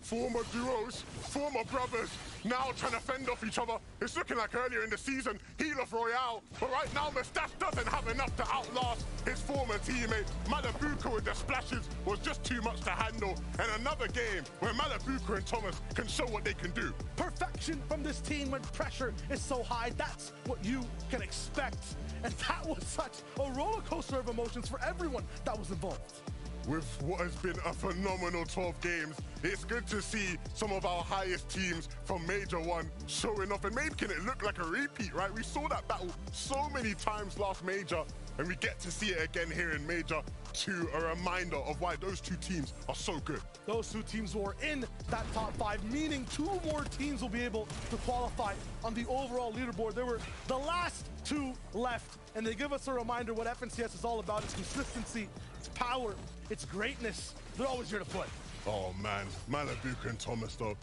Former duos, former brothers, now trying to fend off each other. It's looking like earlier in the season, Heel of Royale. But right now, Moustache doesn't have enough to outlast his former teammate. Malabuka with the splashes was just too much to handle. And another game where Malabuka and Thomas can show what they can do. Perfection from this team when pressure is so high. That's what you can expect. And that was such a roller coaster of emotions for everyone that was involved. With what has been a phenomenal 12 games, it's good to see some of our highest teams from Major One showing off and making it look like a repeat, right? We saw that battle so many times last Major, and we get to see it again here in Major 2, a reminder of why those 2 teams are so good. Those 2 teams were in that top 5, meaning 2 more teams will be able to qualify on the overall leaderboard. There were the last 2 left, and they give us a reminder what FNCS is all about. It's consistency, it's power, it's greatness. They're always here to play. Oh man, Malabuka and Thomas though.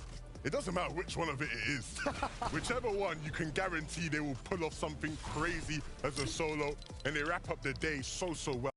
It doesn't matter which one of it is. Whichever one, you can guarantee they will pull off something crazy as a solo, and they wrap up the day so well.